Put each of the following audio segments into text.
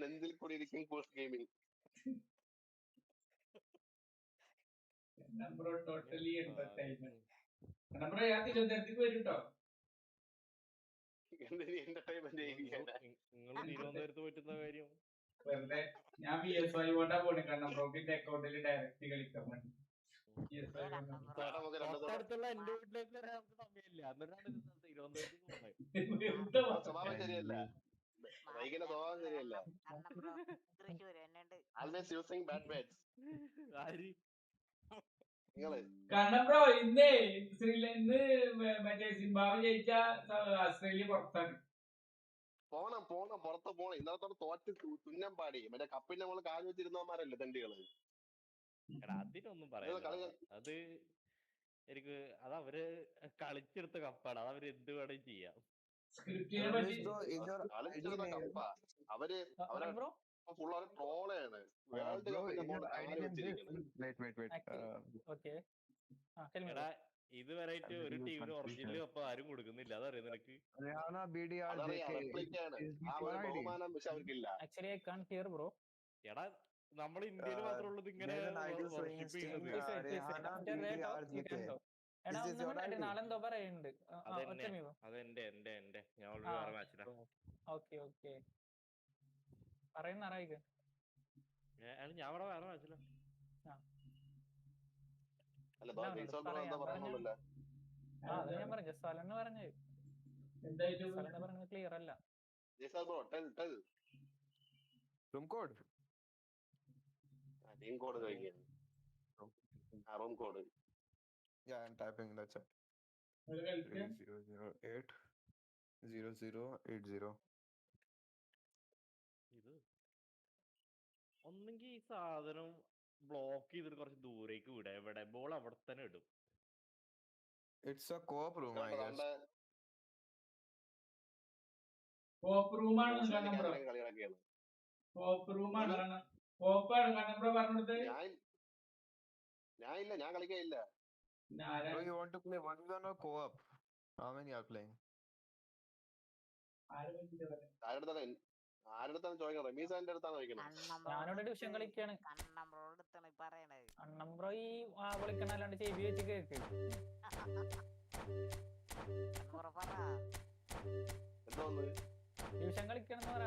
നെഞ്ചിൽ കൂടി ഇരിക്കും post gaming. Bro totally entertainment. Bro ഞാൻ തിരുവനന്തപുരത്തേക്ക് വരും കേട്ടോ. എന്റർടൈൻമെന്റ് നിങ്ങൾ തിരുവനന്തപുരത്ത് പറ്റുന്ന കാര്യം വെറുതെ ഞാൻ VSY കൊണ്ടാ പോണേ. കാരണം ബ്രോക്കിന്റെ അക്കൗണ്ടിൽ ഡയറക്റ്റ് കളിക്കാൻ വേണ്ടി. തൊട്ടടുത്തുള്ള എന്റെ വീട്ടിലേക്ക് വരാൻ സമയമില്ല. എന്നിട്ടാണ് തിരുവനന്തപുരത്തേക്ക് പോകുന്നത്. സ്വഭാവം ശരിയല്ല. വൈകിന്റെ സ്വഭാവം ശരിയല്ല. Always using bad words. കാരണം ബ്രോ ഇന്ന് മറ്റേ സിംബാബ്വെ ജയിച്ച ഓസ്ട്രേലിയ പുറത്താണ്. പോണം പുറത്ത് പോണം. ഇന്നലത്തോടെ തോറ്റ് തുന്നം പാടി. മറ്റേ കപ്പിന്റെ നമ്മള് കാല് വെച്ചിരുന്നവന്മാരല്ലേ തണ്ടികള്. അതിനൊന്നും പറയാനില്ല. അത് എനിക്ക് അത് അവര് കളിച്ചെടുത്ത കപ്പാണ്. അത് അവര് എന്ത് വേണമെങ്കിലും ചെയ്യാം. കളിച്ചെടുത്ത കപ്പാ. അവര് ഫുൾ ഒരു ട്രോളാണ്. വേൾഡ് കപ്പിന്റെ ബോർഡ് കാല് വെച്ചിരിക്കുന്നത്. ഇതുവരെയായിട്ട് ഒരു ടീമിന് ഒറിജിനൽ കപ്പ് ആരും കൊടുക്കുന്നില്ല. അതറിയാം നിനക്ക്? ബഹുമാനം പക്ഷെ അവർക്കില്ല. എടാ നമ്മൾ ഇന്ത്യയിൽ മാത്രമേ ഉള്ളത് ഇങ്ങനെ വർഷിപ്പ് ചെയ്യുന്നത്. അതെന്റെ ഞാൻ ഓൾറെഡി വേറെ മാച്ചിലാ. ഞാൻ അവിടെ വേറെ മാച്ചിലാ. Team code കഴിക്കാൻ. Room code. Yeah, I'm typing in the chat. 30080080. ഇത് ഒന്നെങ്കിൽ ഈ സാധനം ബ്ലോക്ക് ചെയ്തിട്ട് കുറച്ച് ദൂരേക്ക് വിടാം. എവിടെ ബോൾ അവിടെ തന്നെ ഇടും. It's a co-op room, I guess. കോപ്പ് റൂമാണ് കാരണം ബ്രോ. കോപ്പ് റൂമാണ് കാരണം. കോപ്പാണ് കാരണം ബ്രോ പറഞ്ഞത്. ഞാൻ കളിക്കയില്ല. Do you want to play 1v1 or co-op? How many are playing? ആരുടെ ചോദിക്കണം? റമീസാന്റെ അടുത്താണ് ചോദിക്കണം. ഞാനോട് ഡിവിഷൻ കളിക്കാണ്. അണ്ണമ്പ്രോ ഈ വിളിക്കണല്ലാണ്ട് ചെവി വെച്ച് കേക്ക്. ഡിവിഷൻ കളിക്കണെന്ന് പറ.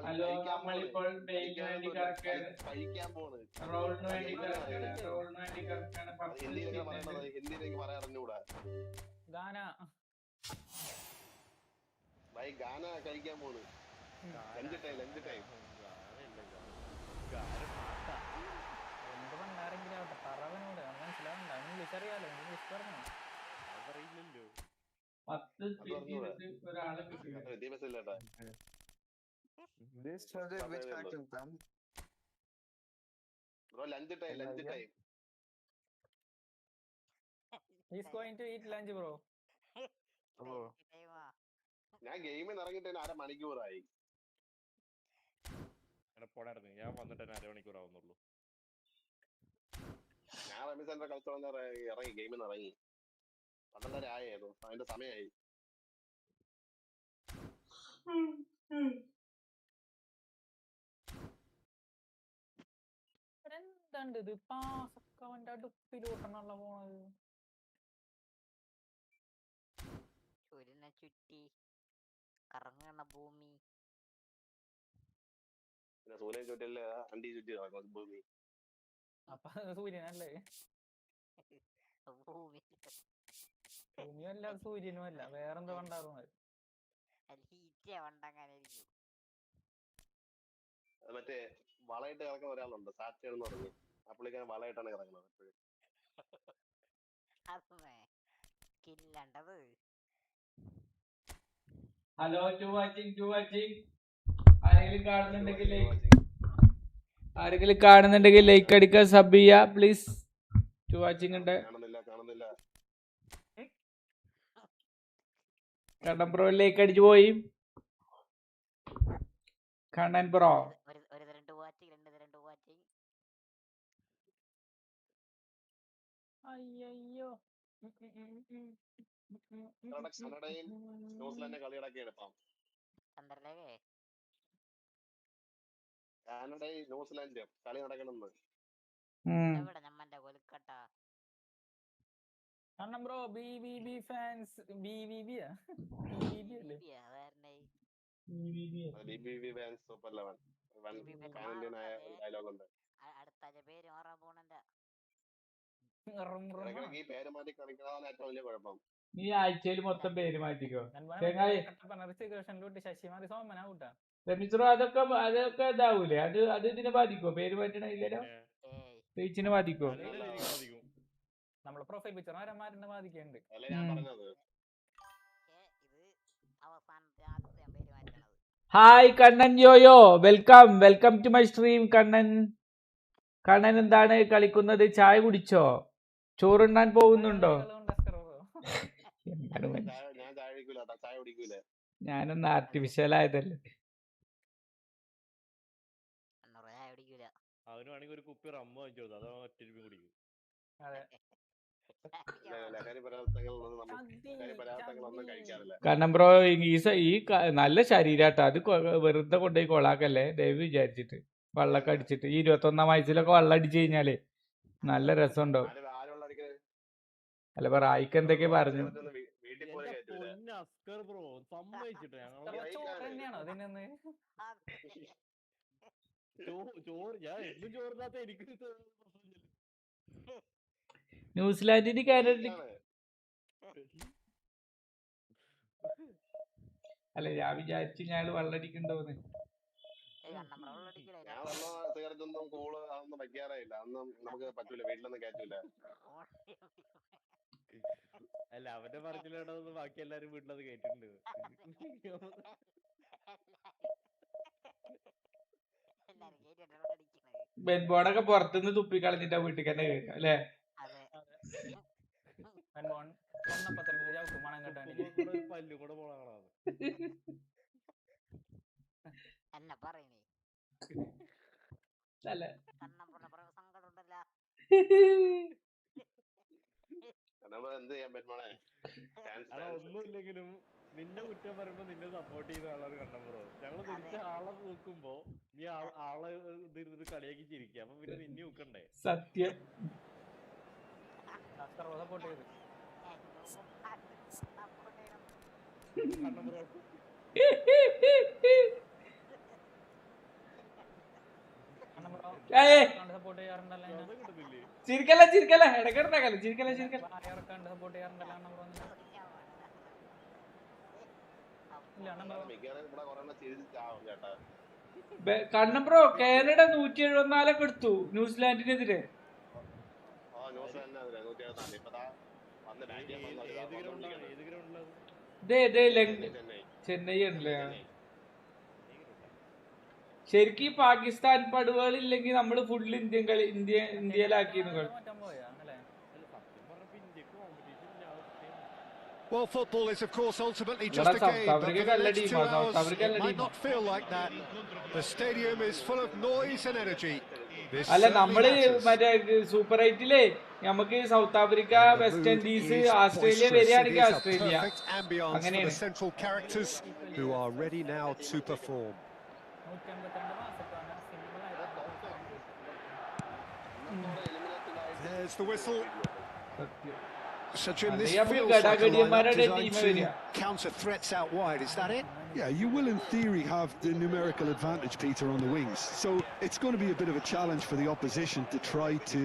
ഹലോ, നമ്മളിപ്പോൾ ഡെയിലിന് വേണ്ടി കറക്കാണ്. റോളിന് വേണ്ടി കറക്കാണ്. ഹിന്ദിയിലേക്ക് പറയാൻ അറിഞ്ഞൂടാ. ഗാന ഗാന കഴിക്കാൻ പോണ്. Lunch time. എന്ത് പണ്ടാരെങ്കിലും ആവട്ടെ പറവനോട് മനസ്സിലാവണ്ട. ഇംഗ്ലീഷ് അറിയാലോ. ഇംഗ്ലീഷ് പറഞ്ഞു. അതറിയില്ലല്ലോ. 10 ഒരാളെ കിട്ടില്ല. This Thursday, which faction, Sam? Bro, lunch time. He's going to eat lunch, bro. Oh. ഞാൻ ഗെയിമിൽ ഇറങ്ങിട്ട് 1/2 മണിക്കൂറായി. ഞാൻ വന്നിട്ട് 1/2 മണിക്കൂറാവുന്നുള്ളൂ. ഞാൻ റമീസാന്റെ കളിച്ചോളാൻ ഇറങ്ങി. ഗെയിമിൽ നിന്ന് ഇറങ്ങി 12:30 ആയിരുന്നു. അതിന്റെ സമയമായി. എന്താണ്ട് ഇത് പാസൊക്കെ അവന്റെ അടുപ്പിലോട്ടണല്ലോ പോണത്. സൂര്യനെ ചുറ്റി കറങ്ങണ ഭൂമി. സൂര്യനെ ചുറ്റില്ല, അണ്ടി ചുറ്റി നടക്കും ഭൂമി. അപ്പൊ സൂര്യനല്ലേ? ഭൂമിയല്ല സൂര്യനും അല്ല. വേറെന്തോ കണ്ടാറുന്നത്. മറ്റേ വളയിട്ട് കിടക്കുന്ന ഒരാളുണ്ട്, സാറ്റേൺ എന്ന് പറഞ്ഞു. ആ പുള്ളിക്കാരൻ വളയിട്ടാണ് കിടക്കുന്നത് എപ്പോഴും. Hello, to watching. ആരെങ്കിലും കാണുന്നുണ്ടെങ്കിൽ ലൈക്ക് അടിക്കുക, സബ് ചെയ്യാ പ്ലീസ്. ടു വാച്ചിങ് ഉണ്ട്. കാണുന്നില്ല. കണ്ണൻ ബ്രോ ലൈക്ക് അടിച്ചു പോയി. കണ്ണൻ ബ്രോ അയ്യോ കനഡയിൽ ന്യൂസിലാൻഡ് കളി നടക്കുകയാണ് ഇപ്പം. കാനഡയും ന്യൂസിലാൻഡും കളി നടക്കണമെന്ന്. എവിടെ നമ്മന്റെ കൊൽക്കട്ട കാരണം ബ്രോ BBB ഫാൻസ് BBB അല്ലേ BBB fans super 11 pan Indian ആയ ഒരു ഡയലോഗ് ഉണ്ട്. അടുത്ത പേര് മാറാൻ പോണെന്റെ ഇടയ്ക്കിടയ്ക്ക് ഈ പേര് മാറ്റി കളിക്കണമെന്ന് ഏറ്റവും വലിയ കുഴപ്പം. നീ ആഴ്ചയിൽ മൊത്തം പേര് മാറ്റിക്കോ. ശശിമാരി സോമന കൂട്ടാ രമിസ്രോ അതൊക്കെ ഇതാവൂലേ? അത് ഇതിനെ ബാധിക്കോ? പേര് മാറ്റണ റീച്ചിനെ ബാധിക്കോ? നമ്മളെ പ്രൊഫൈൽ പിക്ചർ ആരന്മാരുടെ ബാധിക്കുന്നുണ്ട്. അല്ല ഞാൻ പറഞ്ഞത്. ഇത് അവസാനത്തെ ആദ്യത്തെ ഞാൻ പേര് മാറ്റണത്. Hi Kannan yo yo, welcome to my stream. Kannan എന്താണ് കളിക്കുന്നത്? ചായ കുടിച്ചോ? ചോറുണ്ണാൻ പോകുന്നുണ്ടോ? ഞാൻ ചായ കുടിക്കൂല, ചായ കുടിക്കൂല. ഞാനൊന്ന് ആർട്ടിഫിഷ്യൽ ആയതല്ലേ. അവന് വേണമെങ്കിൽ ഒരു കുപ്പി റമ്മ വാങ്ങിച്ചു കൊടുത്തു, അതോ ഒറ്റ കുടിക്കും. ലഹരി പദാർത്ഥങ്ങളൊന്നും കഴിക്കാറില്ല. കാരണം ബ്രോ ഈ നല്ല ശരീരാട്ടോ, അത് വെറുതെ കൊണ്ടുപോയി കൊളാക്കല്ലേ ദയവ് വിചാരിച്ചിട്ട്. വെള്ളമൊക്കെ അടിച്ചിട്ട് ഈ 21-ാം വയസ്സിലൊക്കെ വെള്ളം അടിച്ചു കഴിഞ്ഞാല് നല്ല രസമുണ്ടോ? അല്ല ഇപ്പൊ റായിക്ക് എന്തൊക്കെ പറഞ്ഞു. ന്യൂസിലാൻഡിന് കാനഡ അല്ല ഞാൻ വിചാരിച്ചു ഞാൻ വെള്ളടിക്കണ്ടോന്ന്. ഞാൻ വെള്ളം സിഗരറ്റൊന്നും കൂള് അതൊന്നും വയ്ക്കാറില്ല. അതൊന്നും നമുക്ക് പറ്റൂല, വീട്ടിലൊന്നും കയറ്റൂല. അല്ല അവന്റെ പറച്ചിലാണോന്ന് ബാക്കി എല്ലാരും വീട്ടിലത് കേട്ടിട്ടുണ്ട്. ബെൻബോണൊക്കെ പുറത്തുനിന്ന് തുപ്പിക്കളഞ്ഞിട്ടാ വീട്ടിൽ തന്നെ കയറുക അല്ലേ? പല്ലു കൂടെ പോണാണ് എന്നെ പറയണേ എന്ത് ചെയ്യാൻ പറ്റുമോളെ? ഒന്നുമില്ലെങ്കിലും നിന്നെ കുറ്റം പറയുമ്പോ നിന്നെ സപ്പോർട്ട് ചെയ്ത ആളാണ് കണ്ണമ്പുറോ. ഞങ്ങള് തിരിച്ച ആളെ നോക്കുമ്പോ നീ ആളെ ഇത് കളിയാക്കി ചിരിക്കുക, അപ്പൊ പിന്നെ നിന്നെ നോക്കണ്ടേ? സത്യം. സപ്പോർട്ട് ചെയ്ത് കണ്ണമ്പുറോ ചിരിക്കല്ല ഇടക്കിടക്കല്ല ചിരിക്കല്ല. കണ്ണൻ ബ്രോ കാനഡ 174 എടുത്തു ന്യൂസിലാൻഡിനെതിരെ. ചെന്നൈ ആണല്ലേ. ശരിക്കും പാകിസ്ഥാൻ പടുകളില്ലെങ്കിൽ നമ്മള് full ഇന്ത്യയിലാക്കിയിരുന്നു. Well, football is of course ultimately just a game, but for the next 2 hours it might not feel like that. The stadium is full of noise and energy. അല്ല നമ്മള് മറ്റേ super 8-ലെ നമുക്ക് south Africa, west Indies, Australia വരികയാണെങ്കിൽ Australia അങ്ങനെയാണ്. Central characters who are ready now to perform. There's the whistle. So Jim, this feels like a lineup designed to counter threats out wide, is that it? Yeah, you will in theory have the numerical advantage, Peter, on the wings. So it's going to be a bit of a challenge for the opposition to try to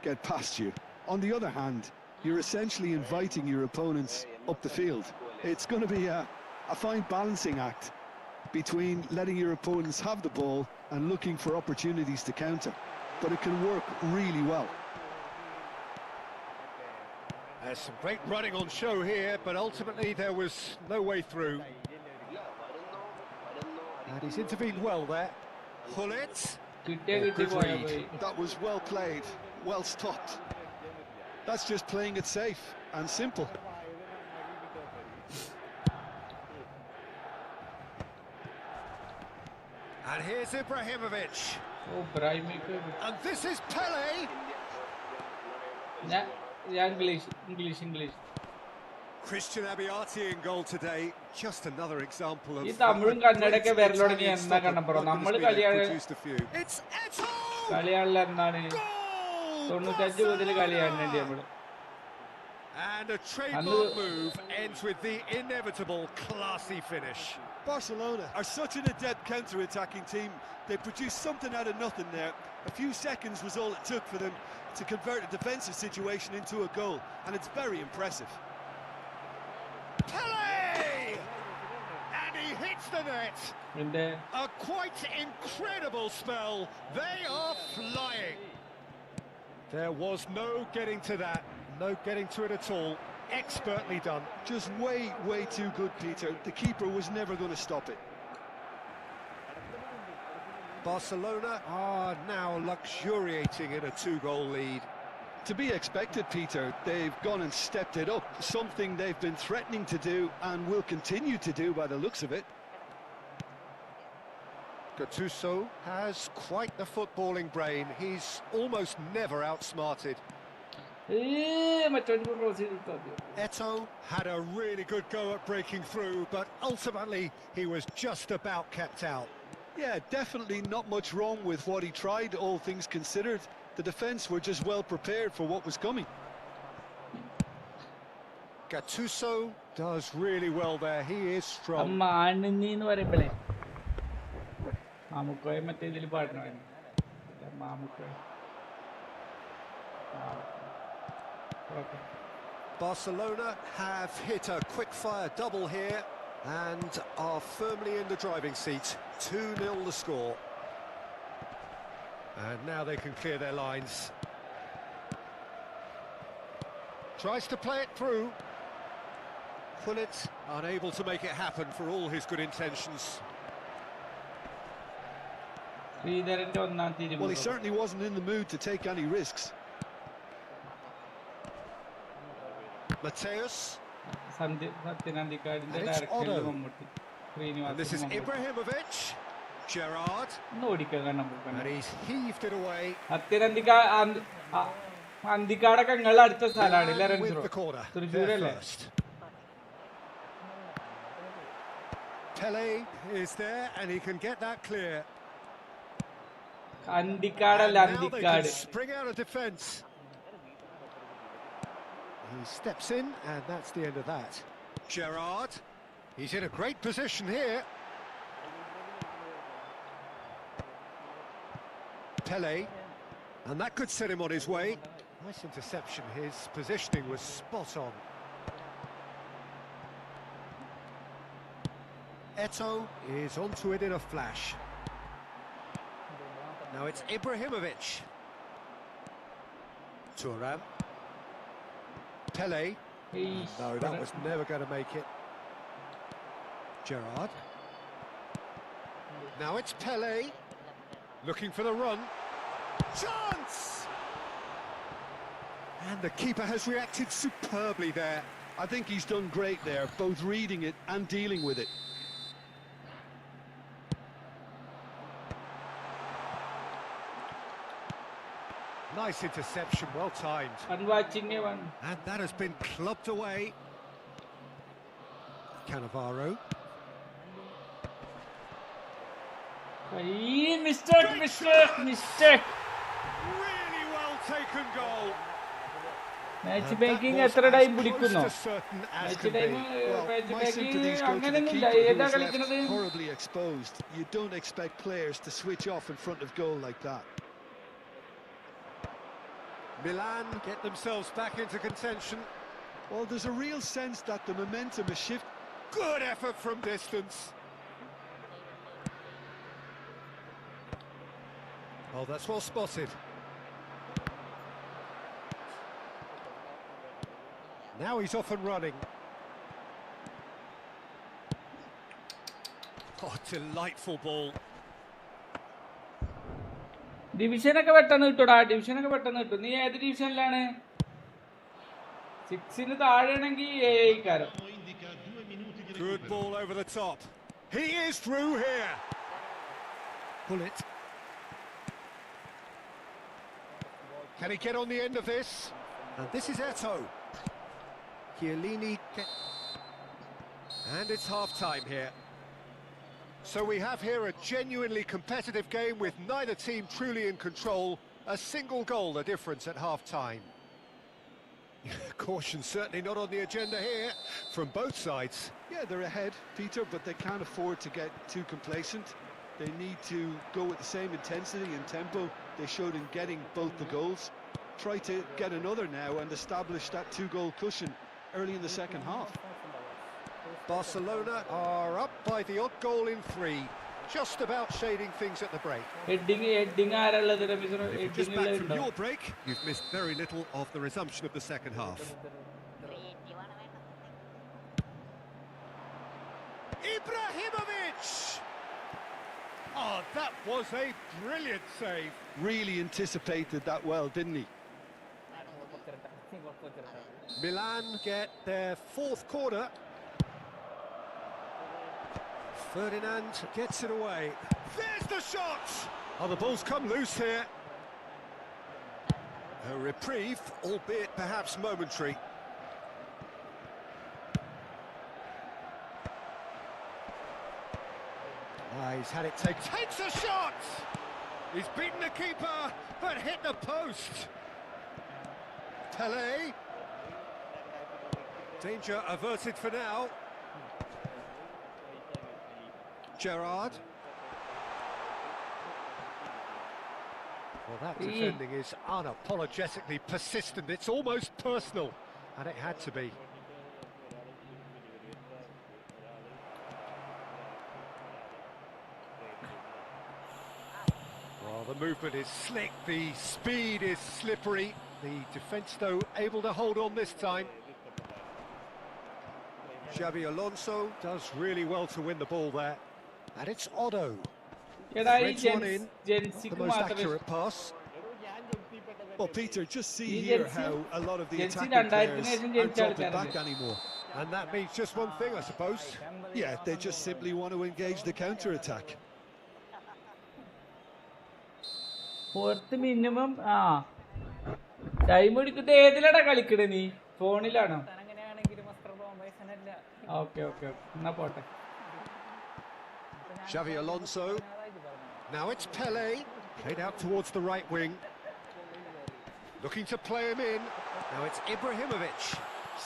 get past you. On the other hand, you're essentially inviting your opponents up the field. It's going to be a fine balancing act between letting your opponents have the ball and looking for opportunities to counter. But it can work really well. There's some great running on show here, but ultimately there was no way through. And he's intervened well there. Hullet. Good read. That was well played, well stopped. That's just playing it safe and simple. And here's Ibrahimovic. Oh, Ibrahimovic. And this is Pele. Yeah, English. Christian Abiati in goal today. Just another example of ഈ തമിഴും കന്നഡയൊക്കെ വരൽ തുടങ്ങി എന്നാ കണ്ടപ്പുറം നമ്മൾ produced a few. It's Eto! കളിയാളിൽ എന്നാണ് Goal! 95 മുതൽ കളിയാണേണ്ടി നമ്മള്. And a trademark move ends with the inevitable classy finish. Barcelona are such an adept counter-attacking team. They produced something out of nothing there. A few seconds was all it took for them to convert a defensive situation into a goal, and it's very impressive. Pele! And he hits the net. എന്റെ A quite incredible spell. They are flying. There was no getting to that. No getting to it at all. Expertly done. Just way too good, Peter. The keeper was never going to stop it. Barcelona are now luxuriating in a 2-goal lead. To be expected, Peter. They've gone and stepped it up, something they've been threatening to do and will continue to do by the looks of it. Gattuso has quite the footballing brain. He's almost never outsmarted. മറ്റൊരു cross ചെയ്തിട്ട് Eto had a really good go at breaking through, but ultimately he was just about kept out. Yeah, definitely not much wrong with what he tried, all things considered. The defence were just well prepared for what was coming. Gattuso does really well there. He is strong. മാണിന്ന് പറയുമ്പോഴേ മാമുക്കോയെ മറ്റേ ഇതിൽ പാടണമായിരുന്നു. Mamukkoya Barcelona have hit a quick-fire double here and are firmly in the driving seat. 2-0 the score. And now they can clear their lines. Tries to play it through. Pullet unable to make it happen for all his good intentions. ശ്രീധരന്റെ ഒന്നാം തീരുമാനം. Well, he certainly wasn't in the mood to take any risks. Mateus. സത്യനന്ദിക്കാടിന്റെ And it's ഡയറക്ഷനിൽ Otto. Mammootty. And this is Ibrahimovic. Gerrard. ഒന്ന് ഓടിക്കാൻ And he's heaved it away. അന്തിക്കാടൊക്കെ നിങ്ങളുടെ അടുത്ത സ്ഥലമാണ് ഇല്ല With the corner. There തൃശ്ശൂരല്ലേ? first. Pele is there and he can get that clear. അന്തിക്കാടല്ല And now they can Anthikad. spring out of defence. He steps in and that's the end of that. Gerrard. He's in a great position here. Pele. And that could set him on his way. Nice interception. His positioning was spot on. Eto is onto it in a flash. Now it's Ibrahimovic. Thuram. Pele. No, that was never going to make it. Gerrard. Now it's Pele. Looking for the run. Chance! And the keeper has reacted superbly there. I think he's done great there, both reading it and dealing with it. Nice interception, well timed. And that has been clubbed away. Cannavaro. mistake. Really well taken goal. Match making എത്ര time പിടിക്കുന്നോ? Match time My sympathies go to the അങ്ങനെയൊന്നുമില്ല. keeper who ഏതാ was കളിക്കുന്നത്? left horribly exposed. You don't expect players to switch off in front of goal like that. Milan get themselves back into contention. Well, there's a real sense that the momentum has shifted. Good effort from distance. Oh, that's well spotted. Now he's off and running. Oh, delightful ball. ഡിവിഷനൊക്കെ പെട്ടെന്ന് കിട്ടൂടാ. ഡിവിഷനൊക്കെ പെട്ടെന്ന് കിട്ടും. നീ ഏത് ഡിവിഷനിലാണ്? 6-ന് താഴെയാണെങ്കിൽ ഏകാരം. Good ball over the top. He is through here. Pull it. Can he get on the end of this? And this is Eto. Chiellini. And it's half-time here. So we have here a genuinely competitive game with neither team truly in control. A single goal the difference at half-time. Caution certainly not on the agenda here from both sides. Yeah, they're ahead, Peter, but they can't afford to get too complacent. They need to go with the same intensity and tempo they showed in getting both the goals. Try to get another now and establish that two-goal cushion early in the second half. Barcelona are up by the odd goal in 3, just about shading things at the break. Heading ആരാള്ളത് Ramesh? If you're just Heading back from ഉണ്ടോ? your break, you've missed very little of the resumption of the second half. Creative ആണ് വേണ്ടത്. Ibrahimovic! Oh, that was a brilliant save. Really anticipated that well, didn't he? Milan get their 4th corner. Ferdinand gets it away. There's the shot! Oh, the ball's come loose here. A reprieve, albeit perhaps momentary. He's had it taken. Takes a shot! He's beaten the keeper, but hit the post. Pelé. Danger averted for now. Gerrard. Well, that defending is unapologetically persistent. It's almost personal, and it had to be. Well, the movement is slick, the speed is slippery. The defence, though, able to hold on this time. Xabi Alonso does really well to win the ball there. And it's Otto. എടാ ഈ Threads one in, the ജെൻസിക്ക് most മാത്രമേ accurate pass. Well, Peter, just see He here gets how a lot of the Chelsea attacking players രണ്ടായിരത്തിന് aren't ജനിച്ച dropping ആൾക്കാരല്ലേ? back anymore. And that means just one thing, I suppose. Yeah, they just simply want to engage the counter-attack. പുറത്ത് minimum time എടുക്കുന്നത് ഏതിലാടാ കളിക്കണേ നീ? ഫോണിലാണോ? Okay okay എന്നാ പോട്ടെ. Xavi Alonso. Now it's Pelé. Played out towards the right wing. Looking to play him in. Now it's Ibrahimovic.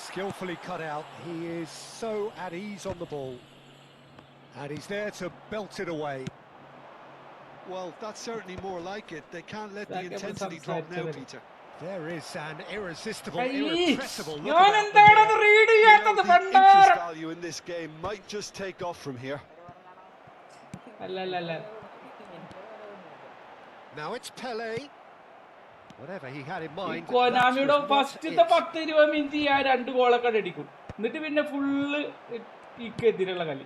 Skillfully cut out. He is so at ease on the ball. And he's there to belt it away. Well, that's certainly more like it. They can't let the That gave us intensity some drop side now, to it. Peter. There is an irresistible, Hey, irrepressible look ഞാൻ about them എന്താണ് അത് here. Read You know, ചെയ്യാത്തത്? the പണ്ടാരം. interest value in this game might just take off from here. അല്ല. Now it's Pelé. Whatever he had in mind. കൊനാമിയുടെ that was not ഫസ്റ്റത്തെ it. 10-20 minute ആ 2 ഗോളൊക്കെ അടിക്കും. എന്നിട്ട് പിന്നെ ഫുള്ള് ഈക്കെതിരുള്ള കളി.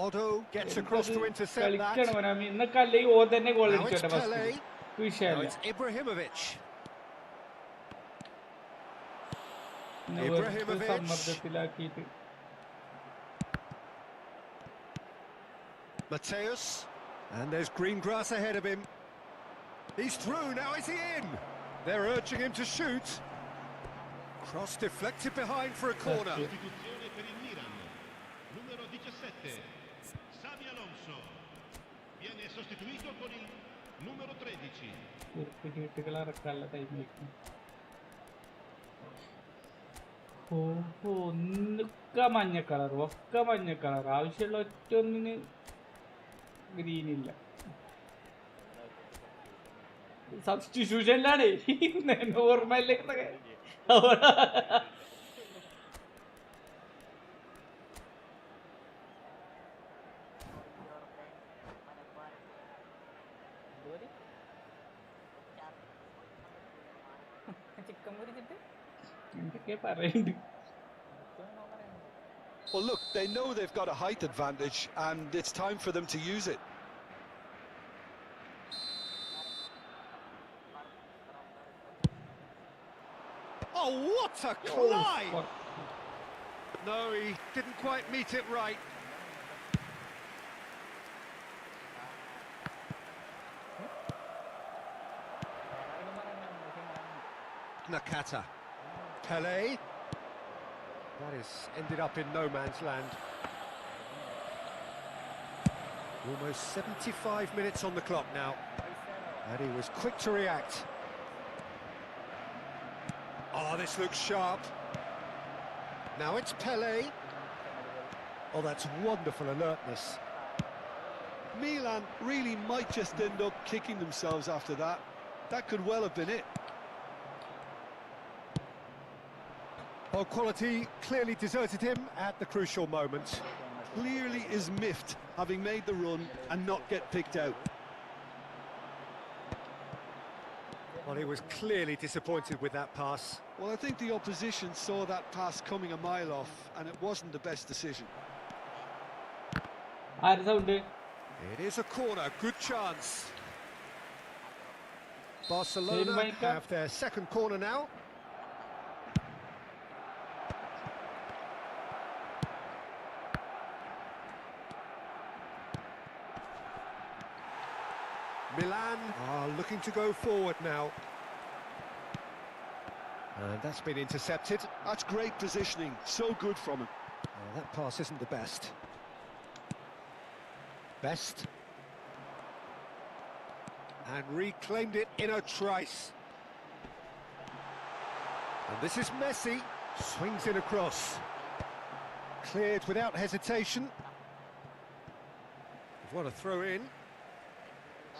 Otto gets across to intercept കളിക്കണം that. Konami. ഇന്നൊക്കെ അല്ലെങ്കിൽ ഓ തന്നെ goal Now it's അടിച്ചോട്ടെ Pelé. First. Now വിഷയമല്ല. it's Ibrahimovic. പിന്നെ വെറുതെ Ibrahimovic. സമ്മർദ്ദത്തിലാക്കിയിട്ട്. Mateus. And there's green grass ahead of him. He's through, now is he in? They're urging him to shoot. Cross deflected behind for a corner. Sostituzione per il Milan. Numero 17. Xabi Alonso. Viene sostituito con il numero 13. കുട്ടികൾ ഇറക്കാനുള്ള ടൈമിലേക്ക്. ഒക്കെ മഞ്ഞ colour, ഒക്കെ മഞ്ഞ colour. ആവശ്യമുള്ള ഒറ്റ ഒന്നിന് green ഇല്ല. സബ്സ്റ്റിറ്റ്യൂഷനിലാണ് നോർമല്. എന്തൊക്കെ പറയുന്നുണ്ട്. Well, look, they know they've got a height advantage, and it's time for them to use it. Oh, what a climb! No, he didn't quite meet it right. Nakata. Pelé. That has ended up in no man's land. Almost 75 minutes on the clock now. And he was quick to react. Oh, this looks sharp. Now it's Pele. Oh, that's wonderful alertness. Milan really might just end up kicking themselves after that. That could well have been it. Oh, quality clearly deserted him at the crucial moment. Clearly is miffed, having made the run and not get picked out. Well, he was clearly disappointed with that pass. Well, I think the opposition saw that pass coming a mile off, and it wasn't the best decision. It is a corner, good chance. Barcelona have their second corner now. Milan are looking to go forward now. And that's been intercepted. That's great positioning, so good from him. That pass isn't the best. Best. And reclaimed it in a trice. And this is Messi. Swings it across. Cleared without hesitation. What a throw in.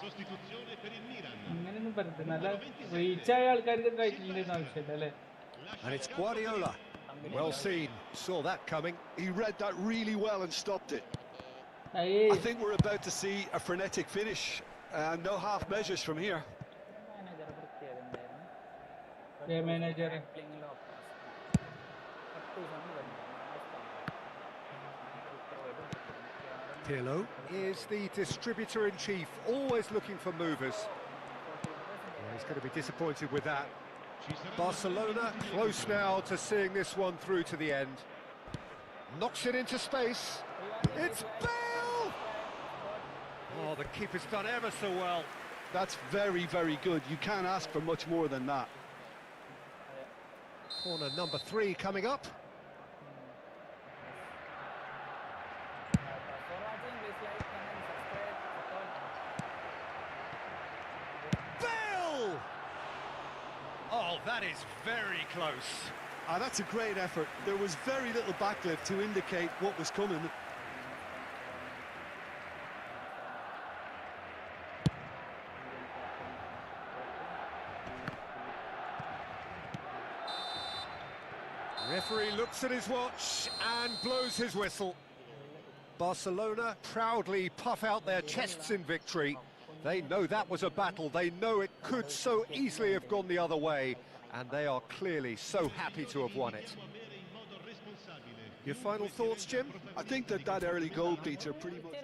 Sostituzione per il Milan. And it's Guardiola. Well seen. Saw that coming. He read that really well and stopped it. I think we're about to see a frenetic finish. No half measures from here. Pirlo is the distributor-in-chief, always looking for movers. Yeah, he's going to be disappointed with that. Barcelona close now to seeing this one through to the end. Knocks it into space. It's Bale! Oh, the keeper's done ever so well. That's very, very good. You can't ask for much more than that. Corner number 3 coming up. Bale! Oh, that is very close. That's a great effort. There was very little backlift to indicate what was coming. Referee looks at his watch and blows his whistle. Barcelona proudly puff out their chests in victory. They know that was a battle. They know it could so easily have gone the other way. And they are clearly so happy to have won it. Your final thoughts, Jim? I think that early goal, Peter, pretty much...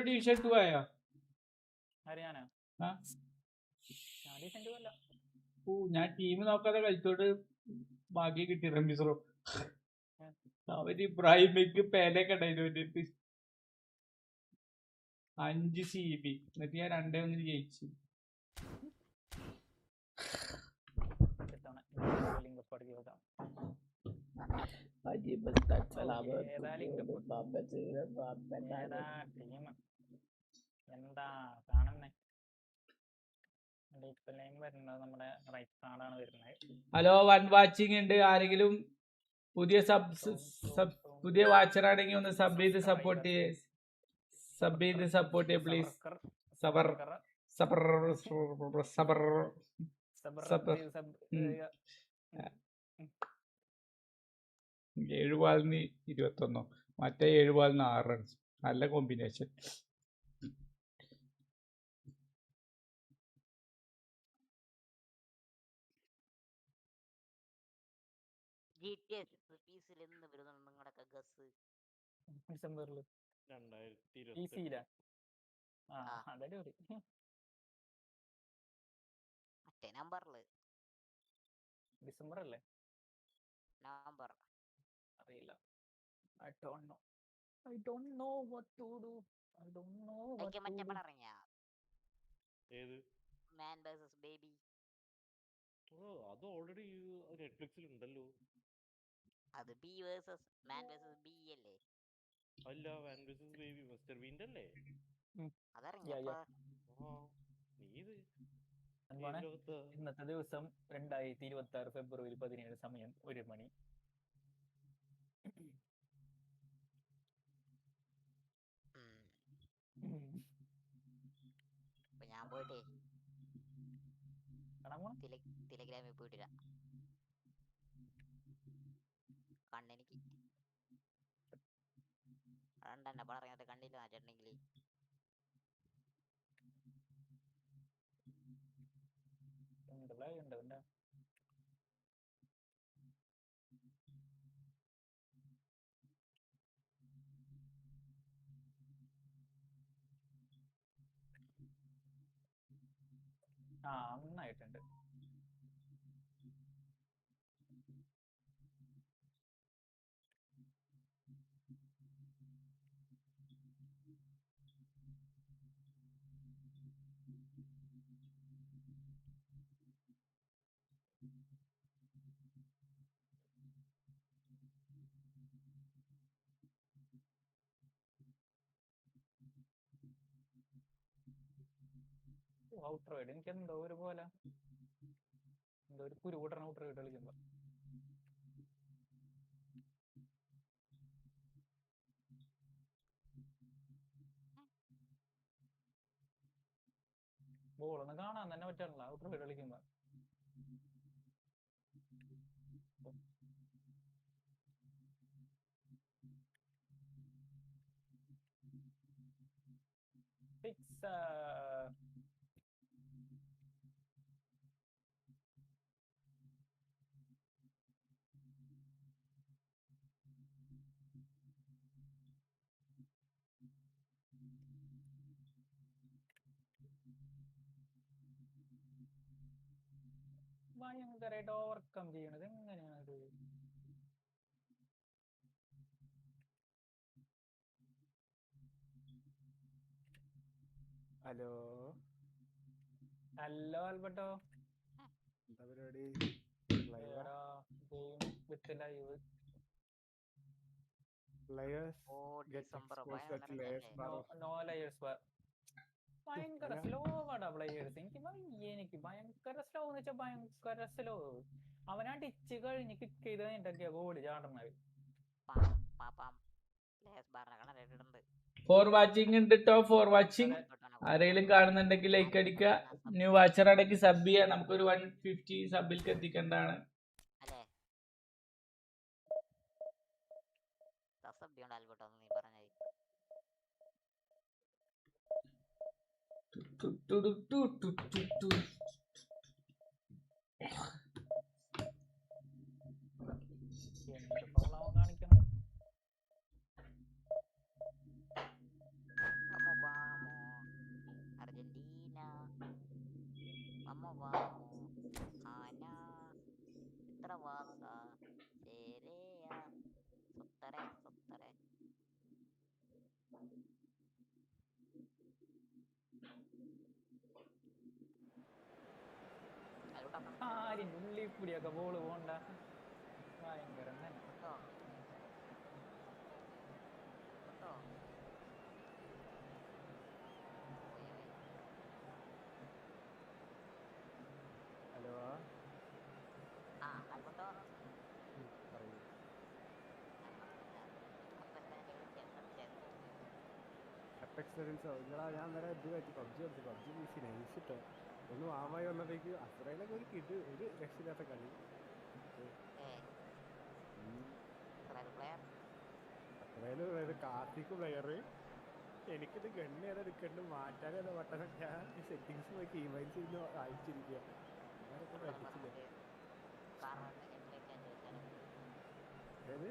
T-shirt हुआ आया ഹരിയാന ഞാൻ team നോക്കാതെ കളിച്ചോട്ട് ബാക്കി കിട്ടി റമീസറോ അവര് ഇബ്രാഹിമിക്ക് പേലൊക്കെ ഉണ്ടായിരുന്നു 5 CB എന്നിട്ട് ഞാൻ 2-1 ജയിച്ചു. എന്താ കാണുന്നേ? ഹലോ, വൺ വാച്ചിങ് ഉണ്ട്. ആരെങ്കിലും പുതിയ പുതിയ വാച്ചർ ആണെങ്കിൽ ഒന്ന് സബ് ചെയ്ത് സപ്പോർട്ട് ചെയ്യേ പ്ലീസ്. സബർ സബർ സബർ സബർ 7 ബാളിന് 21, മറ്റേ 7 ബാളിന് 6 റൺസ്. നല്ല കോമ്പിനേഷൻ. ഡിസംബറില് ഡിസംബർ അല്ലേ? നവംബർ അറിയില്ല. I don't know what to do. I don't know what to do. ഏത്? മാൻ വേഴ്സസ് ബേബി. അത് ഓൾറെഡി നെറ്റ്ഫ്ലിക്സിൽ ഉണ്ടല്ലോ. അത് ബി വേഴ്സസ് മാൻ വേഴ്സസ് ബി അല്ലേ? അല്ല, വാൻ വേഴ്സസ് ബേബി മിസ്റ്റർ ബീൻ്റെ അല്ലേ? അതറിഞ്ഞപ്പോ നീ ഇത് ഇന്നത്തെ ദിവസം 2026 ഫെബ്രുവരി 17 സമയം 1 മണി. ഞാൻ പോയിട്ടേ കാണാൻ പോണം. ടെലിഗ്രാമിൽ പോയിട്ടില്ല. കണ്ണെനിക്ക് അതെന്നെ പറഞ്ഞത് കണ്ടില്ല ചേട്ടനെങ്കിൽ. നന്നായിട്ടുണ്ട്. ഔട്ടർ റൈഡ് എനിക്ക് എന്തോ ഒരു പോലെ എന്തോ ഒരു കുരുകൂട്ടണ ഔട്ടർ റൈഡ് കളിക്കുമ്പോ. ബോളൊന്നും കാണാൻ തന്നെ പറ്റില്ല ഔട്ടർ റൈഡ് കളിക്കുമ്പോ. ഫിക്സ് ഭയങ്കരമായിട്ട് ഓവർകം ചെയ്യണത് എങ്ങനെയാണത്? ഹലോ ഹലോ ആൽബർട്ടോ, എന്താ പരിപാടി? With live. Players oh get December exposed at layers bar of no layers. ഭയങ്കര സ്ലോ ആടാ പ്ലേയേഴ്സ്. എനിക്ക് ഭയങ്കര സ്ലോ എന്ന് വെച്ചാൽ ഭയങ്കര സ്ലോ. അവനാ ഡിച്ച് കഴിഞ്ഞ് കിക്ക് ചെയ്ത് കഴിഞ്ഞിട്ടൊക്കെയാ ഗോളി ചാടുന്നത്. ഫോർ വാച്ചിങ് ഉണ്ട് ട്ടോ. ഫോർ വാച്ചിങ് ആരെങ്കിലും കാണുന്നുണ്ടെങ്കിൽ ലൈക്ക് അടിക്കുക. ന്യൂ വാച്ചർ ആണെങ്കിൽ സബ് ചെയ്യുക. നമുക്കൊരു 150 സബിലേക്ക് എത്തിക്കേണ്ടതാണ്. കാണിക്കുന്നത് Argentina vamos Ana Citrawasa Serea Suttare ആരിന്റെ ഉള്ളിൽ കൂടിയൊക്കെ ബോള് പോണ്ട. ഭയങ്കരം തന്നെ. ഹലോ പറയൂ. എപ്പെക്സ് ലെജൻസോ ഇല്ലടാ, ഞാൻ നേരെ ഇത് പറ്റി പബ്ജി പീസി നയിച്ചിട്ടോ ഒന്ന് ആമായി വന്നപ്പോഴേക്ക് അത്രയിലൊക്കെ ഒരു കിട് ഒരു രക്ഷയില്ലാത്ത കളി. അത്രയിലും കാർത്തിക് പ്ലെയർ എനിക്കിത് ഗണ്ണ് ഏതാ എടുക്കണ്ട് മാറ്റാനേതാ പട്ടണം. ഞാൻ സെറ്റിങ്സ് നോക്കി ഇമെയിൽ ചെയ്യുന്ന അയച്ചിരിക്കുക. ഞാനൊക്കെ പറ്റിച്ചില്ല. ഏത്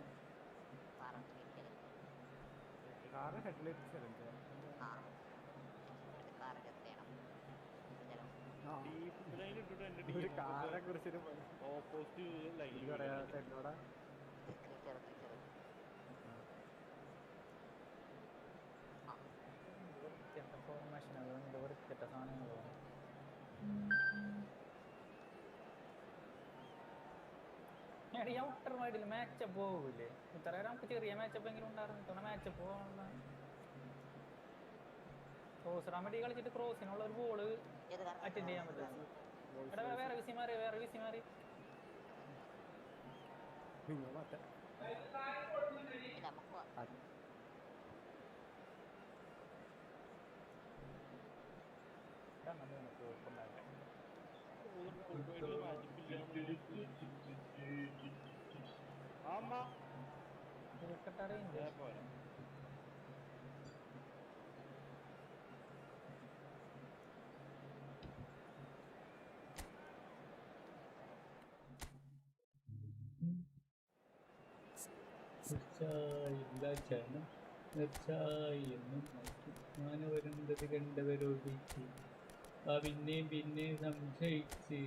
കാറ് ഹെഡ്ലൈറ്റ് ചലഞ്ചോ? ഒരു കാറിനെ കുറിച്ചൊരു പറയാത്ത എന്നോടാ. ഫോർമേഷൻ അതുകൊണ്ട് വൃത്തിട്ട സാധനങ്ങളോ ഈ ഔട്ടർ വൈഡിൽ മാച്ചപ്പ് പോകൂലേ? ഇത്ര നമുക്ക് ചെറിയ മാച്ചപ്പ് എങ്കിലും ഉണ്ടായിരുന്നു. ഇത്തവണ മാച്ചപ്പ് പോകാനുള്ള ക്രോസ് ഇടാൻ വേണ്ടി കളിച്ചിട്ട് ക്രോസിനുള്ള ഒരു ബോള് അറ്റൻഡ് ചെയ്യാൻ പറ്റും. വേറെ വിസി മാറി നിങ്ങൾ മറ്റേ വരുന്നത് കണ്ടവരോടിച്ച് പിന്നെയും സംശയിച്ച്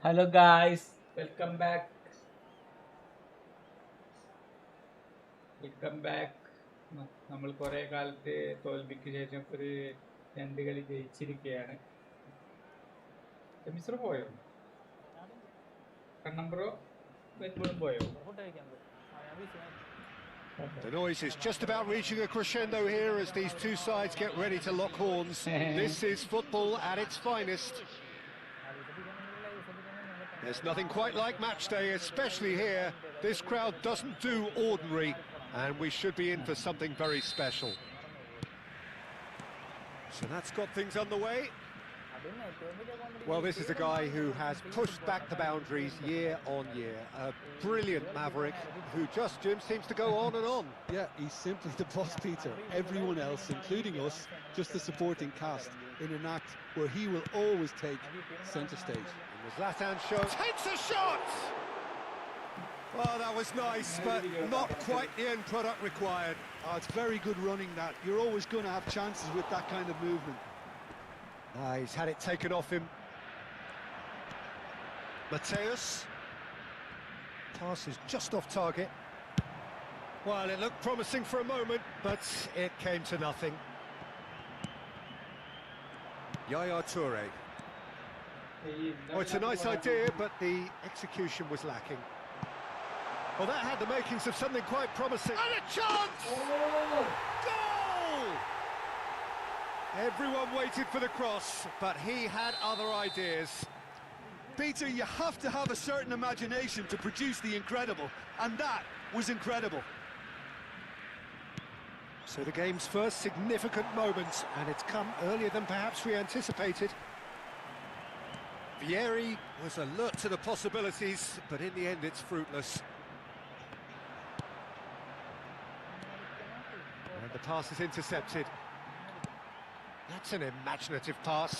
ഹലോ ഗായ്സ്, വെൽക്കം ബാക്ക്. നമ്മൾ കുറെ കാലത്തെ തോൽവിക്ക് ശേഷം ഒരു 2 കളി ജയിച്ചിരിക്കുകയാണ്. മിശ്ര പോയോ? കണ്ണമ്പറോ വെൻപോളും പോയോ? The noise is just about reaching a crescendo here as these two sides get ready to lock horns. This is football at its finest. There's nothing quite like match day, especially here. This crowd doesn't do ordinary, and we should be in for something very special. So that's got things underway. Well, this is a guy who has pushed back the boundaries year on year. A brilliant maverick who just, Jim, seems to go on and on. Yeah, he's simply the boss, Peter. Everyone else, including us, just the supporting cast in an act where he will always take centre stage. And the Zlatan show takes a shot! Oh, that was nice, but not quite the end product required. Oh, it's very good running, that. You're always going to have chances with that kind of movement. He's had it taken off him. Mateus. Pass is just off target. Well, it looked promising for a moment, but it came to nothing. Yaya Toure. Oh, it's a nice idea, but the execution was lacking. Well, that had the makings of something quite promising. And a chance! Goal! Everyone waited for the cross, but he had other ideas. Peter, you have to have a certain imagination to produce the incredible, and that was incredible. So the game's first significant moment, and it's come earlier than perhaps we anticipated. Vieri was alert to the possibilities, but in the end it's fruitless. And the pass is intercepted. That's an imaginative pass.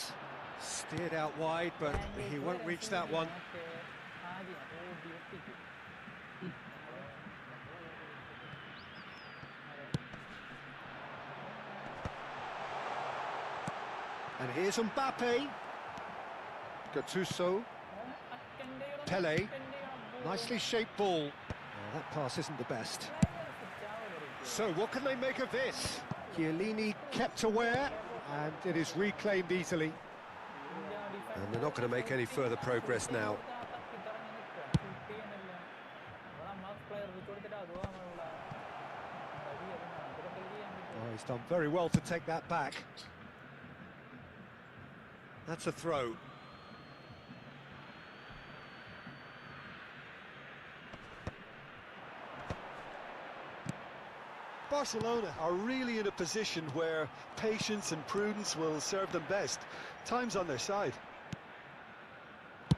Steered out wide, but he won't reach that one. And here's Mbappe. Gattuso. Pele. Nicely shaped ball. Oh, that pass isn't the best. So what can they make of this? Chiellini kept aware, and it is reclaimed easily. And they're not going to make any further progress now. Oh, he's done very well to take that back. That's a throw. Barcelona are really in a position where patience and prudence will serve them best. Time's on their side.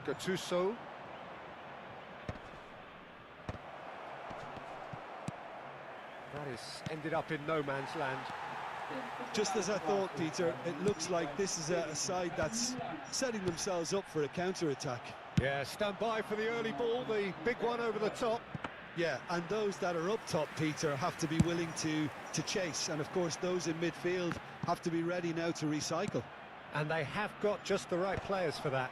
Gattuso. That is ended up in no man's land. Just as I thought, Peter, it looks like this is a side that's setting themselves up for a counter-attack. Yeah, stand by for the early ball, the big one over the top. Yeah, and those that are up top, Peter, have to be willing to chase. And, of course, those in midfield have to be ready now to recycle. And they have got just the right players for that.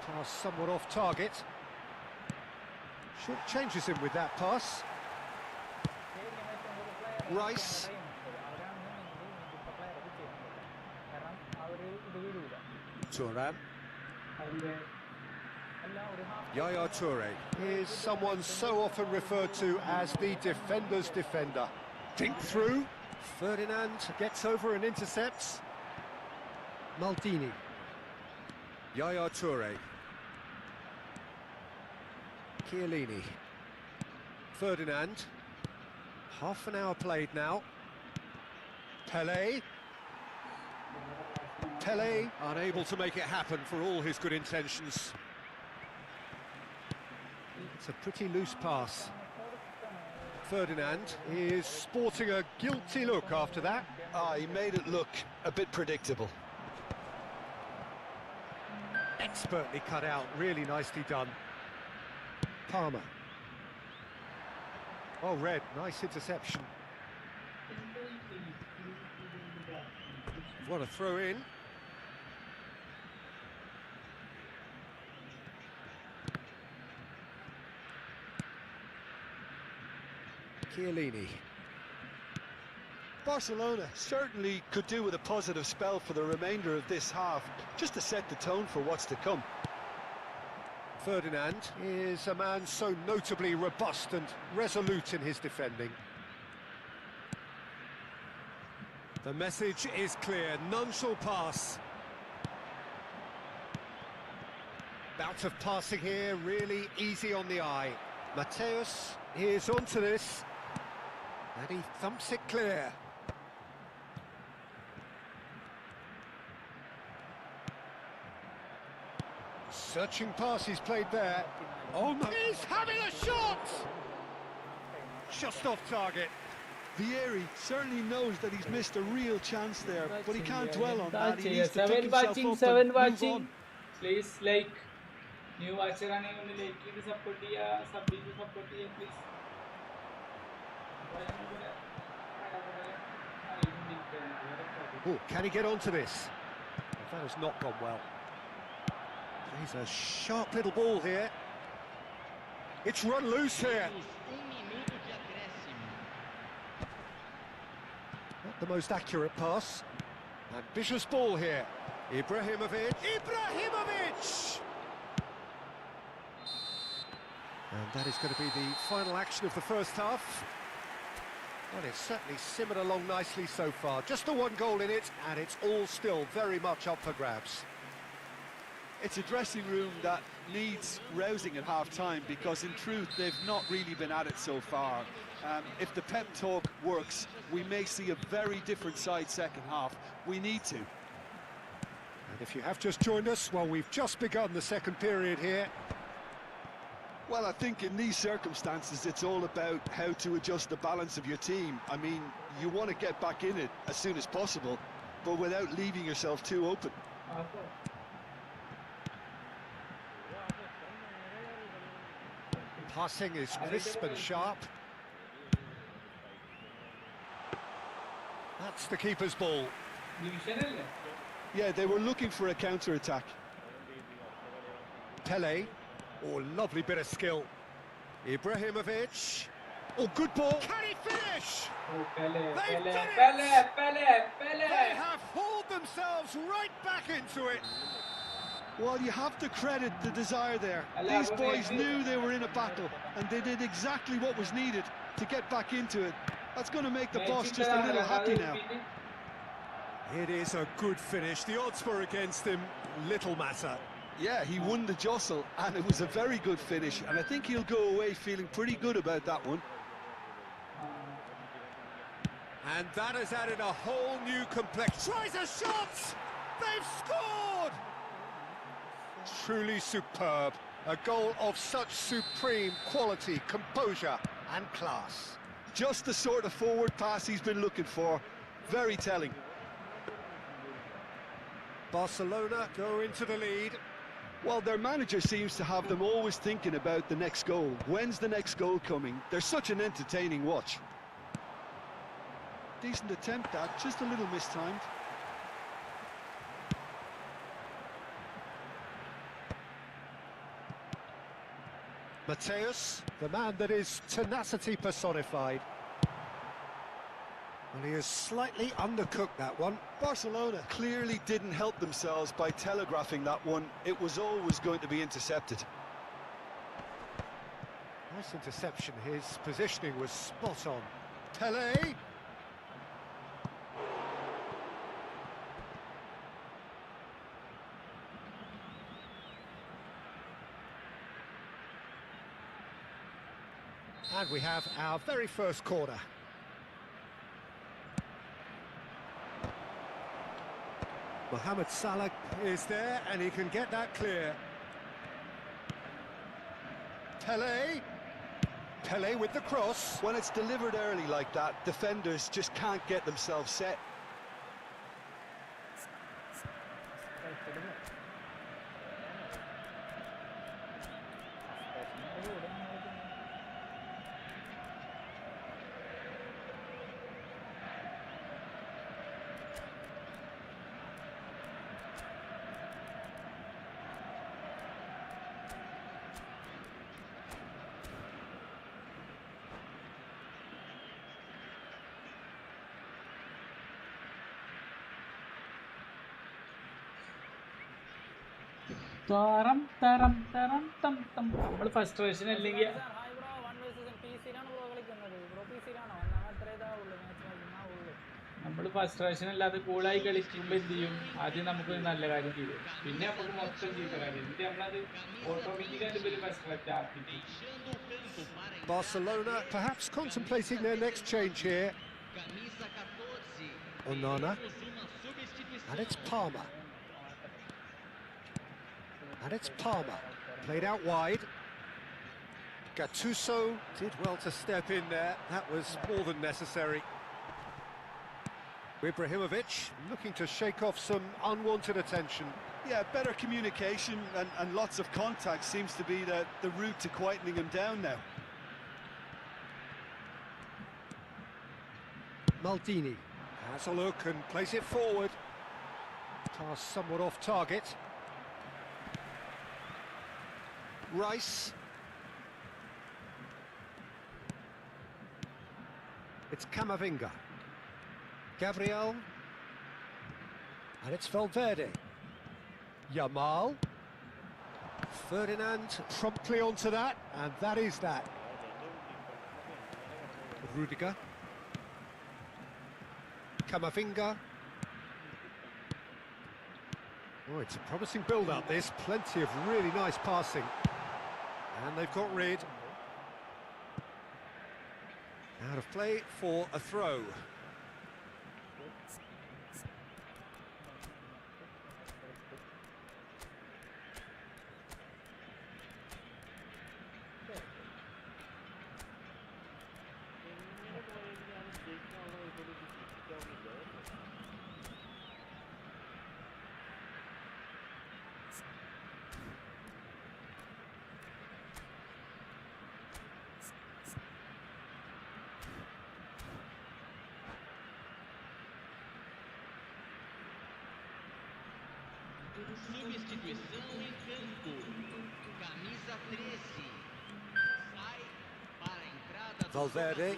Pass somewhat off target. Changes him with that pass. Rice. Thuram. Yaya Toure is someone so often referred to as the defender's defender. Think through. Ferdinand gets over and intercepts. Maldini. Yaya Toure. Chiellini. Ferdinand. Half an hour played now. Pelé. Pelé unable to make it happen for all his good intentions. It's a pretty loose pass. Ferdinand is sporting a guilty look after that. He made it look a bit predictable. Expertly cut out, really nicely done. Palmer. Oh, Red, nice interception. What a throw in. Chiellini. Barcelona certainly could do with a positive spell for the remainder of this half, just to set the tone for what's to come. Ferdinand is a man so notably robust and resolute in his defending. The message is clear, none shall pass. Bout of passing here, really easy on the eye. Mateus is onto this, and he thumps it clear. Searching pass he's played there. Oh, he's having a shot! Just off target. Vieri certainly knows that he's missed a real chance there, but he can't dwell on that. He needs to Seven pick himself watching, up seven and move watching. on. Please like. New watcher आने उन्हें like की support दिया, सब भी support दिया please. Oh, can he get onto this? That has not gone well. He's a sharp little ball here. It's run loose here. Not the most accurate pass. Ambitious ball here. Ibrahimovic. Ibrahimovic! And that is going to be the final action of the first half. Well, it's certainly simmered along nicely so far. Just the one goal in it, and it's all still very much up for grabs. It's a dressing room that needs rousing at half-time, because in truth they've not really been at it so far. If the pep talk works, we may see a very different side second half. We need to. And if you have just joined us, well, we've just begun the second period here. Well, I think in these circumstances it's all about how to adjust the balance of your team. I mean, you want to get back in it as soon as possible, but without leaving yourself too open. Passing is crisp and sharp. That's the keeper's ball. Yeah, they were looking for a counter-attack. Pelé. Oh, lovely bit of skill. Ibrahimovic. Oh, good ball. Can he finish? Oh, Pelé, They've Pelé, done it! Pelé, Pelé, Pelé. They have hauled themselves right back into it. Well, you have to credit the desire there. These boys knew they were in a battle, and they did exactly what was needed to get back into it. That's going to make the boss just a little happy now. It is a good finish. The odds were against him. Little matter. Yeah, he won the jostle, and it was a very good finish, and I think he'll go away feeling pretty good about that one. And that has added a whole new complexion. Tries a shot! They've scored! Truly superb. A goal of such supreme quality, composure and class. Just the sort of forward pass he's been looking for. Very telling. Barcelona go into the lead. Well, their manager seems to have them always thinking about the next goal. When's the next goal coming? They're such an entertaining watch. Decent attempt at, just a little mistimed. Mateus, the man that is tenacity personified. Well, Well, he has slightly undercooked that one. Barcelona clearly didn't help themselves by telegraphing that one. It was always going to be intercepted. Nice interception. His positioning was spot on. Pele. And we have our very first corner. Mohamed Salah is there and he can get that clear. Pele. Pele with the cross. When it's delivered early like that, defenders just can't get themselves set. തറം തറം തറം തം തം. നമ്മൾ frustration അല്ലെങ്കിൽ hi bro 1 vs PC യിലാണ് bro കളിക്കുന്നത്. Bro PC യിലാണോ? എന്നാണ് അത്ര ഇതാവുള്ളൂ match ഉള്ളൂ. നമ്മൾ ഫ്രസ്ട്രേഷൻ അല്ലാതെ കൂളായി കളിക്കുമ്പോൾ എന്ത് ചെയ്യും? ആദ്യം നമുക്ക് നല്ല കാര്യം ചെയ്യും, പിന്നെ നമുക്ക് മൊത്തം ചീത്ത കാര്യം. എന്നിട്ട് നമ്മളത് ഓട്ടോമാറ്റിക്കായിട്ട് ഒരു ഫ്രസ്ട്രേറ്റ് ആക്കി. Barcelona perhaps contemplating their next change here. Onana. And it's Palmer. And it's Palmer. Played out wide. Gattuso did well to step in there. That was more than necessary. Ibrahimovic looking to shake off some unwanted attention. Yeah, better communication and lots of contact seems to be the route to quietening him down now. Maldini has a look and plays it forward. Pass somewhat off target. Rice. It's Camavinga. Gabriel. And it's Valverde. Yamal. Ferdinand promptly onto that, and that is that. Rudiger. Camavinga. Oh, it's a promising build-up, this. Plenty of really nice passing. And they've got rid. Out of play for a throw. Substituição em campo. Camisa 13. Sai para a entrada do Valverde.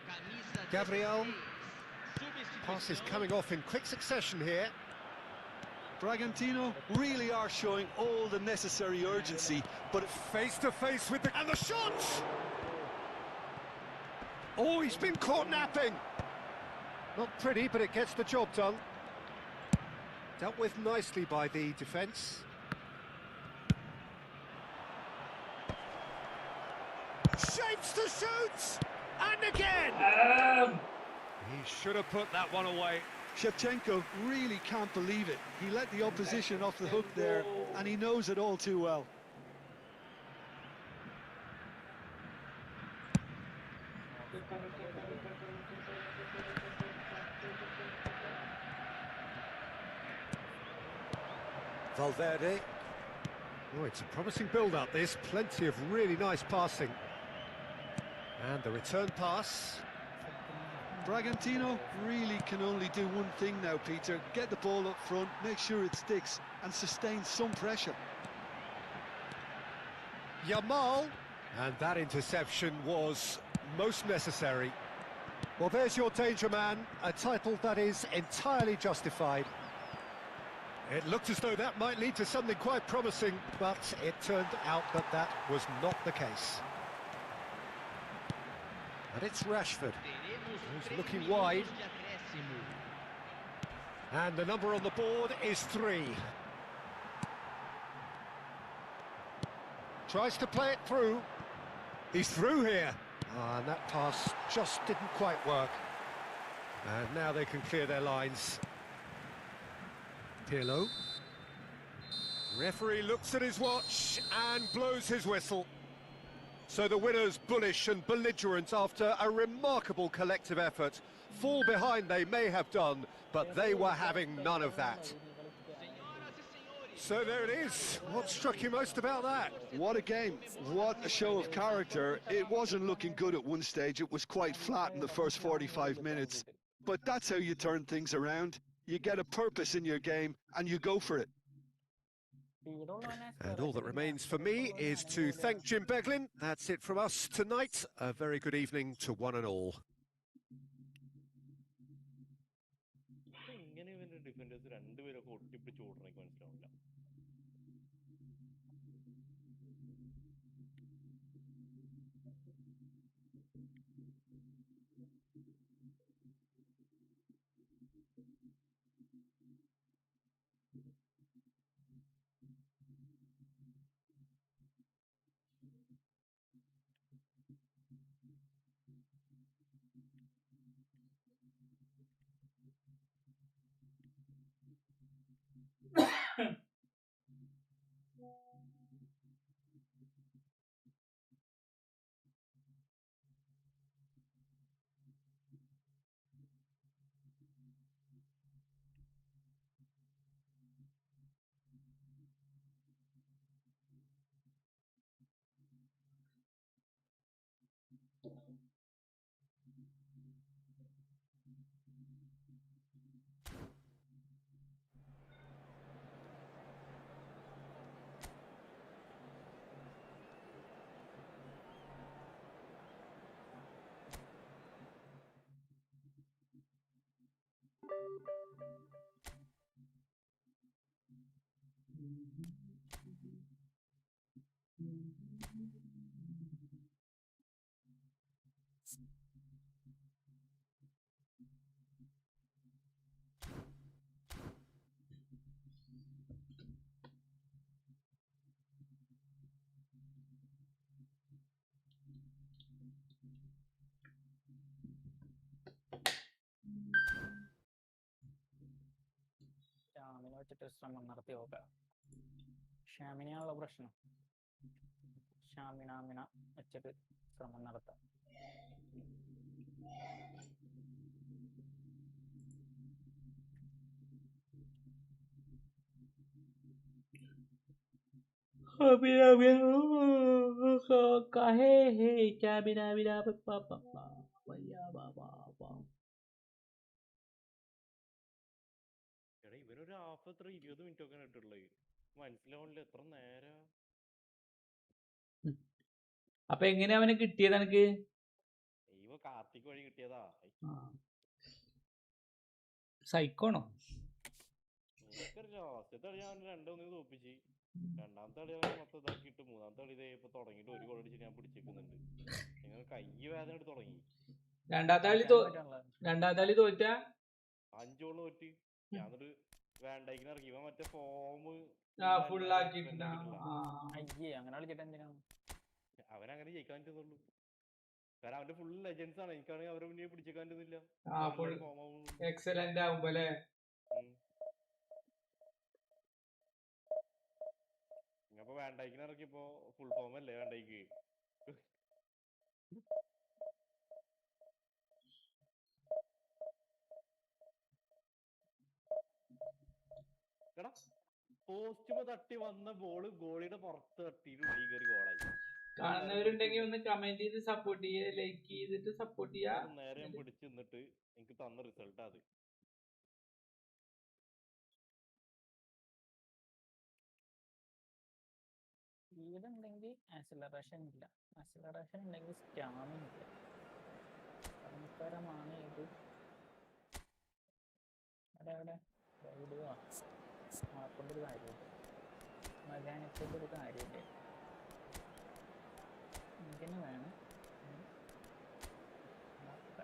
Camisa Gabriel. 16. Pass is coming off in quick succession here. Bragantino really are showing all the necessary urgency, but Face to face with the... And the shot! Oh, he's been caught napping. Not pretty, but it gets the job done. Dealt with nicely by the defence. Shapes to shoot! And again! He should have put that one away. Shevchenko really can't believe it. He let the opposition off the hook there, and he knows it all too well. Valverde. Oh, it's a promising build-up, this. Plenty of really nice passing. And the return pass. Bragantino really can only do one thing now, Peter. Get the ball up front, make sure it sticks, and sustain some pressure. Yamal. And that interception was most necessary. Well, there's your danger man, a title that is entirely justified. It looked as though that might lead to something quite promising, but it turned out that that was not the case. And it's Rashford, who's looking wide. And the number on the board is 3. Tries to play it through. He's through here. And that pass just didn't quite work. And now they can clear their lines. Pirlo. Referee looks at his watch and blows his whistle. So the winners bullish and belligerent after a remarkable collective effort. Fall behind they may have done, but they were having none of that. So there it is. What struck you most about that? What a game. What a show of character. It wasn't looking good at one stage. It was quite flat in the first 45 minutes. But that's how you turn things around. You get a purpose in your game and you go for it. And all that remains for me is to thank Jim Beglin. That's it from us tonight. A very good evening to one and all. ഇങ്ങനെ ഇവന്റെ defenders രണ്ടുപേരൊക്കെ ഒട്ടിപ്പിടിച്ച് ഓടണം എനിക്ക് മനസ്സിലാവില്ല. ഷാമിനെ വെച്ചിട്ട് ശ്രമം നടത്തി നോക്കാം. ഷാമിനെയാണുള്ള പ്രശ്നം. ഷാമിന വെച്ചിട്ട് ശ്രമം നടത്താം. എടാ ഇവനൊരു ഹാഫ് എത്ര 20 മിനിറ്റ് ഒക്കെ ഇട്ടുള്ളത് മനസ്സിലാവണില്ല എത്ര നേരം. അപ്പൊ എങ്ങനെയാ അവന് കിട്ടിയത് എനിക്ക്? ഇവ കാർത്തിക് വഴി കിട്ടിയതാ. സൈക്കോണോ? എനിക്കറിയില്ല. ആദ്യത്തെ കളി ഞാൻ 2-1 തോപ്പിച്ച്. രണ്ടാമത്തെ കളി അവന് മൊത്തം ഇതാക്കിയിട്ട് മൂന്നാമത്തെ കളി ഇതേ ഇപ്പൊ തുടങ്ങിയിട്ട് ഒരു ഗോൾ അടിച്ച് ഞാൻ പിടിച്ചേക്കുന്നുണ്ട്. നിങ്ങൾ കൈ വേദന എടുത്ത് തുടങ്ങി. രണ്ടാമത്തെ കളി തോറ്റ 5 ഗോൾ തോറ്റ്. ഞാൻ എന്നിട്ട് വേണ്ടയ്ക്കിന് ഇറക്കി. ഇവൻ മറ്റേ ഫോം ഫുള്ളാക്കിട്ടില്ല. അങ്ങനെ കളിച്ചിട്ട് എന്തിനാണ് അവനങ്ങനെ ജയിക്കാൻ പറ്റുന്നുള്ളൂ. കാരണം അവന്റെ ഫുൾ ലെജൻസ് ആണ്. എനിക്കാണെങ്കിൽ അവരെ മുന്നേ പിടിച്ചേക്കാൻ പറ്റുന്നില്ല. എക്സലന്റ് ആവുമ്പോ അല്ലേ? അപ്പൊ വേണ്ടയ്ക്കിന് ഇറക്കിയപ്പോ ഫുൾ ഫോം അല്ലേ വേണ്ടയ്ക്ക്. എടാ പോസ്റ്റ് തട്ടി വന്ന ബോള് ഗോളിയുടെ പുറത്ത് തട്ടിയിട്ട് ഉള്ളിൽ കയറി ഗോളായി. കാണുന്നവരുണ്ടെങ്കിൽ ഒന്ന് കമന്റ് ചെയ്ത് സപ്പോർട്ട് ചെയ്യുക, ലൈക്ക് ചെയ്തിട്ട് സപ്പോർട്ട് ചെയ്യുക. നേരെ പിടിച്ചു നിന്നിട്ട് എനിക്ക് തന്ന റിസൾട്ട് അത്. ഇതുണ്ടെങ്കിൽ ആക്സിലറേഷൻ ഇല്ല, ആക്സിലറേഷൻ ഉണ്ടെങ്കിൽ സ്റ്റാമിന ഇല്ല. ഭയങ്കരമാണ് ഇത്. അവിടെ ഇടുക ആക്കൊണ്ടൊരു കാര്യമില്ല, മകാനിക്കൊണ്ട് ഒരു കാര്യമില്ല. ഇതിന് വേണം അവസ്ഥ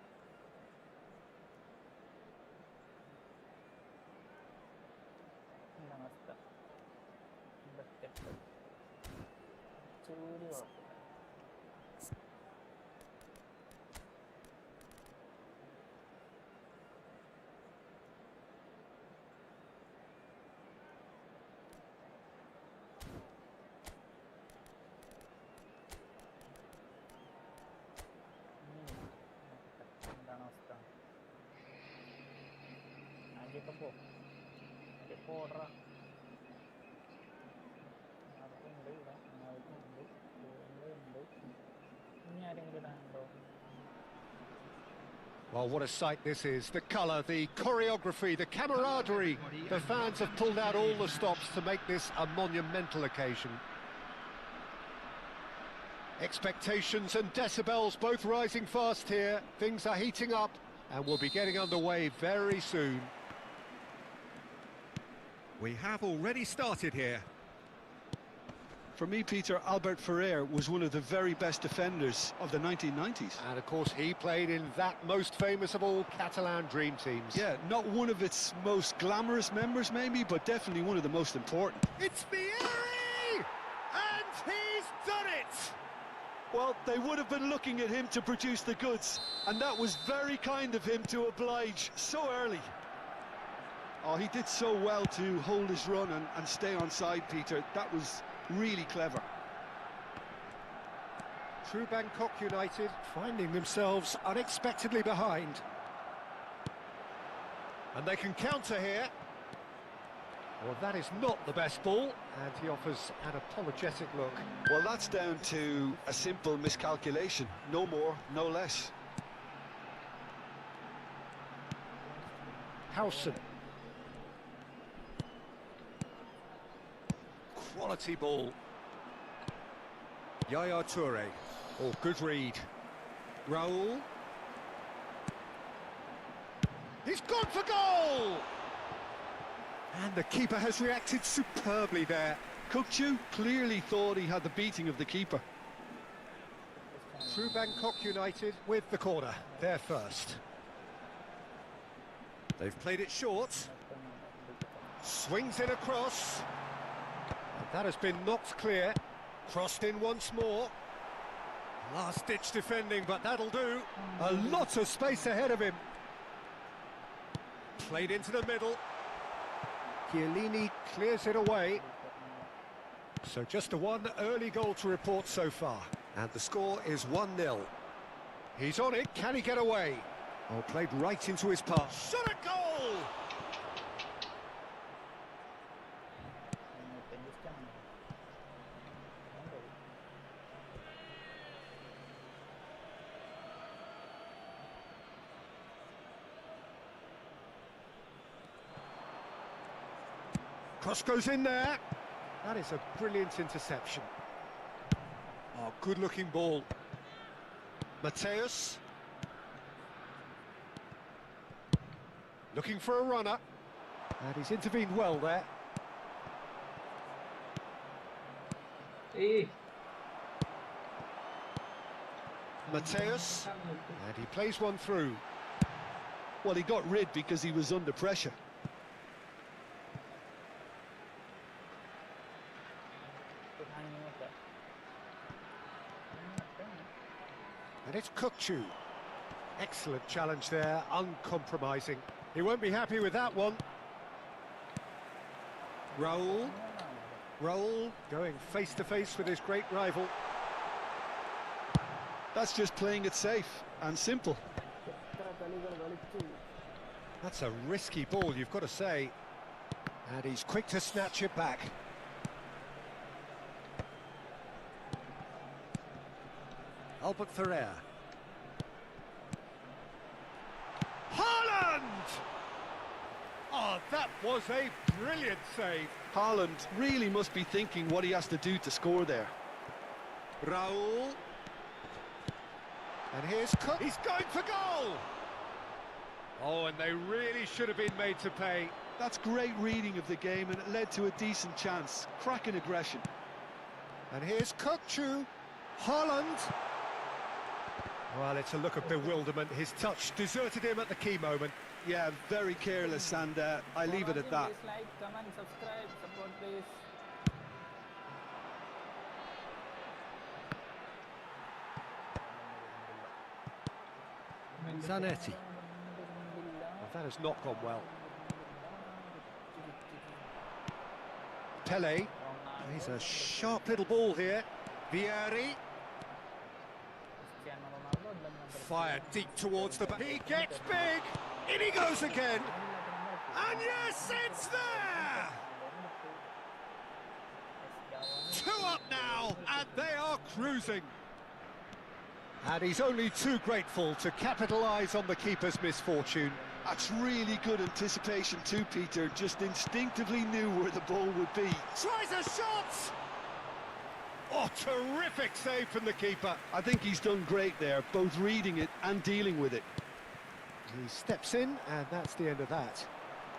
58 ചൂട് കുഴപ്പമില്ല. എന്താണ് അവസ്ഥ? ആദ്യമൊക്കെ പോ ഓർഡറാ. അതുണ്ട് ഇവിടെ, അതുണ്ട്, ഉണ്ട്. ഇനി ആരെങ്കിലും ഇടാനുണ്ടോ? Well, what a sight this is. The colour, the choreography, the camaraderie. The fans have pulled out all the stops to make this a monumental occasion. Expectations and decibels both rising fast here. Things are heating up and we'll be getting underway very soon. We have already started here. For me, Peter, Albert Ferrer was one of the very best defenders of the 1990s. And of course he played in that most famous of all Catalan dream teams. Yeah, not one of its most glamorous members maybe, but definitely one of the most important. It's Vieri! And he's done it! Well, they would have been looking at him to produce the goods, and that was very kind of him to oblige so early. Oh, he did so well to hold his run and stay on side, Peter. That was really clever. True Bangkok United finding themselves unexpectedly behind. And they can counter here. Well, that is not the best ball, and he offers an apologetic look. Well, that's down to a simple miscalculation. No more, no less. Howson. Quality ball. Yaya Toure. Oh, good read. Raul. He's gone for goal! And the keeper has reacted superbly there. Kukçu clearly thought he had the beating of the keeper. Through Bangkok United with the corner, there first. They've played it short. Swings it across. And that has been knocked clear. Crossed in once more. Last-ditch defending, but that'll do. A lot of space ahead of him. Played into the middle. Chiellini clears it away. So just a one early goal to report so far. And the score is 1-0. He's on it, can he get away? Oh, played right into his path. Shot a goal! Cross goes in there. That is a brilliant interception. Oh, good-looking ball. Mateus. Looking for a runner. And he's intervened well there. Mateus. And he plays one through. Well, he got rid because he was under pressure. And it's Kukçu. Excellent challenge there, uncompromising. He won't be happy with that one. Raul. Raul going face-to-face with his great rival. That's just playing it safe and simple. That's a risky ball, you've got to say. And he's quick to snatch it back. Albert Ferrer. Haaland! Oh, that was a brilliant save. Haaland really must be thinking what he has to do to score there. Raul. And here's Cook. He's going for goal! Oh, and they really should have been made to pay. That's great reading of the game, and it led to a decent chance. Cracking aggression. And here's Kukçu. Holland. Well, it's a look of bewilderment. His touch deserted him at the key moment. Yeah, very careless, and I leave it at that. Please like, comment, subscribe, support please. Zanetti. Well, that has not gone well. Pele. He's a sharp little ball here. Vieri. Fired deep towards the back. He gets big. In he goes again. And yes, it's there! 2 up now, and they are cruising. And he's only too grateful to capitalise on the keeper's misfortune. That's really good anticipation too, Peter. Just instinctively knew where the ball would be. Tries a shot! Oh, terrific save from the keeper. I think he's done great there, both reading it and dealing with it. He steps in, and that's the end of that.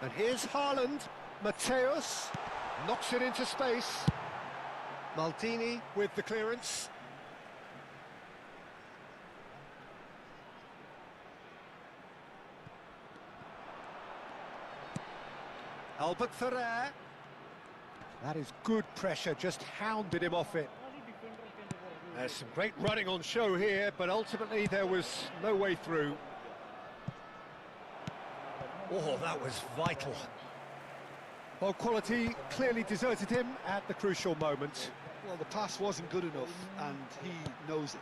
And here's Haaland. Mateus knocks it into space. Maldini with the clearance. Albert Ferrer. That is good pressure, just hounded him off it. There's some great running on show here, but ultimately there was no way through. Oh, that was vital. Well, quality clearly deserted him at the crucial moment. Well, the pass wasn't good enough, and he knows it.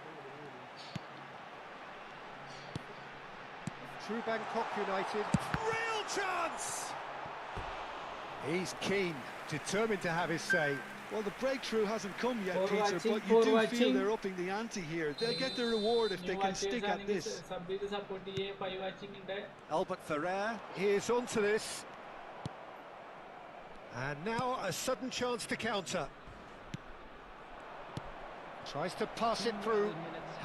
True Bangkok United. Real chance! He's keen, determined to have his say. Well, the breakthrough hasn't come yet, For Peter, watching, but you for do watching. feel they're upping the ante here. They'll get the reward if they can stick at this. Albert Ferrer is onto this. And now a sudden chance to counter. Tries to pass it through,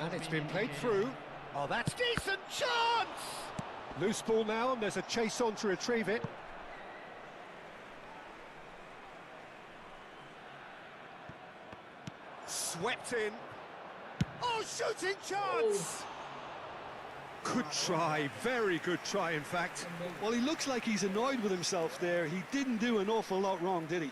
and it's been played through. Oh, that's decent chance! Loose ball now, and there's a chase on to retrieve it. Swept in. Oh, shooting chance! Good try, very good try, in fact. Well, he looks like he's annoyed with himself there. He didn't do an awful lot wrong, did he?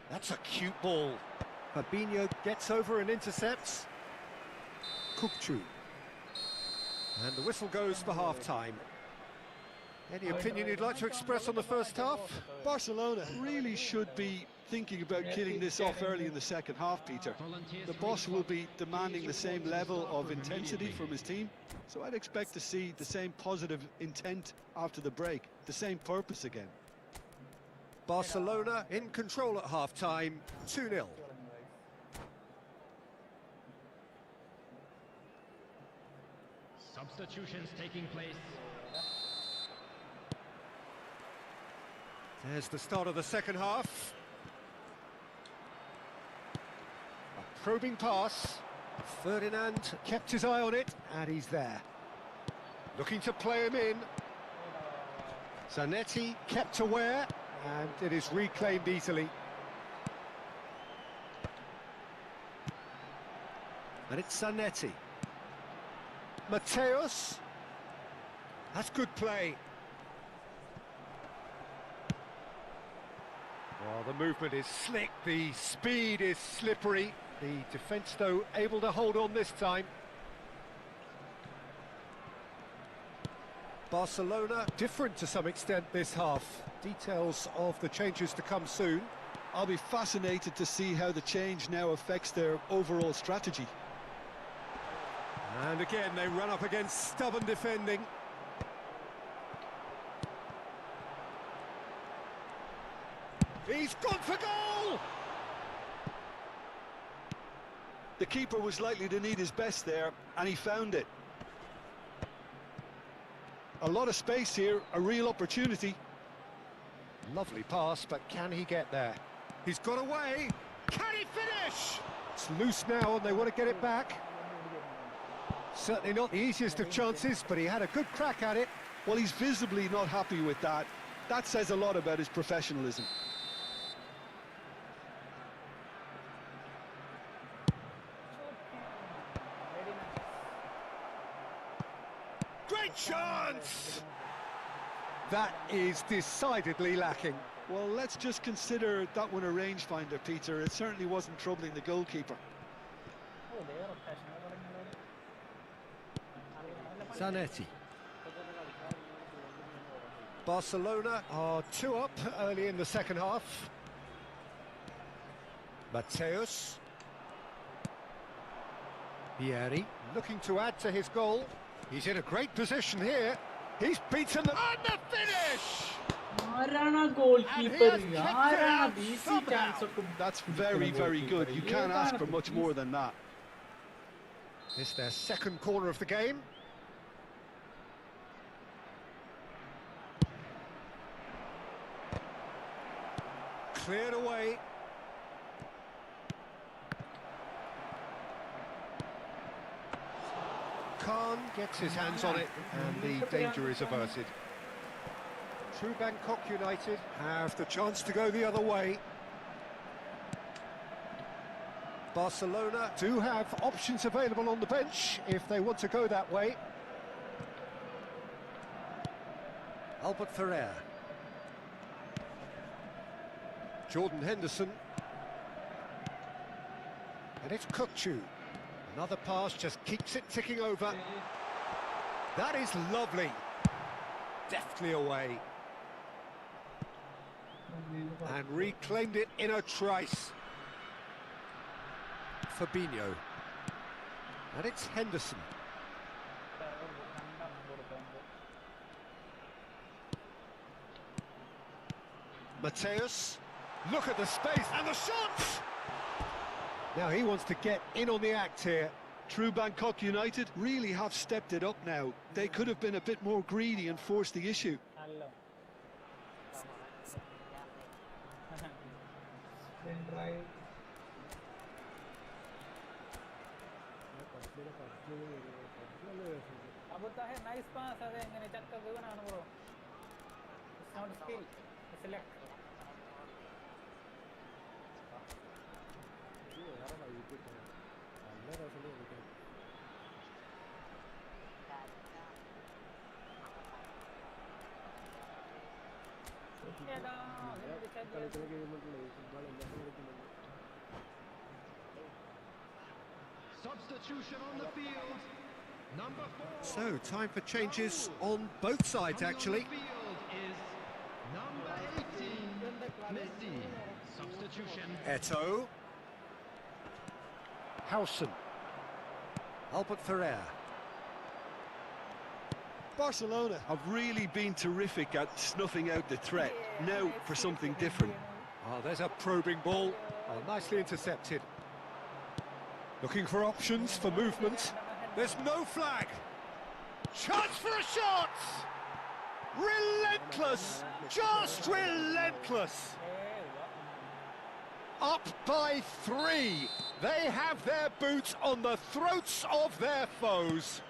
That's a cute ball. Fabinho gets over and intercepts. Kukçu. And the whistle goes for half-time. Any opinion you'd like to express on the first half? Barcelona really should be thinking about killing this off early in the second half, Peter. The boss will be demanding the same level of intensity from his team, so I'd expect to see the same positive intent after the break, the same purpose again. Barcelona in control at half-time, 2-0. Substitutions taking place. There's the start of the second half. A probing pass. Ferdinand kept his eye on it, and he's there. Looking to play him in. Zanetti kept aware, and it is reclaimed easily. And it's Zanetti. Mateus. That's good play. Well, the movement is slick, the speed is slippery. The defence, though, able to hold on this time. Barcelona different to some extent this half. Details of the changes to come soon. I'll be fascinated to see how the change now affects their overall strategy. And again, they run up against stubborn defending. He's gone for goal! The keeper was likely to need his best there, and he found it. A lot of space here, a real opportunity. Lovely pass, but can he get there? He's got away. Can he finish? It's loose now and they want to get it back. Certainly not the easiest of chances, but he had a good crack at it. Well, he's visibly not happy with that. That says a lot about his professionalism. Great chance! That is decidedly lacking. Well, let's just consider that one a rangefinder, Peter. It certainly wasn't troubling the goalkeeper. Zanetti. Barcelona are 2 up early in the second half. Mateus. Vieri looking to add to his goal. He's in a great position here. He's beaten them. And the finish! That's very, very good. You can't ask for much more than that. It's their second corner of the game. Cleared away. Khan gets his hands on it and the danger is averted. True Bangkok United have the chance to go the other way. Barcelona do have options available on the bench if they want to go that way. Albert Ferrer. Jordan Henderson. And it's Kukçu. Another pass just keeps it ticking over. That is lovely. Deftly away. And reclaimed it in a trice. Fabinho. And it's Henderson. Mateus. Look at the space and the shots! Now he wants to get in on the act here. True Bangkok United really have stepped it up now. They could have been a bit more greedy and forced the issue. Nice pass. It's not skill. It's luck. Substitution on the field. Number 4. So, time for changes on both sides, actually. On the field is number 18, Messi. Substitution. Eto'o. Howson. Albert Ferrer. Barcelona have really been terrific at snuffing out the threat. Now for something different. Oh, there's a probing ball. Oh, nicely intercepted. Looking for options for movement. There's no flag. Chance for a shot! Relentless! Just relentless! Up by 3. They have their boots on the throats of their foes.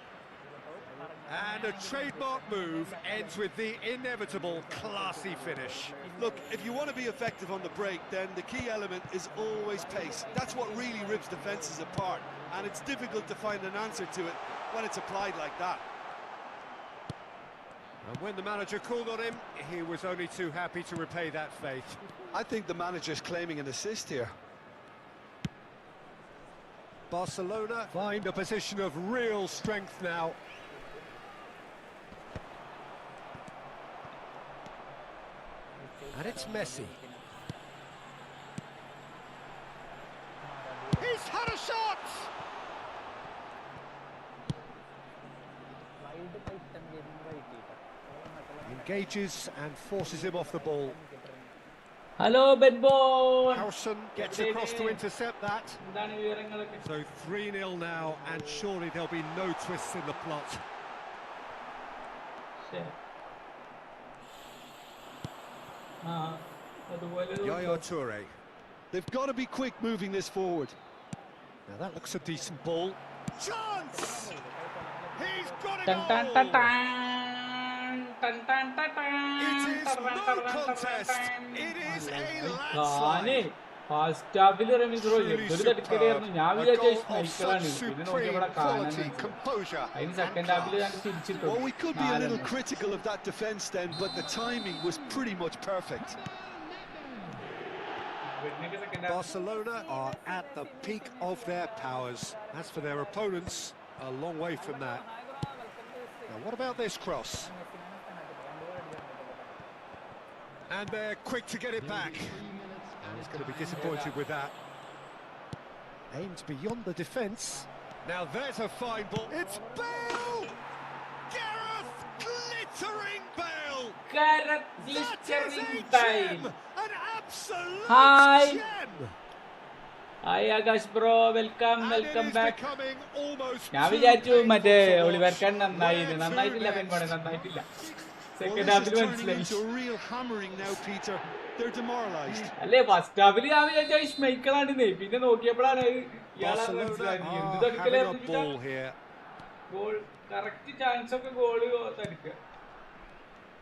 And a trademark move ends with the inevitable classy finish. Look, if you want to be effective on the break, then the key element is always pace. That's what really rips defences apart, and it's difficult to find an answer to it when it's applied like that. And when the manager called on him, he was only too happy to repay that faith. I think the manager's claiming an assist here. Barcelona find a position of real strength now. And it's Messi. He's had a shot! Engages and forces him off the ball. Hello, bed boy. Howson gets across to intercept that. So 3-0 now, and surely there'll be no twists in the plot. Yaya Toure. They've got to be quick moving this forward. Now that looks a decent ball. Chance! He's got a Tan tan tan goal! tan. Tan tan tan tan. It is Taran, no taran, contest. taran. It is a Kane landslide. First Hafil Ramees raw Truly എന്തൊരു superb. തടുക്കലായിരുന്നു. ഞാൻ A വിചാരിച്ച goal of സ്മൈക്കറാണ്. such പിന്നെ നോക്കിയപ്പോഴാ supreme കാനാന്ന് quality, മനസ്സിലായി. composure അതിന് and second ഹാഫിൽ ഞാൻ class. തിരിച്ചിട്ടു. Well, we could be a little 4-1. critical of that defence then, but the timing was pretty much perfect. Barcelona are at the peak of their powers. As for their opponents, a long way from that. Now, what about this cross? And they're quick to get it back. And he's going to be disappointed with that. Aimed beyond the defence. Now there's a fine ball. It's Bale! Gareth glittering Bale! Gareth That is glittering a Bale. gem! An absolute Hi. gem! Hi Akash bro, welcome And it welcome is back. becoming almost ഞാൻ too വിചാരിച്ചു മറ്റേ painful to Oliver watch. Kahn നന്നായില്ല. Where നന്നായിട്ടില്ല to പെൺപാടെ, next? നന്നായിട്ടില്ല. Well, second this ഹാഫിൽ is turning മനസ്സിലായി. into a real hammering now, Peter. They're demoralised. അല്ലേ ഫസ്റ്റ് ഹാഫിൽ ഞാൻ വിചാരിച്ച ഇഷ്മൈക്കളാണെന്നേ. പിന്നെ നോക്കിയപ്പോഴാണ് ഇയാളെ Barcelona മനസ്സിലായി. എന്ത് are having a തടുക്കലായിരുന്നു. ball here. Goal correct chance ഒക്കെ ഗോള് തടുക്കുക.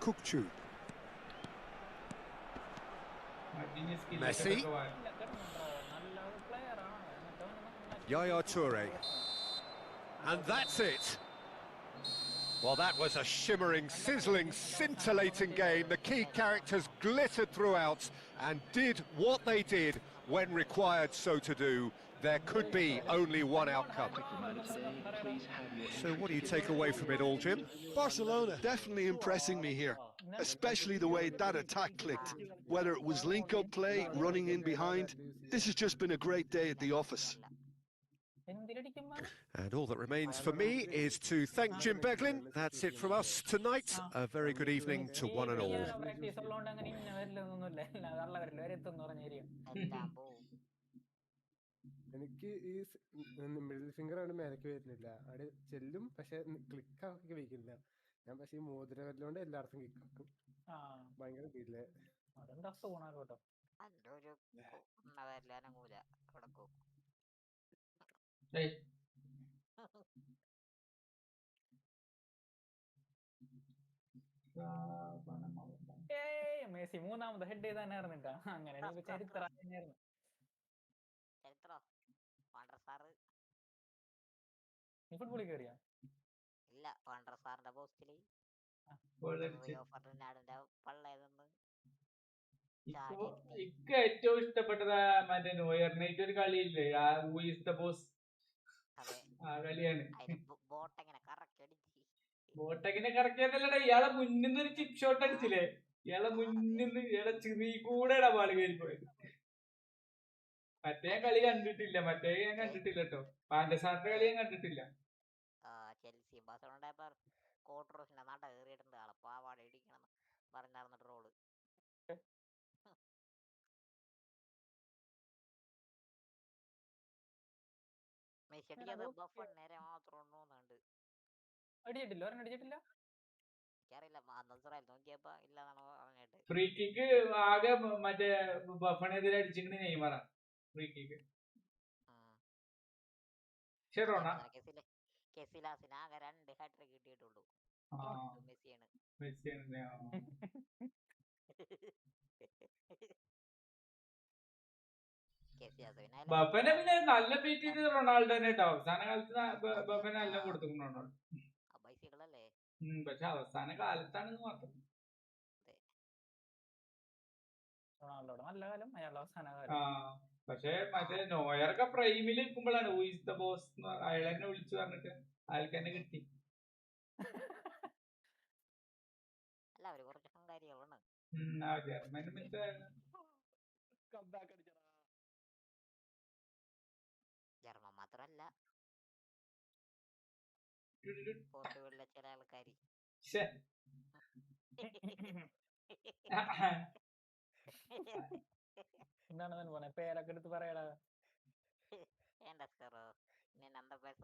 Kukçu. മറ്റേ skill Messi. ഒക്കെ വാങ്ങി. Yaya Toure. And that's it. Well, that was a shimmering, sizzling, scintillating game. The key characters glittered throughout and did what they did when required so to do. There could be only one outcome. So what do you take away from it all, Jim? Barcelona definitely impressing me here, especially the way that attack clicked. Whether it was link-up play, running in behind, this has just been a great day at the office. And all that remains for me is to thank Jim Beglin. That's it from us tonight. A very good evening to one and all. Practice ഉള്ളതുകൊണ്ട് അങ്ങനെ ഇന്ന വരില്ലെന്നൊന്നുമില്ല. കള്ള വരില്ല വരെത്തും പറഞ്ഞ area. എല്ലാം പോവും. എനിക്ക് ഈ മിഡിൽ ഫിംഗർ ആണ് മേലേക്ക് വരുന്നില്ല. അവിടെ ചെല്ലും, പക്ഷെ ക്ലിക്ക് ആക്കി വയ്ക്കില്ല. ഞാൻ പക്ഷെ ഈ മോതിരവല്ലോണ്ട് എല്ലായിടത്തും ക്ലിക്ക് ആക്കും. ഭയങ്കര ഇല്ലേ. അതെന്താ സൂണാണ് കേട്ടോ. അതിന്റെ ഒരു വരില്ലാനങ്ങൂല കിടക്കും. മെസ്സി മൂന്നാമത് ഹെഡ് ചെയ്താനായിരുന്നു കേട്ടോ. അങ്ങനെ ചരിത്രം തന്നെയായിരുന്നു. ചരിത്രോ വാണ്ടർ സാറ് നീ ഫുട്ബോളിൽ കയറിയാ? ഇല്ല, വാണ്ടർ സാറിന്റെ പോസ്റ്റില് ഫെർഡിനാൻഡിന്റെ പള്ളേതെന്ന് ഇക്ക് ഏറ്റവും ഇഷ്ടപ്പെട്ടത് മറ്റേ നോയറിനായിട്ട് ഒരു കളിയില്ലേ, ഹൂ ഈസ് ദ ബോസ്, ആ കളിയാണ്. ബോട്ടെങ്ങനെ കറക്കി അടിച്ച് ബോട്ടെങ്ങനെ കറക്കിയതല്ലടാ, ഇയാളെ മുന്നിന്ന് ഒരു ചിപ്പ് ഷോട്ട് അടിച്ചില്ലേ, ഇയാളെ മുന്നിന്ന് ഇയാളെ ചെറിയ കൂടെ ബാള് കയറി പോയത്. മറ്റേ കളി കണ്ടിട്ടില്ല, മറ്റേ ഞാൻ കണ്ടിട്ടില്ല കേട്ടോ. പാൻഡസാറിന്റെ കളി ഞാൻ കണ്ടിട്ടില്ല. ചെൽസി ബാഴ്സലോണ കോൺട്രോസിന്റെ നട കയറിയിട്ടുണ്ട്. ആളെ പാവാട ഇടിക്കണം പറഞ്ഞാർന്ന റോള്. മെസ്സി അടിക്കാതെ ബഫൺ നേരെ മാത്രം ഉണ്ടോന്നുണ്ട്. അടിച്ചിട്ടില്ല, ഒരെണ്ണം അടിച്ചിട്ടില്ല. എനിക്കറിയില്ല, നോക്കിയപ്പോ ഇല്ലാന്നാണോ പറഞ്ഞിട്ട്. ഫ്രീ കിക്ക് ആകെ മറ്റേ ബഫണെതിരെ അടിച്ചിട്ട് നെയ്മറാണ് ഫ്രീ കിക്ക്. കെസിലാസിന് ആകെ 2 ഹാട്രിക് കിട്ടിയിട്ടുള്ളൂ. മെസ്സിയാണ്. ബഫനെ പിന്നെ നല്ല ബീറ്റ് ചെയ്ത് റൊണാൾഡോ തന്നെ കേട്ടോ. അവസാന കാലത്ത് ബഫനെ നല്ല കൊടുത്തിട്ടുണ്ട് റൊണാൾഡോ. പക്ഷെ അവസാന കാലത്താണെന്ന് മാത്രം. നല്ല കാലം അയാളുടെ അവസാന കാലം. പക്ഷെ മറ്റേ നോയറൊക്കെ പ്രൈമിൽ നിൽക്കുമ്പോഴാണ് ഹൂ ഈസ് ദ ബോസ് അയാൾ തന്നെ വിളിച്ചു പറഞ്ഞിട്ട് അയാൾക്ക് തന്നെ കിട്ടി. ജർമ്മൻ മാത്രല്ല, പോർച്ചുഗലിലെ ചില ആൾക്കാര് എന്താണ് പോണെ, പേരൊക്കെ എടുത്ത് പറയടാ.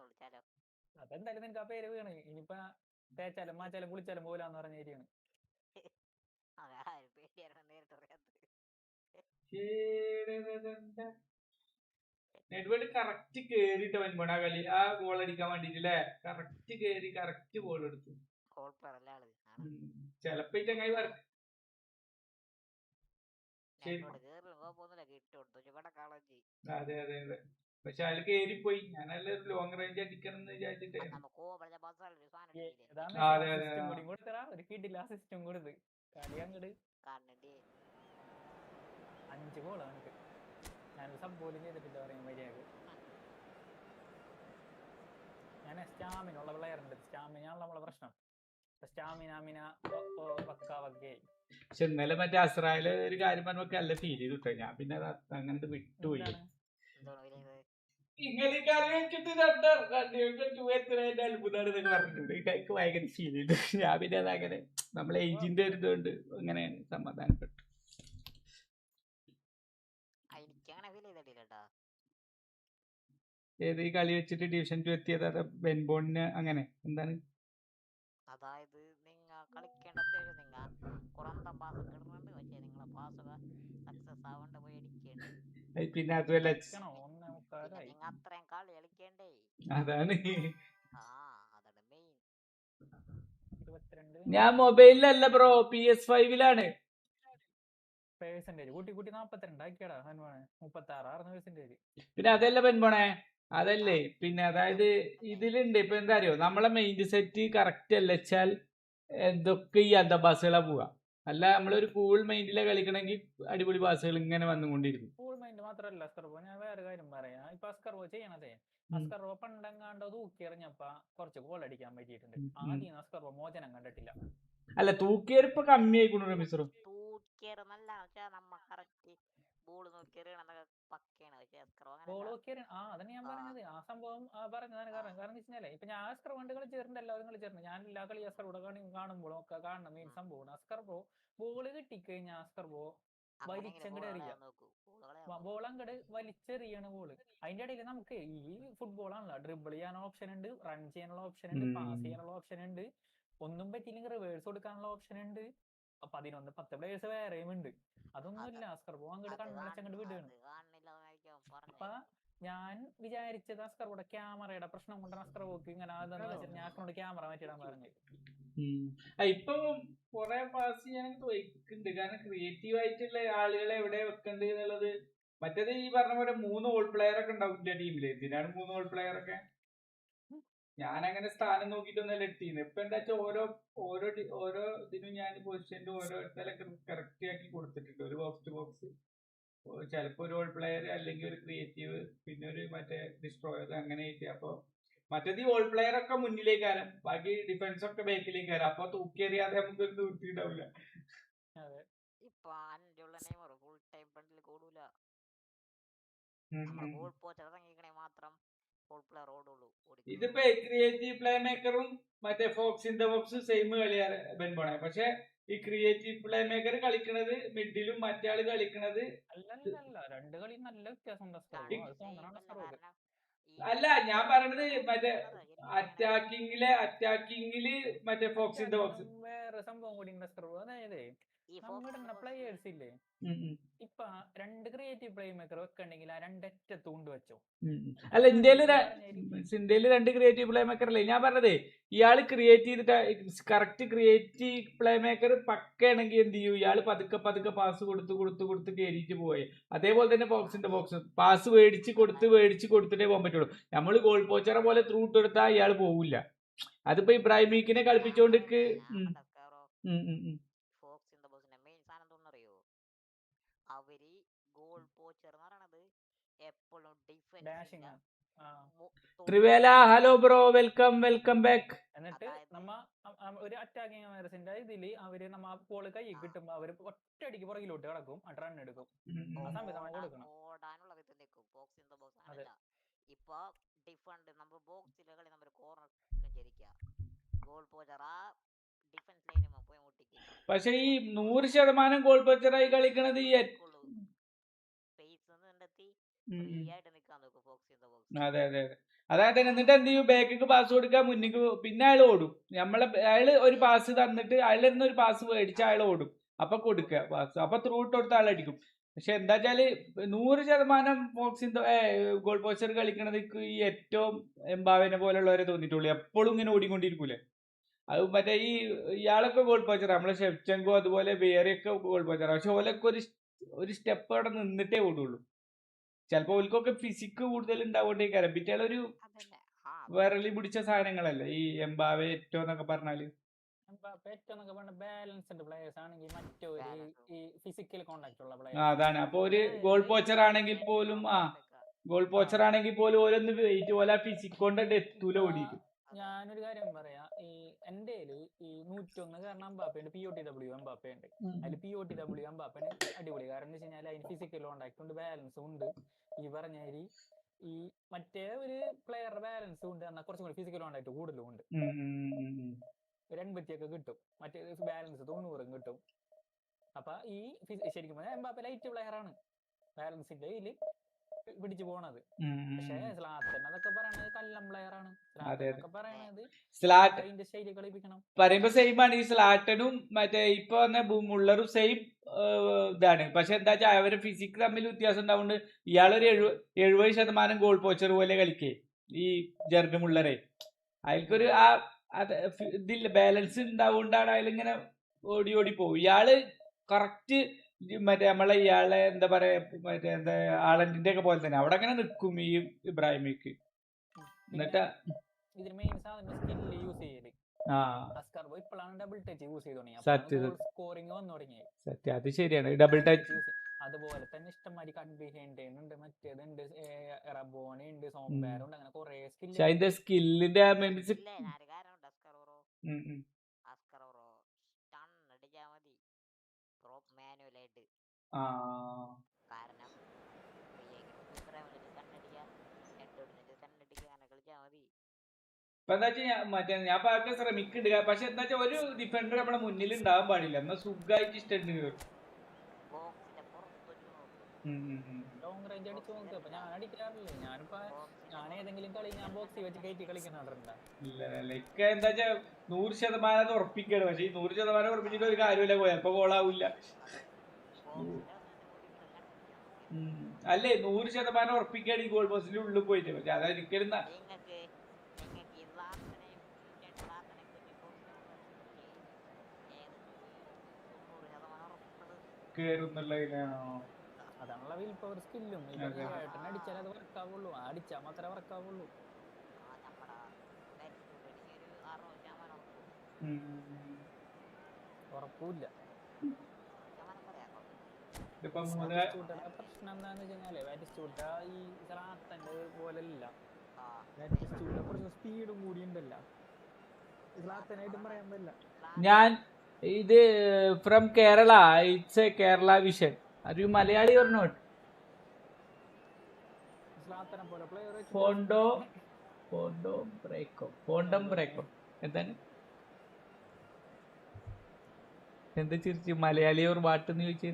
വിളിച്ചാലോ? അതെന്തായാലും നിനക്ക് ആ പേര് വീണ്. ഇനിയിപ്പ തേച്ചാലും മാച്ചാലും കുളിച്ചാലും പോലാന്ന് പറഞ്ഞ ഏരിയാണ്. പേടിയായിരുന്നു നേരിട്ട് അറിയാത്തത്. നെഡ്വേർഡ് കറക്റ്റ് കേറിട്ട് വൻപോണ കളി ആ ഗോൾ അടിക്കാൻ വേണ്ടിട്ടല്ലേ, കറക്റ്റ് കേറി കറക്റ്റ് ഗോൾ എടുത്തു. ചെലപ്പോ ഈ ചങ്ങായി അതെ അതെ അതെ, പക്ഷെ അതിൽ കേറിപ്പോയി. ഞാനല്ല ലോങ് റേഞ്ച് അടിക്കണം എന്ന് വിചാരിച്ചിട്ട്. അതെ അതെ ഒരു കിട്ടില്ല അസിസ്റ്റും കൊടുത്ത് കളി അങ്ങട് 5 ഗോൾ അവനക്ക്. ഞാനൊരു സബ് പോലും ചെയ്തിട്ടില്ല പറയും മര്യാദക്ക്. ഞാൻ സ്റ്റാമിന ഉള്ള പ്ലെയറുണ്ട്, സ്റ്റാമിനാണല്ലോ നമ്മളെ പ്രശ്നം. പക്ഷെ ഇന്നലെ മറ്റേ അസ്രായേല് ഒരു കാര്യം പറഞ്ഞൊക്കെ നല്ല ഫീൽ ചെയ്തിട്ടോ. ഞാൻ പിന്നെ അങ്ങനത്തെ വിട്ടുപോയി. ഇങ്ങനെ കളി വെച്ചിട്ട് അത്ഭുതമാണെന്നൊക്കെ പറഞ്ഞിട്ടുണ്ട്. എനിക്ക് ഭയങ്കര ഫീൽ ചെയ്തു. ഞാൻ പിന്നെ അതങ്ങനെ നമ്മളെ ഏജിന്റെ ഒരു ഇതുകൊണ്ട് അങ്ങനെ സമാധാനപ്പെട്ടു. ഏത് ഈ കളി വെച്ചിട്ട് ഡിവിഷൻ 2 എത്തിയത്? അത് ബെൻബോണിന് അങ്ങനെ എന്താണ്? അതായത് നിങ്ങൾ കളിക്കേണ്ട അത്യാവശ്യം നിങ്ങൾ കുറന്തം പാസ് കിടന്നുണ്ട്, പക്ഷേ നിങ്ങളെ പാസ് സക്സസ് ആവേണ്ട പോയി അടിക്കേണ്ട. പിന്നെ അതുമല്ല നിങ്ങൾ അത്രയും കളി കളിക്കേണ്ടേ, അതാണ്. അതാണ് മെയിൻ. ഞാൻ മൊബൈലിലല്ല ബ്രോ, PS5-ലാണ്. കൂട്ടി 42 ആക്കിയടാ 36%. പിന്നെ അതല്ല പെൺപോണേ, അതല്ലേ പിന്നെ അതായത് ഇതിലുണ്ട് ഇപ്പൊ എന്താ അറിയോ, നമ്മളെ മൈൻഡ് സെറ്റ് കറക്റ്റ് അല്ല വെച്ചാൽ എന്തൊക്കെ ഈ അന്തബാസുകളാ പോവാ. അല്ല നമ്മളൊരു കൂൾ മൈൻഡിലെ കളിക്കണമെങ്കിൽ അടിപൊളി ബാസുകൾ ഇങ്ങനെ വന്നുകൊണ്ടിരിക്കും. കൂൾ മൈൻഡ് മാത്രല്ല അസ്കർബോ, ഞാൻ വേറെ കാര്യം പറയാം. ഇപ്പൊ അസ്കർബോ ചെയ്യണതേ, അസ്കർബോ പണ്ടെങ്ങാണ്ടോ തൂക്കി എറിഞ്ഞപ്പ കുറച്ച് ഗോൾ അടിക്കാൻ പറ്റിയിട്ടുണ്ട്. ആദ്യം അസ്കർബോ മോചനം കണ്ടിട്ടില്ല. അല്ല തൂക്കിയെറിപ്പ് കമ്മിയായിക്കണു റമീസറോ. തൂക്കിയെറി നല്ല നമ്മ കറക്റ്റ് ബോൾ നോക്കിയെറിയണ പക്കയാണ്. അതന്നെ ഞാൻ പറഞ്ഞത്. ആ സംഭവം പറഞ്ഞതാണ്. കാരണം വെച്ചാലേ ഇപ്പൊ ഞാൻ അസ്കർ കൊണ്ട് കളിച്ചേരുന്നുണ്ട്, എല്ലാവരും കളിച്ചേരുന്നു. ഞാൻ എല്ലാ കളി അസ്കർബോ കാണുമ്പോഴും ഒക്കെ കാണുന്ന മെയിൻ സംഭവമാണ് അസ്കർബോ ബോള് കിട്ടിക്കഴിഞ്ഞാൽ അസ്കർബോ വലിച്ചങ്ങട് എറിയ, ബോൾ അങ്ങട് വലിച്ചെറിയാണ് ബോള്. അതിന്റെ ഇടയിൽ നമുക്ക് ഈ ഫുട്ബോൾ ആണല്ലോ, ഡ്രിബിൾ ചെയ്യാനുള്ള ഓപ്ഷൻ ഉണ്ട്, റൺ ചെയ്യാനുള്ള ഓപ്ഷൻ ഉണ്ട്, പാസ് ചെയ്യാനുള്ള ഓപ്ഷൻ ഉണ്ട്, ഒന്നും പറ്റിയില്ലെങ്കിൽ റിവേഴ്സ് കൊടുക്കാനുള്ള ഓപ്ഷൻ ഉണ്ട്. 10 പ്ലേയേഴ്സ് വേറെയും ഉണ്ട്. അതൊന്നുമില്ല, അസ്കർബോ അങ്ങോട്ട് കണ്ണടച്ചങ്ങോട്ട് വിടുകയാണ്. അപ്പൊ ഞാൻ വിചാരിച്ചത് അസ്കർബോയുടെ ക്യാമറയുടെ പ്രശ്നം കൊണ്ടാണ് അസ്കർബോക്ക് ഇങ്ങനെ അതെന്ന് വെച്ചിട്ട് ഞാൻ അസ്കറോട് ക്യാമറ മാറ്റിയിടാൻ പറഞ്ഞു. ഇപ്പൊ കൊറേ പാസ് ചെയ്യാനൊക്കെ വെക്കുന്നുണ്ട്. കാരണം ക്രിയേറ്റീവ് ആയിട്ടുള്ള ആളുകളെ എവിടെ വെക്കണ്ട് എന്നുള്ളത്. മറ്റേത് ഈ പറഞ്ഞ പോലെ 3 ഓൾ പ്ലെയർ ഒക്കെ ഉണ്ടാവും എന്റെ ടീമില്. എന്തിനാണ് 3 ഓൾ പ്ലെയർ ഒക്കെ? ഞാൻ അങ്ങനെ സ്ഥാനം നോക്കിയിട്ടൊന്നല്ല ഇട്ടിരുന്നത്. ഇപ്പൊ എന്താ വെച്ചാൽ ഓരോ ഇതിനും ഞാൻ പൊസിഷന്റെ ഓരോ സ്ഥലമൊക്കെ കറക്റ്റ് ആക്കി കൊടുത്തിട്ടുണ്ട്. ഒരു ബോക്സ് ടു ബോക്സ്, ചിലപ്പോ ഒരു ഓൾ പ്ലെയർ അല്ലെങ്കിൽ ഒരു ക്രിയേറ്റീവ്, പിന്നെ ഒരു മറ്റേ ഡിസ്ട്രോയർ, അങ്ങനെ ആയിട്ട്. അപ്പൊ മറ്റേത് ഈ ഓൾ പ്ലെയർ ഒക്കെ മുന്നിലേക്കാരം, ബാക്കി ഡിഫൻസ് ഒക്കെ ബാക്കിലേക്കാരം. അപ്പൊ തൂക്കിയറിയാതെ നമുക്കൊരു തീർത്തിണ്ടാവില്ല. ഇപ്പൊ അഞ്ചുള്ള നെയ്മർ ഫുൾ ടൈം ഫ്രണ്ടിൽ കൂടൂല. മാത്രം ഫുൾ പ്ലെയർ ഓടുള്ളൂ. ഇതിപ്പോ ക്രിയേറ്റീവ് പ്ലേ മേക്കറും മറ്റേ ഫോക്സ് ഇൻ ദ ബോക്സും സെയിം കളിയാണ് ബെൻബോണെ. പക്ഷെ ഈ ക്രിയേറ്റീവ് പ്ലേ മേക്കർ കളിക്കണത് മിഡിലും മറ്റാള് കളിക്കണത് രണ്ട് കളി നല്ല വ്യത്യാസം. അല്ല ഞാൻ പറഞ്ഞത് മറ്റേ അറ്റാക്കിങ്ങില് മറ്റേ ഫോക്സ് ഇൻ ദ ബോക്സ് വേറെ സംഭവം കൂടി. അതായത് നമ്മുടെ പ്ലേയേഴ്സ് ഇല്ലേ, ഇപ്പൊ 2 ക്രിയേറ്റീവ് പ്ലേ മേക്കർ വെക്കണ്ടെങ്കിൽ ആ 2 കൊണ്ട് വെച്ചോ. അല്ല ഇന്ത്യയില് 2 ക്രിയേറ്റീവ് പ്ലേ മേക്കർ അല്ലേ ഞാൻ പറഞ്ഞത്. ഇയാള് ക്രിയേറ്റ് ചെയ്തിട്ട് കറക്റ്റ് ക്രിയേറ്റീവ് പ്ലേ മേക്കർ പക്കയാണെങ്കിൽ എന്ത് ചെയ്യും, ഇയാള് പതുക്കെ പാസ് കൊടുത്ത് കയറിയിട്ട് പോയി. അതേപോലെ തന്നെ ബോക്സിന്റെ ബോക്സ് പാസ് മേടിച്ച് കൊടുത്തിട്ടേ പോകാൻ പറ്റുള്ളൂ. നമ്മള് ഗോൾ പോച്ചറെ പോലെ ത്രൂ ഇട്ടെടുത്താൽ ഇയാൾ പോവില്ല. അതിപ്പോ ഇബ്രാഹിമിക്കിനെ കളിപ്പിച്ചോണ്ടിക്ക്. അവര് ഗോൾ പോച്ചർ എന്ന് പറയണത് എപ്പോഴും ഡിഫൻസ്. ട്രിവേല ഹലോ ബ്രോ, വെൽക്കം ബാക്ക്. എന്നിട്ട് നമ്മ ഒരു അറ്റാക്കിംഗ് അമേഴ്സിന്റെ ഇതില് അവര് നമ്മ ബോൾ കൈ കിട്ടുമ്പോ അവര് ഒറ്റയടിക്ക് പുറകിലോട്ട് കിടക്കും, റൺ എടുക്കും. ഓടാനുള്ള വിധം നിൽക്കും ബോക്സ് ഇൻ ദ ബോക്സ്. ഇപ്പൊ ഡിഫൻഡ് നമ്മൾ ബോക്സിലെ കളി നമ്മൾ കോർണർ ശരിക്കുക ഗോൾ പോച്ചർ ആ ഡിഫൻസ് ലൈനുമ്പോ പോയി മുട്ടിക്കും. പക്ഷെ ഈ 100% ഗോൾ പോച്ചറായി കളിക്കണത് സ്പേസ് കണ്ടെത്തി ഫ്രീ ആയിട്ട് നിൽക്കാൻ നോക്കും ബോക്സ് ഇൻ ദ ബോക്സ്. അതെ അതായത് എന്നിട്ട് എന്ത് ചെയ്യും, ബാക്കിക്ക് പാസ് കൊടുക്കുക, മുന്നിക്ക്, പിന്നെ അയാൾ ഓടും. അയാള് ഒരു പാസ് തന്നിട്ട് അയാളിൽ ഒരു പാസ് മേടിച്ച് അയാൾ ഓടും, അപ്പൊ കൊടുക്കുക പാസ്, അപ്പൊ ത്രൂ ഇട്ട് കൊടുത്ത ആളടിക്കും. പക്ഷെ എന്താ വെച്ചാല് 100% ബോക്സിംഗ് ഗോൾ പോസ്റ്റർ കളിക്കണത് ഈ ഏറ്റവും എംബാവിനെ പോലുള്ളവരെ തോന്നിയിട്ടുള്ളൂ. എപ്പോഴും ഇങ്ങനെ ഓടിക്കൊണ്ടിരിക്കൂലേ. അത് മറ്റേ ഇയാളൊക്കെ ഗോൾ പോസ്റ്റർ, നമ്മളെ ഷെഫ്ചെങ്കോ അതുപോലെ വേറെയൊക്കെ ഗോൾ പോസ്റ്റർ. പക്ഷെ ഓലൊക്കെ ഒരു സ്റ്റെപ്പ് അവിടെ നിന്നിട്ടേ ഓടുള്ളൂ. ചിലപ്പോ ഓൽക്കൊക്കെ ഫിസിക്ക് കൂടുതൽ ഉണ്ടാവോണ്ടേക്കാരം. പിറ്റേളൊരു വിരളി പിടിച്ച സാധനങ്ങളല്ലേ ഈ എംബാവെ ഏറ്റവും എന്നൊക്കെ പറഞ്ഞാല്. ബാലൻസ്ഡ് പ്ലേയേഴ്സ് ആണെങ്കിൽ മറ്റൊരു ഈ ഫിസിക്കൽ കോണ്ടാക്ട് ഉള്ള അതാണ്. അപ്പൊ ഒരു ഗോൾ പോച്ചർ ആണെങ്കിൽ പോലും ഗോൾ പോച്ചർ ആണെങ്കിൽ പോലും ഓരോന്ന് വെയിറ്റ് പോലെ ഫിസിക് കൊണ്ട് എത്തൂല ഓടിയിട്ട്. ഞാനൊരു കാര്യം പറയാ, ഈ എന്റെ ഈ 101 കാരണം എംബാപ്പയുണ്ട്, POTW എംബാപ്പ ഉണ്ട്. അതിൽ POTW എംബാപ്പന് അടിപൊളി. കാരണം എന്ന് വെച്ച് കഴിഞ്ഞാൽ അതിന് ഫിസിക്കൽ കോണ്ടാക്ട് ഉണ്ട്, ബാലൻസും ഉണ്ട്. ഈ പറഞ്ഞാല് ഈ മറ്റേ ഒരു പ്ലെയറുടെ ബാലൻസും ഉണ്ട്, എന്നാൽ കുറച്ചും കൂടി ഫിസിക്കൽ കോണ്ടാക്ട് കൂടുതലും ഉണ്ട്. ഒരു 80 ഒക്കെ കിട്ടും, മറ്റേ ബാലൻസ് 90 കിട്ടും. അപ്പൊ ഈ ശരിക്കും പറഞ്ഞാൽ എംബാപ്പ ലൈറ്റ് പ്ലെയർ ആണ്, ബാലൻസിന്റെ ഇതില് പിടിച്ചു പോണത്. പക്ഷേ സ്ലാത്തൻ അതൊക്കെ പറയണത് കല്ലം പ്ലെയർ ആണ്. പറയണത് ശൈലി കളിപ്പിക്കണം പറയുമ്പോ സെയിം ആണ്. ഈ സ്ലാട്ടനും മറ്റേ ഇപ്പൊ വന്ന മുള്ളറും സെയിം ഇതാണ്. പക്ഷെ എന്താ വെച്ചാൽ അവരെ ഫിസിക് തമ്മിൽ വ്യത്യാസം ഉണ്ടാവുകൊണ്ട് ഇയാളൊരു 70% ഗോൾ പോച്ചർ പോലെ കളിക്കേ ഈ ജെർഡ് മുള്ളറെ. അയാൾക്കൊരു ഇതില്ല, ബാലൻസ് ഉണ്ടാവുകൊണ്ടാണ് അയാളിങ്ങനെ ഓടി ഓടി പോകും. ഇയാള് കറക്റ്റ് മറ്റേ നമ്മളെ ഇയാളെ എന്താ പറയാ, മറ്റേ എന്താ ആളന്റിന്റെ ഒക്കെ പോലെ തന്നെ അവിടെ അങ്ങനെ നിൽക്കും ഈ ഇബ്രാഹിമിക്ക്. എന്നിട്ട് ഇതിന് മെയിൻ സാധനം സ്കില്ല് യൂസ് ചെയ്യല്. ഇപ്പോഴാണ് ഡബിൾ ടച്ച് യൂസ് ചെയ്ത് തുടങ്ങിയത്, സ്കോറിംഗ് വന്നു തുടങ്ങിയത്. സത്യം, അത് ശരിയാണ്. ഡബിൾ ടച്ച് അതുപോലെ തന്നെ ഇഷ്ടംമാതിരി കൺബിഹേൻഡ് മറ്റേതുണ്ട്, റബോണി ഉണ്ട്, സോംബാരുണ്ട്, അങ്ങനെ കുറെ സ്കില്ല്. അതിന്റെ സ്കില്ലിന്റെ ഇപ്പൊ എന്താ വെച്ചാ മറ്റേ ഞാൻ പറഞ്ഞ ശ്രമിക്കുന്നുണ്ട്. പക്ഷെ എന്താ വെച്ചാൽ ഒരു ഡിഫൻഡർ നമ്മളെ മുന്നിൽ ഉണ്ടാവാൻ പാടില്ല, എന്നാ സുഖമായിട്ട് ഇഷ്ടമുണ്ട് കയറും. ലോങ് റേഞ്ച് അടിച്ചു നോക്കുക. അപ്പൊ ഞാൻ അടിക്കാറില്ല. ഞാൻ ഏതെങ്കിലും കളി ഞാൻ ബോക്സിൽ വെച്ച് കയറ്റി കളിക്കുന്നുണ്ട്. ഇല്ല എന്താ വെച്ചാ 100% ഉറപ്പിക്കാണ്. പക്ഷെ ഈ 100% ഉറപ്പിച്ചിട്ട് ഒരു കാര്യമില്ല, ചിലപ്പോ ഗോളാവൂല. അല്ലേ 100% ഉറപ്പിക്കാണ് ഈ ഗോൾ പോസ്റ്റിന്റെ ഉള്ളിൽ പോയിട്ട്. പക്ഷെ അതൊരിക്കലും അതാണുള്ള വിൽ പവർ സ്കില്ലും. അടിച്ചാൽ അത് വർക്കാവുള്ളൂ, അടിച്ചാൽ മാത്രമേ വർക്കാവുള്ളൂ. ഉറപ്പില്ല. പ്രശ്നം എന്താന്ന് വെച്ചാല് വാറ്റിസ്റ്റൂട്ട ഈ സ്ലാത്തന്റെ പോലല്ല. വാറ്റിസ്റ്റൂട്ട കുറച്ച് സ്പീഡും കൂടി ഉണ്ടല്ല, സ്ലാത്തനായിട്ടും പറയാൻ പറ്റില്ല. ഞാൻ ഇത് from Kerala, it's A Kerala vision. ഒരു മലയാളി or not? ഫോണ്ടം ബ്രേക്കോ എന്താണ്, എന്ത് ചിരിച്ചു? മലയാളി ഓർ വാട്ടെന്ന് ചോദിച്ചാ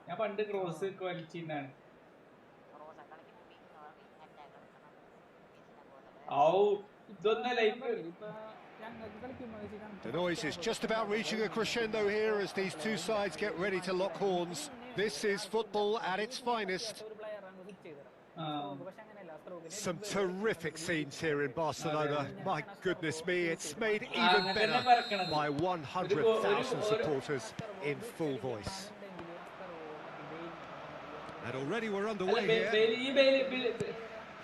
ഞാൻ പണ്ട് cross വലിച്ചിരുന്നാണ്. The noise is just about reaching a crescendo here as these two sides get ready to lock horns. This is football at its finest. Some terrific scenes here in Barcelona. My goodness me, it's made even better by 100,000 supporters in full voice. And already we're underway here.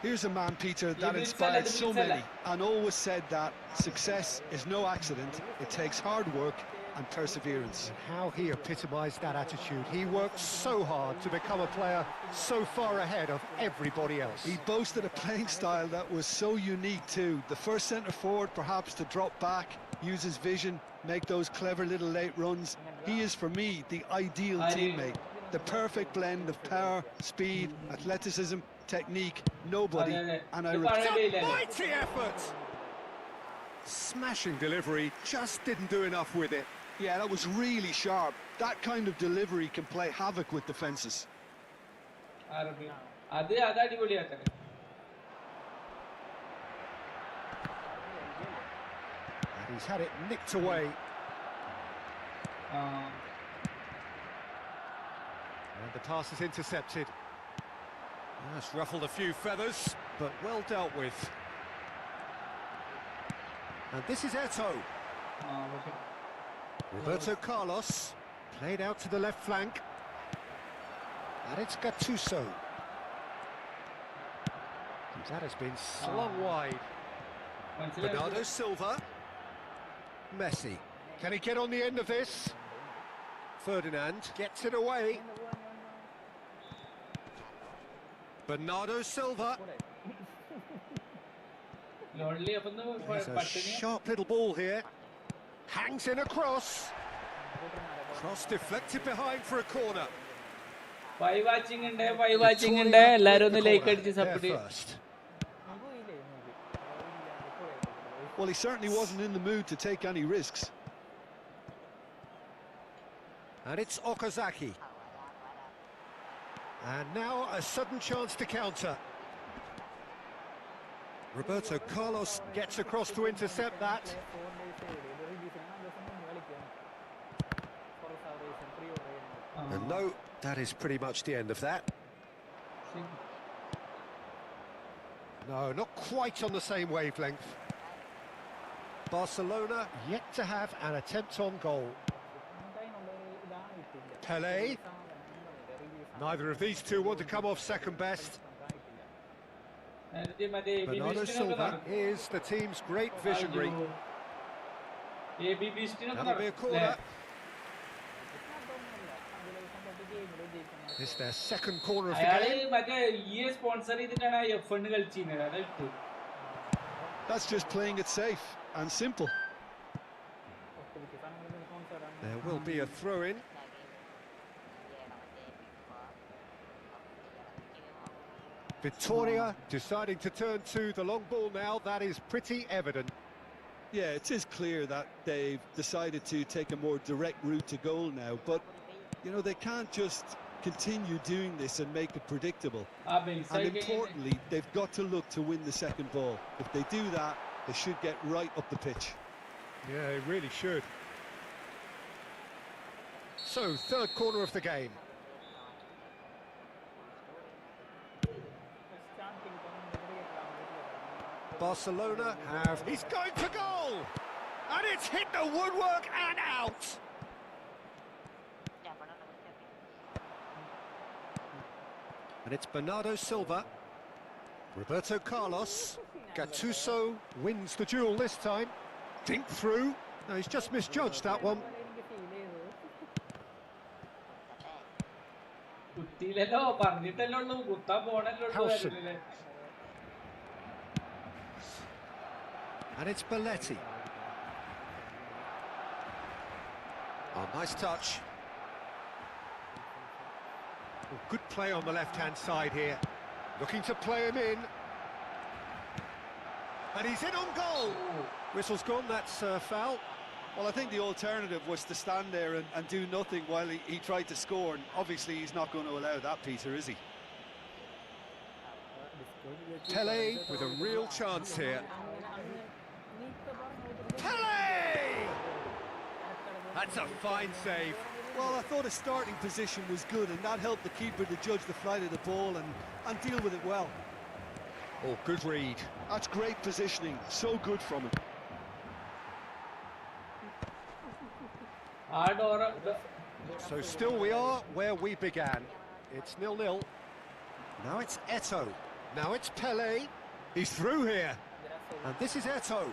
Here's a man, Peter, that inspired so many and always said that success is no accident. It takes hard work and perseverance. How he epitomised that attitude. He worked so hard to become a player so far ahead of everybody else. He boasted a playing style that was so unique too. The first centre forward perhaps to drop back, use his vision, make those clever little late runs. He is for me the ideal teammate. The perfect blend of power, speed, athleticism, technique, nobody, and I repeat, mighty effort! Smashing delivery, just didn't do enough with it. Yeah, that was really sharp. That kind of delivery can play havoc with defences. അറബി അത് അടിപൊളിയാക്കാൻ. And he's had it nicked away. And the pass is intercepted. That's ruffled a few feathers, but well dealt with. And this is Eto'o. Roberto Carlos played out to the left flank. And it's Gattuso. That has been slung wide. Bernardo Silva. Messi. Can he get on the end of this? Ferdinand gets it away. Bernardo Silva. There's a sharp little ball here. Hangs in a cross. Cross deflected behind for a corner. Watching ഉണ്ട് എല്ലാരും ഒന്ന് like അടിച്ച് support ചെയ്യും. Well, he certainly wasn't in the mood to take any risks. And it's Okazaki. And now a sudden chance to counter. Roberto Carlos gets across to intercept that. And no, that is pretty much the end of that. No, not quite on the same wavelength. Barcelona yet to have an attempt on goal. Pelé. Neither of these two want to come off second best. Bernardo Silva is the team's great visionary. That'll be a corner. It's their second corner of the game. That's just playing it safe and simple. There will be a throw-in. Vittoria deciding to turn to the long ball now. That is pretty evident. Yeah, it is clear that they've decided to take a more direct route to goal now, but you know, they can't just continue doing this and make it predictable. And importantly, they've got to look to win the second ball. If they do that, they should get right up the pitch. Yeah, they really should. So, third corner of the game. Barcelona have... He's going to goal! And it's hit the woodwork and out! And it's Bernardo Silva. Roberto Carlos. Gattuso wins the duel this time. Dink through. No, he's just misjudged that one. Howson. And it's Belletti. Oh, nice touch. Oh, good play on the left-hand side here. Looking to play him in. And he's in on goal. Whistle's gone, that's foul. Well, I think the alternative was to stand there and do nothing while he tried to score, and obviously he's not going to allow that, Peter, is he? Pelé with a real chance here. Pelé! That's a fine save. Well, I thought his starting position was good, and that helped the keeper to judge the flight of the ball and deal with it well. Oh, good read. That's great positioning, so good from him. So still we are where we began. It's 0-0. Now it's Eto'o. Now it's Pelé. He's through here. And this is Eto'o.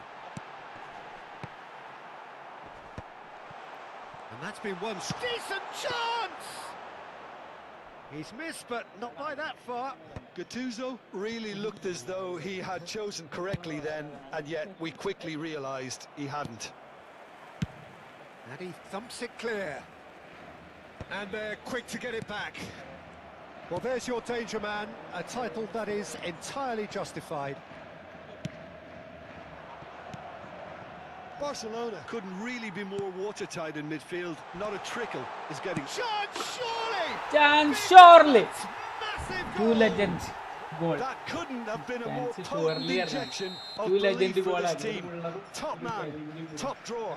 And that's been one decent chance! He's missed, but not by that far. Gattuso really looked as though he had chosen correctly then, and yet we quickly realised he hadn't. And he thumps it clear. And they're quick to get it back. Well, there's your danger man, a title that is entirely justified. Barcelona couldn't really be more watertight in midfield. Not a trickle is getting... Chance surely. Massive Two goal. legends goal. That couldn't have been a more Chance potent surely ആണ്. injection of Two belief legend for goal this ആണ്. team. Top man, top drawer.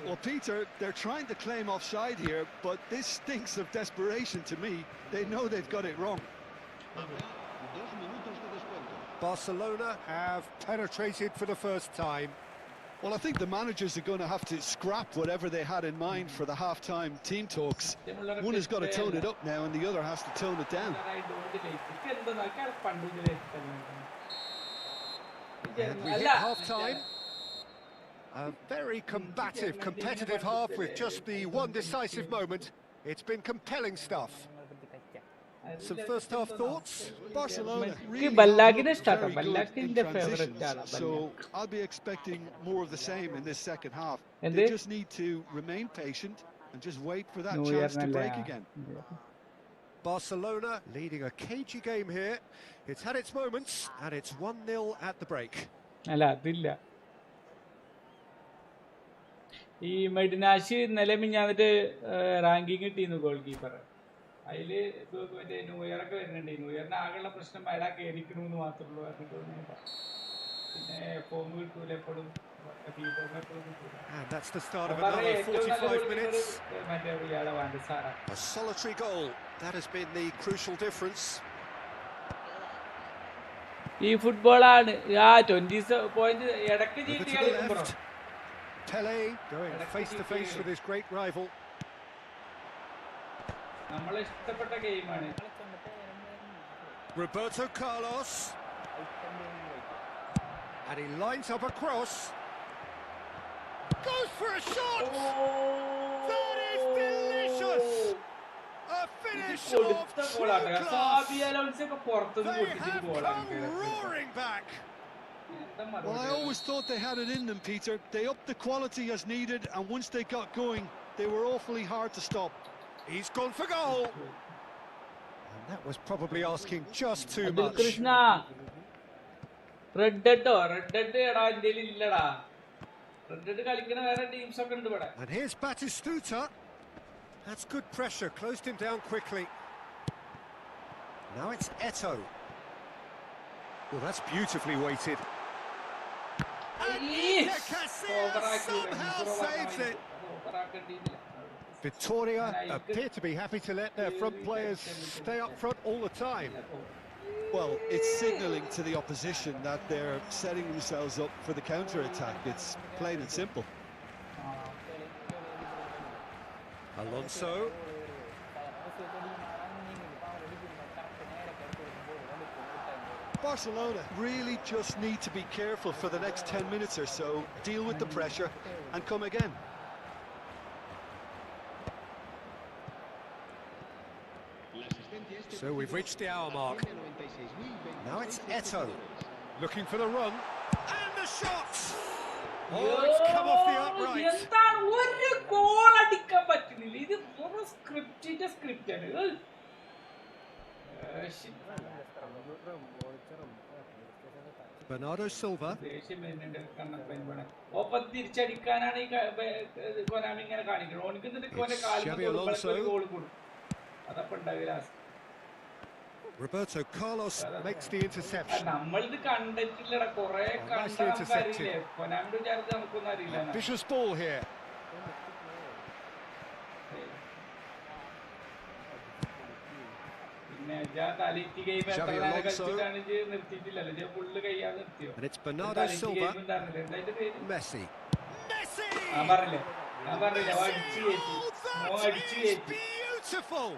Well, Peter, they're trying to claim offside here, but this stinks of desperation to me. They know they've got it wrong. Barcelona have penetrated for the first time. Well, I think the managers are going to have to scrap whatever they had in mind for the half-time team talks. One has got to tone it up now, and the other has to tone it down. And we hit half-time. A very combative, competitive half with just the one decisive moment. It's been compelling stuff. Some first-half thoughts? Barcelona എനിക്ക് really have ബല്ലാക്കിനെ looked ഇഷ്ടാട്ടോ. very good ബല്ലാക്കിന്റെ in favourite transitions, ആണ് so ബല്ലാക്ക്. I'll be expecting more of the same in this second half. എന്ത്? They just need to remain patient and just wait for that New chance Year to നല്ലേ? break again. Barcelona leading a cagey game here. It's had its moments, and it's 1-0 at the break. അല്ല അതില്ല. ഈ മെഡിനാഷ് ഇന്നലെ മിഞ്ഞാന്നിട്ട് ranking കിട്ടിയിരുന്നു goal keeper. അതില് മറ്റേ new year ഒക്കെ വരുന്നുണ്ട്. ന്യൂ ഇയറിന് ആകെയുള്ള പ്രശ്നം അയാളെ കയറിക്കണമെന്ന് മാത്രമേ ഉള്ളൂ. പിന്നെ ഫോം കിട്ടൂല എപ്പോഴും. And that's the start of another 45 minutes. മറ്റേ ഇയാളെ വേണ്ട Sarah. A solitary goal. That has been the crucial difference. ഈ ഫുട്ബോളാണ്. 20 പോയിന്റ് ഇടയ്ക്ക് Over ചീട്ടി to the കളിക്കുമ്പോ left. Pele going face to face with his great rival. നമ്മളെ ഇഷ്ടപ്പെട്ട ഗെയിമാണ്. Roberto Carlos. And he lines up a cross. Goes for a shot! That is delicious! A finish of true class! They have come roaring back! Well, I always thought they had it in them, Peter. They upped the quality as needed, and once they got going, they were awfully hard to stop. He's gone for goal! And that was probably asking just too Abdul much. Krishna, Red Dead എടാ ഇന്ത്യയിൽ ഇല്ലടാ. Red Dead കളിക്കുന്ന വേറെ teams ഒക്കെ ഉണ്ട് ഇവിടെ. And here's Batistuta. That's good pressure, closed him down quickly. Now it's Eto'o. Well, that's beautifully weighted. And Iker Casillas somehow saves it. Victoria appear to be happy to let their front players stay up front all the time. Well, it's signalling to the opposition that they're setting themselves up for the counter-attack. It's plain and simple. Alonso. Barcelona really just need to be careful for the next 10 minutes or so, deal with the pressure and come again. So we've reached the hour mark. Now it's Eto'o. Looking for the run. And the shot! Oh, it's come off the upright. എന്താണ് ഒരു goal അടിക്കാൻ പറ്റുന്നില്ല. ഇത് സ്ക്രിപ്റ്റാണ്. Bernardo Silva. ഒപ്പം തിരിച്ചടിക്കാനാണ് ഈ Konami ഇങ്ങനെ കാണിക്കുന്നത്. ഓനിക്ക് Xabi Alonso. ഗോൾ കൊടുക്കും. അതപ്പോ ഉണ്ടാവില്ല. Roberto Carlos makes the interception. നമ്മളിത് കണ്ടിട്ടില്ലടാ. കൊറേ കണ്ടറിയില്ലേ. കൊനാമിന്റെ വിചാരിച്ച് നമുക്കൊന്നും അറിയില്ല. Vicious ball here. Xabi Alonso. And it's Bernardo Silva. Messi. Oh, that is beautiful.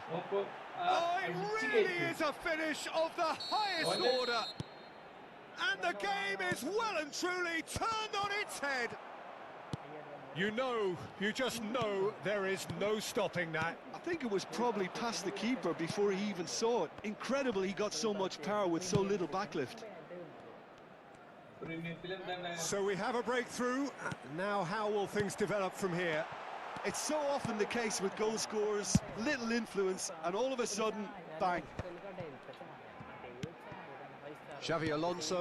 Oh, it really is a finish of the highest order. And the game is well and truly turned on its head. You just know there is no stopping that. I think it was probably past the keeper before he even saw it. Incredible he got so much power with so little backlift. So we have a breakthrough. Now how will things develop from here? It's so often the case with goal scorers, little influence, and all of a sudden, bang. Xabi Alonso.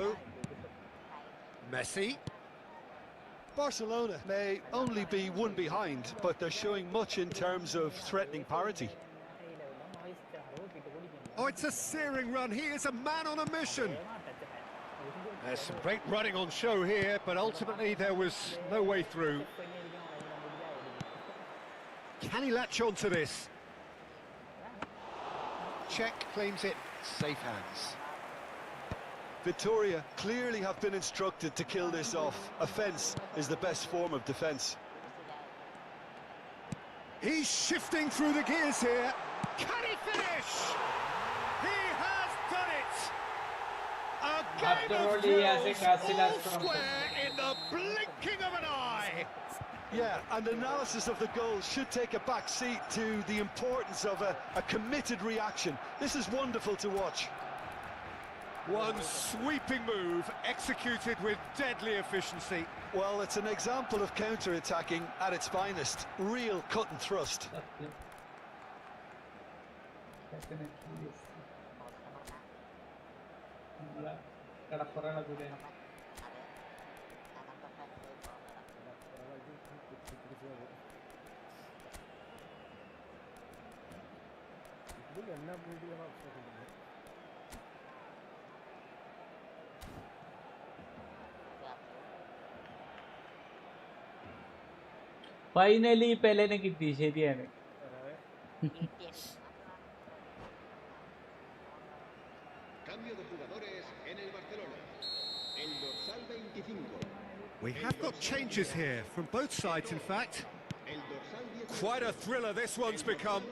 Messi. Barcelona may only be one behind, but they're showing much in terms of threatening parity. Oh, it's a searing run. He is a man on a mission. There's some great running on show here, but ultimately there was no way through. Can he latch on to this? Czech claims it. Safe hands. Vitoria clearly have been instructed to kill this off. Offence is the best form of defence. He's shifting through the gears here. Can he finish? He has done it! A game After all, of he has a thrills, castle as all from- square in the blinking of an eye. Yeah, and analysis of the goal should take a back seat to the importance of a committed reaction. This is wonderful to watch. One sweeping move executed with deadly efficiency. Well, it's an example of counter-attacking at its finest. Real cut and thrust. Finally പെലെനെ കിട്ടി. ശരിയാണ്. Cambio de jugadores en el Barcelona. El dorsal 25. We have got changes here from both sides, in fact. El dorsal 18. Quite a thriller this one's become.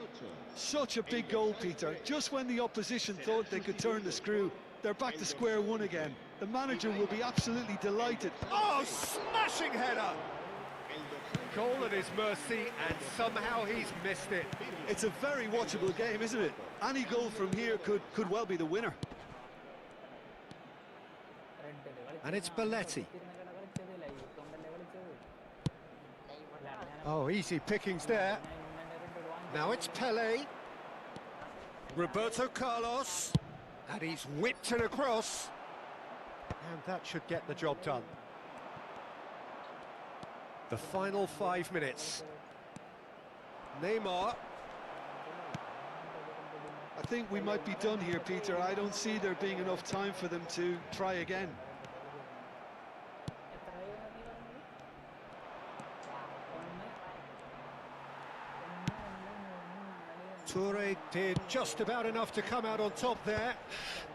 Such a big goal, Peter. Just when the opposition thought they could turn the screw, they're back to square one again. The manager will be absolutely delighted. Oh, smashing header! Goal at his mercy, and somehow he's missed it. It's a very watchable game, isn't it? Any goal from here could well be the winner. And it's Belletti. Oh, easy pickings there. Now it's Pele. Roberto Carlos. And he's whipped it across. And that should get the job done. The final 5 minutes. Neymar. I think we might be done here, Peter. I don't see there being enough time for them to try again. Toure did just about enough to come out on top there.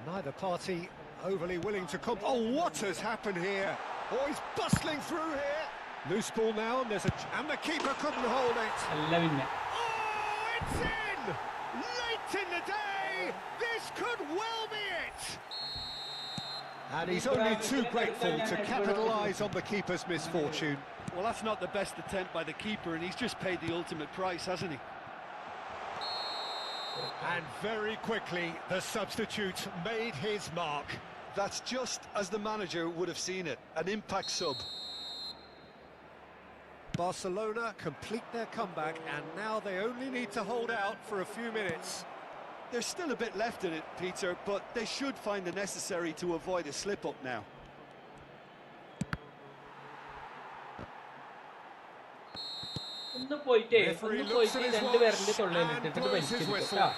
Neither party overly willing to oh, what has happened here? Oh, he's bustling through here. Loose ball now, and and the keeper couldn't hold it. അല്ല പിന്നെ Oh, it's in! Late in the day, this could well be it. And he's only too grateful to capitalise on the keeper's misfortune. Well, that's not the best attempt by the keeper, and he's just paid the ultimate price, hasn't he? And very quickly, the substitute made his mark. That's just as the manager would have seen it, an impact sub. Barcelona complete their comeback, and now they only need to hold out for a few minutes. There's still a bit left in it, Peter, but they should find the necessary to avoid a slip-up now. ഒന്ന് പോയിട്ട് രണ്ടുപേരുടെ തൊള്ളയിലിട്ടിട്ട് വലിച്ചെടുക്കാം.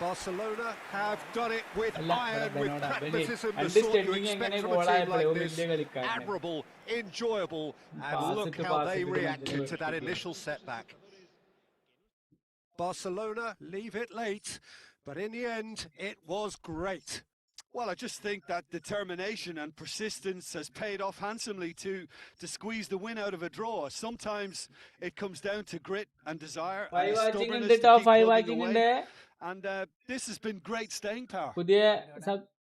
Barcelona have done it with iron, with pragmatism, the രണ്ട് sort you സ്റ്റെഡിങ് expect എങ്ങനെ from a team ഗോളായപ്പോഴേ like വലിയ this. കളിക്കാരൻ. Admirable, enjoyable, and look how they reacted to that initial setback. Barcelona leave it late, but in the end, it was great. Well, I just think that determination and persistence has paid off handsomely to squeeze the win out of a draw. Sometimes it comes down to grit and desire and a stubbornness to keep plugging away. And this has been great staying power. പുതിയ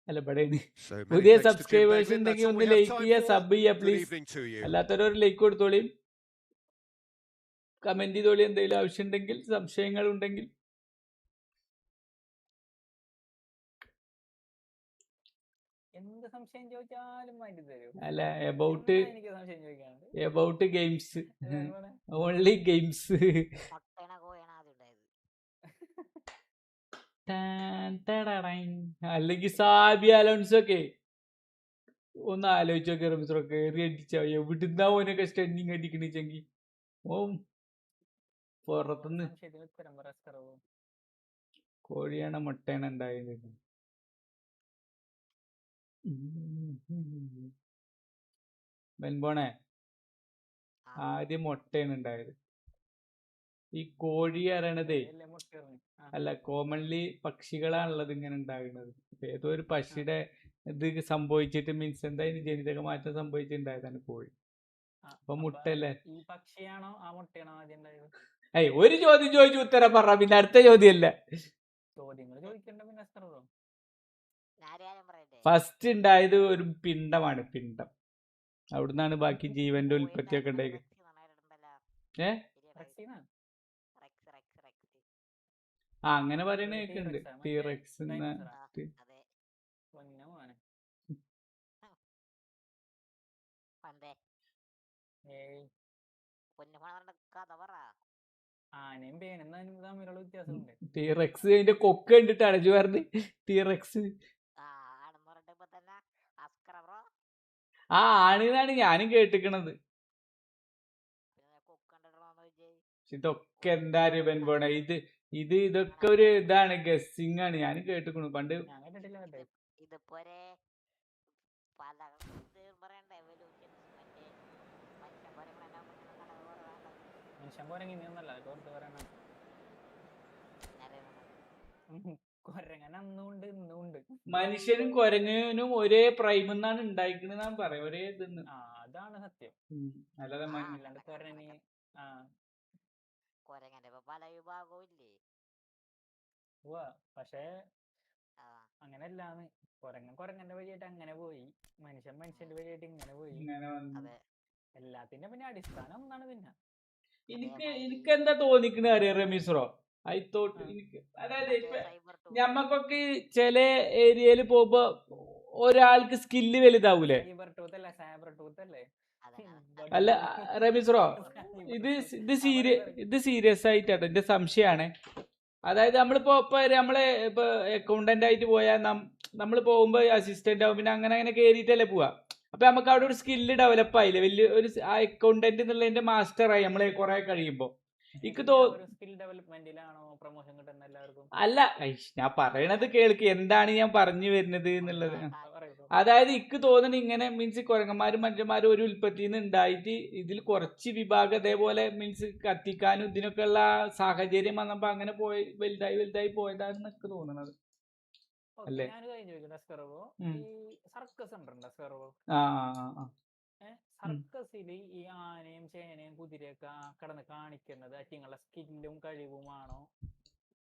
അല്ല ഇവിടെ So many പുതിയ thanks to Jim subscribers Beglin. ഉണ്ടെങ്കിൽ That's all ഒന്ന് we have like time ചെയ്യുക, for. Sub ചെയ്യുക Good please. evening to you. അല്ലാത്തവരൊരു like കൊടുത്തോളിയും, കമന്റ് ചെയ്തോളി എന്തെങ്കിലും ആവശ്യമുണ്ടെങ്കിൽ, സംശയങ്ങൾ ഉണ്ടെങ്കിൽ. എന്ത് സംശയം ചോദിച്ചാലും മാറ്റി തരും. അല്ല എബൌട്ട് എനിക്ക് സംശയം ചോദിക്കാനുണ്ട്. About games, only games. മൊട്ടേണ കോയണ അതുണ്ടായത്. അല്ലെങ്കിൽ സാബി അലോൺസോ ഒക്കെ ഒന്ന് ആലോചിച്ച് നോക്കി റമീസറോ, കയറി അടിച്ച എവിടുന്നാ ഓനൊക്കെ സ്റ്റണ്ടിങ് അടിക്കണിച്ചെങ്കി ഓ പുറത്തുനിന്ന് സംശയത്തിന് ഉത്തരം പറ അസ്കറോ. കോഴിയാണ് മുട്ടയാണ് ഉണ്ടായത്. മെൻബോണെ ആ ആദ്യം മുട്ടയാണ് ഉണ്ടായത്. ഈ കോഴി അറിയണതേ കോഴിയല്ലേ മുട്ടയിടുന്നെ? ആ അല്ല, കോമൺലി പക്ഷികളാണുള്ളത് ഇങ്ങനെ ഉണ്ടാകുന്നത്. അപ്പൊ ഏതോ ഒരു പക്ഷിയുടെ ഇത് സംഭവിച്ചിട്ട് മീൻസ് എന്തായാലും ജനിതക മാറ്റം സംഭവിച്ചിട്ടുണ്ടായതാണ് കോഴി. ആ, അപ്പൊ അപ്പൊ മുട്ടല്ലേ. ഈ പക്ഷിയാണോ ആ മുട്ടയാണോ ആദ്യം ഉണ്ടായത്? ഒരു ചോദ്യം ചോദിച്ചു ഉത്തരം പറ, പിന്നെ അടുത്ത ചോദ്യമല്ല. ചോദ്യങ്ങൾ ചോദിക്കണ്ട പിന്നെ അസ്കറോ. ഞാനും പറയട്ടെ. ഫസ്റ്റ് ഉണ്ടായത് ഒരു പിണ്ടമാണ്, പിണ്ടം. അവിടുന്നാണ് ബാക്കി ജീവന്റെ കോഴി ഉൽപ്പത്തി ഒക്കെ ഉണ്ടായിരുന്നത് ഉണ്ടായത്. റെക്സ് നന്നായിട്ടുണ്ടല്ലോ. ഏ റെക്സീന റെക്സ് റെക്സ് റെക്സ്. ആ അങ്ങനെ പറയണ ഒരു കേൾക്കുന്നുണ്ട്. ടീറെക്സാ മറ്റേ ടീറെക്സ് ഡൈനോസറാ? ആ അതെ. പൊന്നോ മോനെ. പണ്ടേ ഏയ് പൊന്നുമോനെ കഥ പറ. ആനയും പേനും തമ്മിലുള്ള വ്യത്യാസമുണ്ട്. ടീറെക്സ് അതിന്റെ കൊക്ക് കണ്ടിട്ട് അടച്ചു പറഞ്ഞ് ടീറെക്സ്. ആ ആണെന്ന് പറഞ്ഞിട്ട് ഇപ്പൊ തന്നെ അസ്കറ ബ്രോ ആ ആണെന്നാണ് ഞാനും കേട്ടിക്കണത്. പിന്നെ കൊക്ക് കണ്ടിട്ടുണ്ടോന്ന് ചോദിച്ചേ. ഇതൊക്കെ എന്താ രൂപൻ പോണ ഇതൊക്കെ ഒരു ഇതാണ്, ഗസ്സിങ് ആണ്. ഞാനും കേട്ടിക്കണു പണ്ട്. ഞാൻ കേട്ടിട്ടില്ല കേട്ടെ. ഇതിപ്പോരെ പല ഇത് പറയണ്ടേ എവല്യൂഷൻസ് മറ്റേ മനുഷ്യൻ പറയുമ്പോഴെല്ലാം ഇങ്ങനെ കഥ പറയണ്ടത്. മനുഷ്യൻ പോരെങ്കിൽ ഇനിയൊന്നല്ല ഓർത്ത് പറയണ. കൊരങ്ങൻ അന്നുണ്ട് ഇന്നുണ്ട്. മനുഷ്യനും കുരങ്ങനും ഒരേ പ്രൈം എന്നാണ് ഉണ്ടായിക്കണെന്നാണ് പറയാം, ഒരേ ഇതെന്ന്. ആ അതാണ് സത്യം. അല്ലാതെ അല്ലാണ്ട് കൊരങ്ങന് ആ കൊരങ്ങന്റെ ഇപ്പൊ പല വിഭാഗവും ഇല്ലേ. പക്ഷേ അങ്ങനെയല്ലാന്ന്. കൊരങ്ങന്റെ വഴിയായിട്ട് അങ്ങനെ പോയി, മനുഷ്യന്റെ വഴിയായിട്ട് ഇങ്ങനെ പോയി. അതെ. എല്ലാത്തിന്റെ പിന്നെ അടിസ്ഥാനം ഒന്നാണ്. പിന്നെ എനിക്ക് എന്താ തോന്നിക്കണ അറിയാം റമീസറോ, അതായത് ഇപ്പൊ ഞമ്മക്കൊക്കെ ചില ഏരിയയിൽ പോകുമ്പോ ഒരാൾക്ക് സ്കില്ല് വലുതാവൂലേ. സൈബർ ടൂത്ത് അല്ലേ? അല്ല റമീസറോ, ഇത് സീരിയസ് ആയിട്ടാണ് എന്റെ സംശയമാണ്. അതായത് നമ്മളിപ്പോ നമ്മളെ ഇപ്പൊ അക്കൗണ്ടന്റ് ആയിട്ട് പോയാൽ നമ്മൾ പോകുമ്പോ അസിസ്റ്റന്റ് ആവും, പിന്നെ അങ്ങനെ കയറിയിട്ടല്ലേ പോവാ. അപ്പൊ നമുക്ക് അവിടെ ഒരു സ്കില്ല് ഡെവലപ്പ് ആയില്ലേ, വലിയ ഒരു അക്കൗണ്ടന്റ് എന്നുള്ളതിന്റെ മാസ്റ്റർ ആയി നമ്മളെ കുറെ കഴിയുമ്പോ. സ്കിൽ ഡെവലപ്മെന്റിലാണോ പ്രൊമോഷൻ കിട്ടുന്ന എല്ലാവർക്കും? അല്ല, ഞാൻ പറയണത് കേൾക്ക്, എന്താണ് ഞാൻ പറഞ്ഞു വരുന്നത് എന്നുള്ളത്. അതായത് ഇക്ക് തോന്നുന്നു ഇങ്ങനെ മീൻസ് കുരങ്ങന്മാരും മനുഷ്യന്മാരും ഒരു ഉൽപ്പത്തിന്ന് ഉണ്ടായിട്ട് ഇതിൽ കുറച്ച് വിഭാഗം അതേപോലെ മീൻസ് കത്തിക്കാനും ഇതിനൊക്കെ ഉള്ള സാഹചര്യം വന്നപ്പോ അങ്ങനെ പോയി വലുതായി പോയതാണെന്ന് എനിക്ക് തോന്നുന്നത്. അല്ലേ? ഈ സർക്കസ് ഉണ്ടല്ലോ അസ്കറോ, സർക്കസിൽ ഈ ആനയും ചേനയും കുതിരയൊക്കെ കിടന്ന് കാണിക്കുന്നത് അറ്റിങ്ങളുടെ സ്കില്ലും കഴിവുമാണോ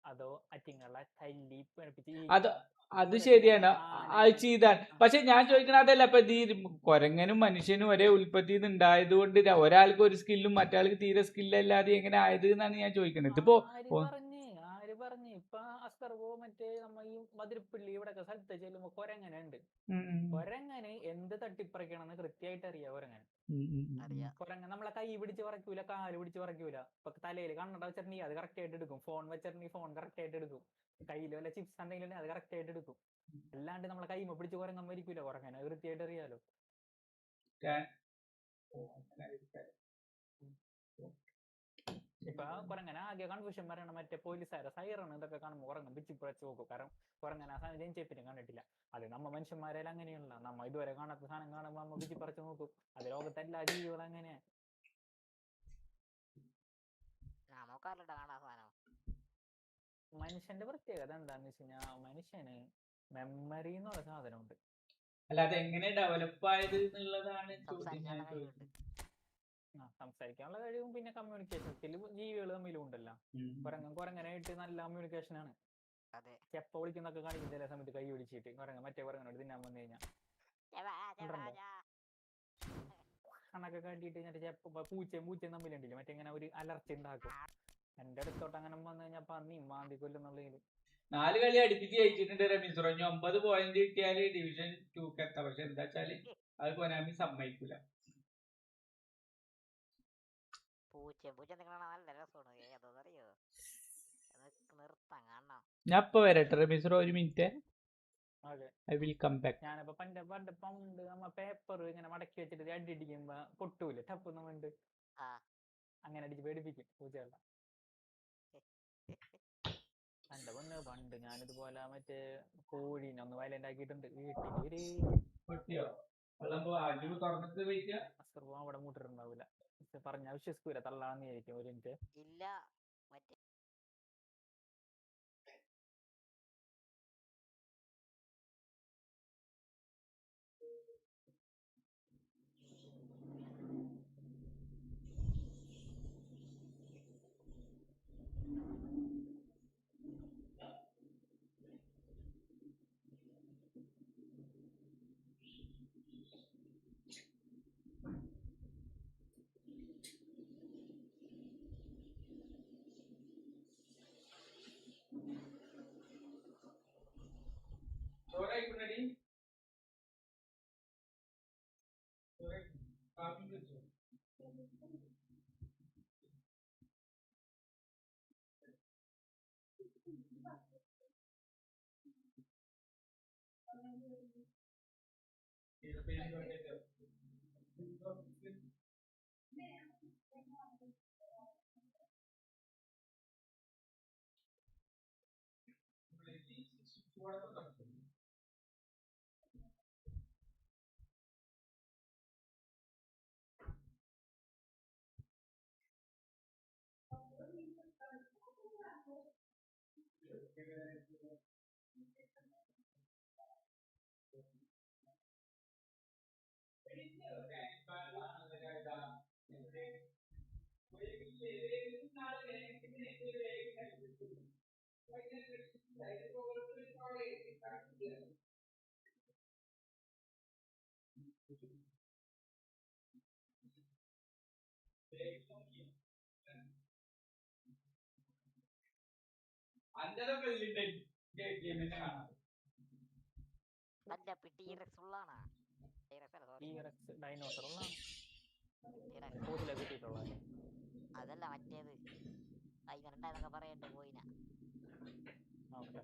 അതോ അറ്റിങ്ങളെ തല്ലി പഠിപ്പിച്ച്? അത് ശരിയാണ്, അത് ചെയ്താണ്. പക്ഷെ ഞാൻ ചോദിക്കണ അതല്ല, ഇപ്പൊ കൊരങ്ങനും മനുഷ്യനും ഒരേ ഉൽപ്പത്തിന്ന് ഉണ്ടായത് കൊണ്ട് ഒരാൾക്ക് ഒരു സ്കില്ലും മറ്റാൾക്ക് തീരെ സ്കില്ലല്ലാതെ എങ്ങനെ ആയത് എന്നാണ് ഞാൻ ചോദിക്കുന്നത്. ഇതിപ്പോ ആര് പറഞ്ഞ് ഇപ്പൊ അസ്കർവോ മറ്റേ നമ്മ ഈ മധുരപ്പള്ളി ഇവിടെ സ്ഥലത്ത് ചെല്ലുമ്പോ കൊരങ്ങനുണ്ട്. കൊരങ്ങന് എന്ത് തട്ടിപ്പറിക്കണമെന്ന് കൃത്യമായിട്ട് അറിയാം. കൊരങ്ങൻ നമ്മളെ കൈ പിടിച്ച് പറക്കൂല, കാല് പിടിച്ച് പറക്കൂല. ഇപ്പൊ തലയിൽ കണ്ണട വെച്ചിട്ടുണ്ടെങ്കിൽ അത് കറക്റ്റ് ആയിട്ട് എടുക്കും. ഫോൺ വെച്ചിട്ടുണ്ടെങ്കിൽ ഫോൺ കറക്റ്റ് ആയിട്ട് എടുക്കും. കയ്യിൽ വല്ല ചിപ്സ് ഉണ്ടെങ്കിൽ അത് കറക്റ്റ് ആയിട്ട് എടുക്കും. അല്ലാണ്ട് നമ്മളെ കൈമ പിടിച്ച് കൊരങ്ങൻ മരിക്കൂല. കൊരങ്ങനെ കൃത്യമായിട്ട് അറിയാലോ. ഇപ്പൊ കൊരങ്ങനെ ആകെ കൺഫ്യൂഷൻ പറയണം മറ്റേ പോലീസുകാരെ സൈറൺ ഇതൊക്കെ കാണുമ്പോൾ കൊരങ്ങൻ പിച്ചിപ്പുറച്ച് നോക്കും. കാരണം കൊരങ്ങനെ ആ സാധനം ജനിച്ചപ്പിനും കണ്ടിട്ടില്ല. അത് നമ്മ മനുഷ്യന്മാരെല്ലാം അങ്ങനെയുള്ള നമ്മ ഇതുവരെ കാണാത്ത സാധനം കാണുമ്പോൾ നമ്മ പിച്ചിപ്പറച്ച് നോക്കും. അത് ലോകത്തെ എല്ലാ ജീവികളും അങ്ങനെയാ. മനുഷ്യന്റെ പ്രത്യേകത എന്താന്ന് വെച്ച് കഴിഞ്ഞാൽ മനുഷ്യന് മെമ്മറി എന്നുള്ള സാധനമുണ്ട്. അല്ല, അത് എങ്ങനെ ഡെവലപ്പ് ആയത് എന്നുള്ളതാണ് സംസാരിക്കാനുള്ള കഴിവും പിന്നെ കമ്മ്യൂണിക്കേഷൻ സ്കിൽ ജീവികൾ തമ്മിലും ഉണ്ടല്ലോ. കൊരങ്ങനായിട്ട് നല്ല കമ്മ്യൂണിക്കേഷൻ ആണ്. ചെപ്പ വിളിക്കുന്നൊക്കെ കാണിക്കും ചില സമയത്ത് കൈ പിടിച്ചിട്ട്. മറ്റേ കൊരങ്ങനോട് തിന്നാൻ വന്നു കഴിഞ്ഞാൽ കണ്ണൊക്കെ കാട്ടിയിട്ട് ചെപ്പ പൂച്ചയും തമ്മിലുണ്ടല്ലോ മറ്റേ ഇങ്ങനെ ഒരു അലർച്ച ഉണ്ടാക്കും. എന്റെ അടുത്തോട്ട് അങ്ങനെ വന്നു കഴിഞ്ഞാൽ പന്നി മാന്തി കൊല്ലുന്നുള്ളതിൽ 4 കളി അടുപ്പിച്ച് ജയിച്ചിട്ടുണ്ട് റമീസറോ. 9 പോയിന്റ് കിട്ടിയാല് ഡിവിഷൻ 2 എത്താം. പക്ഷെ എന്താ വെച്ചാല് അത് കൊനാമി സമ്മതിക്കൂല. ഞാൻ ഇപ്പൊ വരട്ടെ റമീസറോ, 1 മിനിറ്റ്. അതെ. I will come back. ഞാനിപ്പോ പണ്ട് നമ്മ പേപ്പർ ഇങ്ങനെ മടക്കി വെച്ചിട്ട് അടിക്കുമ്പോ പൊട്ടൂല ടപ്പൊന്നും വേണ്ട ആ അങ്ങനെ അടിച്ച് പേടിപ്പിക്കും പൂച്ചകളെ. എന്റെ പണ്ട് ഞാനിതുപോലെ മറ്റേ കോഴീനെ ഒന്ന് വയലന്റ് ആക്കിയിട്ടുണ്ട് വീട്ടില് ഒരു അസുഖം അവിടെ മൂട്ടിട്ടുണ്ടാവൂല പറഞ്ഞാൽ വിശ്വസിക്കൂല തള്ളാന്ന് വിചാരിക്കും ഒരു മിനിറ്റ്. ഇല്ല മറ്റേ അല്ല ടീറക്സ് ഉള്ളാണ് ഡൈനോസർ ഉള്ളതാണ് ടീറക്സ് കൂതിലെ കിട്ടിയിട്ടുള്ളത്. അതല്ല മറ്റേത് അതിനുണ്ടായെന്നൊക്കെ പറയണ്ട് പോയിന നോക്കട്ടെ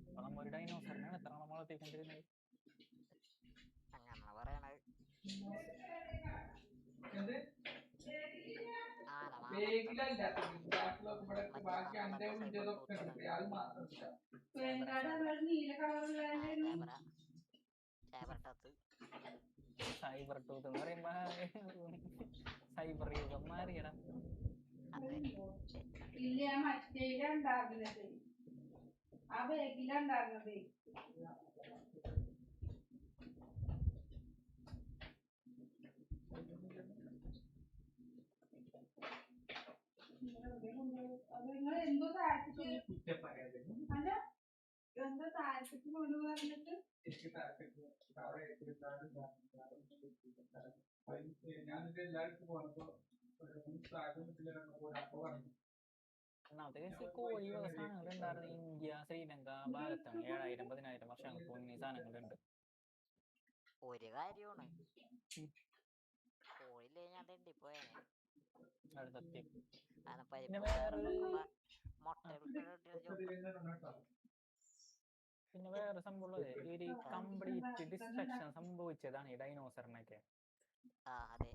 അപ്പൊ നമ്മ ഒരു ഡൈനോസറിനാണ് എത്ര നമ്മൾ വളർത്തിക്കൊണ്ടിരുന്നത്. അങ്ങനെ പറയണത് ആന മറ്റേ നമ്മളെന്തോ സൈബർ ടൂത്താണ് സൈബർ ടൂത്ത് സൈബർ ടൂത്ത് എന്ന് പറയുമ്പോ സൈബർ യുഗം മാറിയടാ. അതെ ഒന്നാമത്തെ കേസ് കോഴി വക സാധനങ്ങൾ ഉണ്ടായിരുന്ന ഇന്ത്യ ശ്രീലങ്ക ഭാഗത്താണ് 7000-10000 വർഷങ്ങൾക്ക് മുന്നേ സാധനങ്ങളുണ്ട്. ഒരു കാര്യമാണ് കോഴിയില്ലേ ഞാൻ തെണ്ടിപ്പോയാനെ അത് സത്യം. പരിപ്പ് മുട്ട പിന്നെ വേറെ സംഭവം ഉള്ളത് ഒരു കംപ്ലീറ്റ് ഡിസ്ട്രക്ഷൻ സംഭവിച്ചതാണ് ഈ ഡൈനോസറിനൊക്കെ. അതെ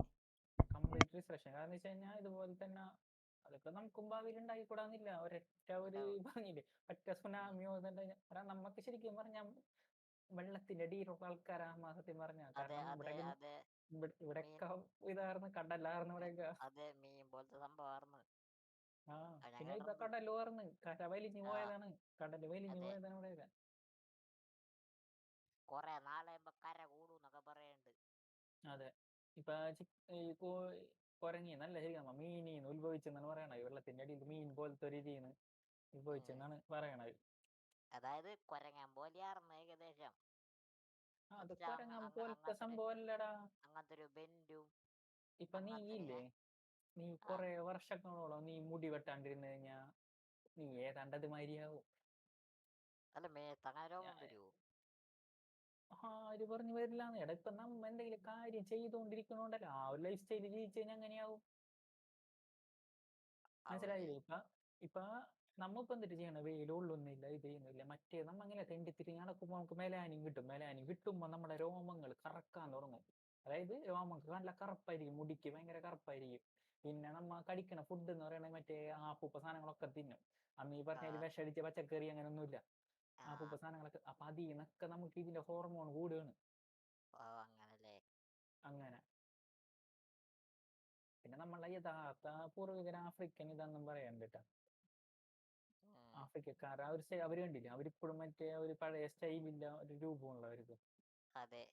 കംപ്ലീറ്റ് ഡിസ്ട്രക്ഷൻ കാരണം വെച്ച് കഴിഞ്ഞാൽ ഇതുപോലെ തന്നെ അതൊക്കെ നമുക്കും ഭാവിയിൽ ഉണ്ടായിക്കൂടാന്നില്ല. ഒരൊറ്റ ഒരു ഭംഗിയില് ഒറ്റ സുനാമിയോ കാരണം നമുക്ക് ശരിക്കും പറഞ്ഞാൽ വെള്ളത്തിന്റെ അടിയിലുള്ള ആൾക്കാരാ സത്യം പറഞ്ഞ. കാരണം ഇവിടെയൊക്കെ ഇതായിരുന്നു കടലായിരുന്നു ഇവിടെയൊക്കെ. പിന്നെ ഇപ്പൊ കടല് തുറന്ന് കര വലിഞ്ഞു പോയതാണ്. കടല് വലിഞ്ഞു പോയതാണ് ഇവിടെയൊക്കെ. കൊറേ നാളാകുമ്പോ കര കൂടുന്നൊക്കെ പറയുന്നുണ്ട്. അതെ ഇപ്പൊ കുരങ്ങി നല്ല ശരിയാ മീനീന്ന് ഉത്ഭവിച്ചെന്നാണ് പറയണത്. വെള്ളത്തിന്റെ അടിയിൽ മീൻ പോലത്തെ ഒരു രീതിന്ന് ഉത്ഭവിച്ചെന്നാണ് പറയണത്. അതായത് കൊരങ്ങൻ പോലെയായിരുന്നു ഏകദേശം. അത് കൊരങ്ങൻ പോലത്തെ സംഭവം അല്ലടാ. അങ്ങനത്തെ ഒരു ബെൻഡും. ഇപ്പൊ നീ ഇല്ലേ നീ കൊറേ വർഷങ്ങളോളം നീ മുടി വെട്ടാണ്ടിരുന്നു കഴിഞ്ഞാ നീ ഏതാണ്ടത് മാതിരിയാവും. അല്ല മേത്തങ്ങനെ രോമം വരുമോ? ആര് പറഞ്ഞു വരില്ലാന്ന്? എടാ ഇപ്പൊ നമ്മ എന്തെങ്കിലും കാര്യം ചെയ്തുകൊണ്ടിരിക്കണോണ്ടല്ലോ ആ ഒരു ലൈഫ് സ്റ്റൈല് ജീവിച്ചു കഴിഞ്ഞാൽ അങ്ങനെയാവും. മനസ്സിലായില്ലേ? ഇപ്പൊ നമ്മ ഇപ്പൊ എന്നിട്ട് ചെയ്യണം, വെയിലുള്ളൊന്നുമില്ല, ഇത് ചെയ്യുന്നില്ല. മറ്റേ നമ്മ അങ്ങനെ തെണ്ടിത്തിരിഞ്ഞ് നടക്കുമ്പോൾ നമുക്ക് മെലാനിൻ കിട്ടും. മെലാനിൻ കിട്ടുമ്പോൾ നമ്മുടെ രോമങ്ങൾ കറക്കാൻ തുടങ്ങും. അതായത് രോമങ്ങൾ നല്ല കറുപ്പായിരിക്കും, മുടിക്ക് ഭയങ്കര കറുപ്പായിരിക്കും. പിന്നെ നമ്മ കഴിക്കണ ഫുഡ് എന്ന് പറയുന്നത് മറ്റേ ആപ്പൂപ്പ സാധനങ്ങളൊക്കെ തിന്നും. അന്ന് ഈ പറഞ്ഞ വിഷടിച്ച പച്ചക്കറി അങ്ങനെ ഒന്നുമില്ല, ആപ്പൂപ്പ സാധനങ്ങളൊക്കെ. അപ്പൊ അതിൽ നിന്നൊക്കെ നമുക്ക് ഇതിന്റെ ഹോർമോൺ കൂടുകയാണ്. അങ്ങനെ പിന്നെ നമ്മളെ യഥാർത്ഥ പൂർവികർ ആഫ്രിക്കൻ ഇതൊന്നും പറയാൻ കേട്ടാ. ആഫ്രിക്കക്കാർ അവര് കണ്ടില്ലേ, അവരിപ്പോഴും മറ്റേ ഒരു പഴയ സ്റ്റൈലിന്റെ ഒരു രൂപമുള്ളവർക്ക്. അതെ,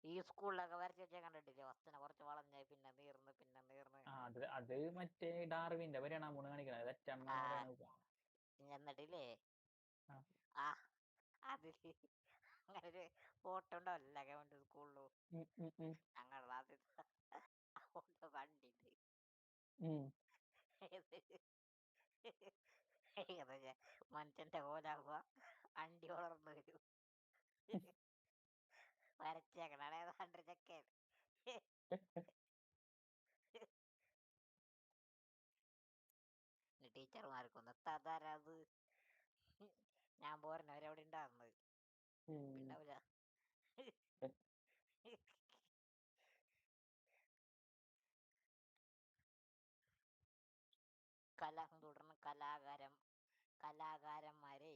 ഈ സ്കൂളിലൊക്കെ വരച്ച് വെച്ചാൽ കണ്ടിട്ടില്ലേ, വസ്തുന കുറച്ച് വളഞ്ഞ പിന്നെ നീർന്ന്. അത് മറ്റേ ഡാർവിന്റെ പരിണാമമാണ് കാണിക്കണത്, തെറ്റാണെന്നാണ് പറയണത്. എന്നിട്ടില്ലേ അതില് അങ്ങനെ ഒരു ഫോട്ടോ ഉണ്ടാവില്ല ഗവൺമെന്റ് സ്കൂളിലും ഞങ്ങളുടെ നാട്ടിൽ ഫോട്ടോ കണ്ടിട്ട് മനുഷ്യന്റെ കോലാകുക അണ്ടി വളർന്നു വരും. വരച്ചേക്കണേ ഏതാണ്ട് ചെക്കൻ. ടീച്ചർമാർക്കൊന്ന് തതാരത് ഞാൻ പോരണവരവിടെ ഉണ്ടായിരുന്നത് ഉണ്ടാവില്ല. തുടർന്ന് കലാകാരന്മാരെ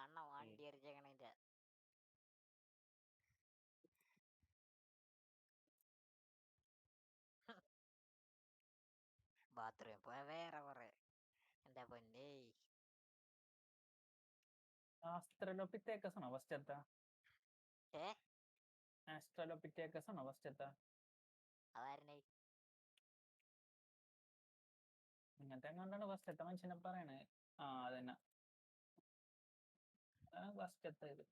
അണ്ണ വണ്ടി അരിച്ചേക്കണേന്റെ ബാത്റൂമിൽ പോയ വേറെ കുറെ. എന്താ പൊന്നേ, ആസ്ട്രലോപിറ്റേക്കസ് ആണോ ഫസ്റ്റ് എത്താ? ആസ്ട്രലോപിറ്റേക്കസ് ആണോ ഫസ്റ്റ് എത്താ? അതാരണേ ഇങ്ങനത്തെ എങ്ങാണ്ടാണ് ഫസ്റ്റ് എത്ത മനുഷ്യനെ പറയണേ. അതന്നെ ഫസ്റ്റ് എത്തത്.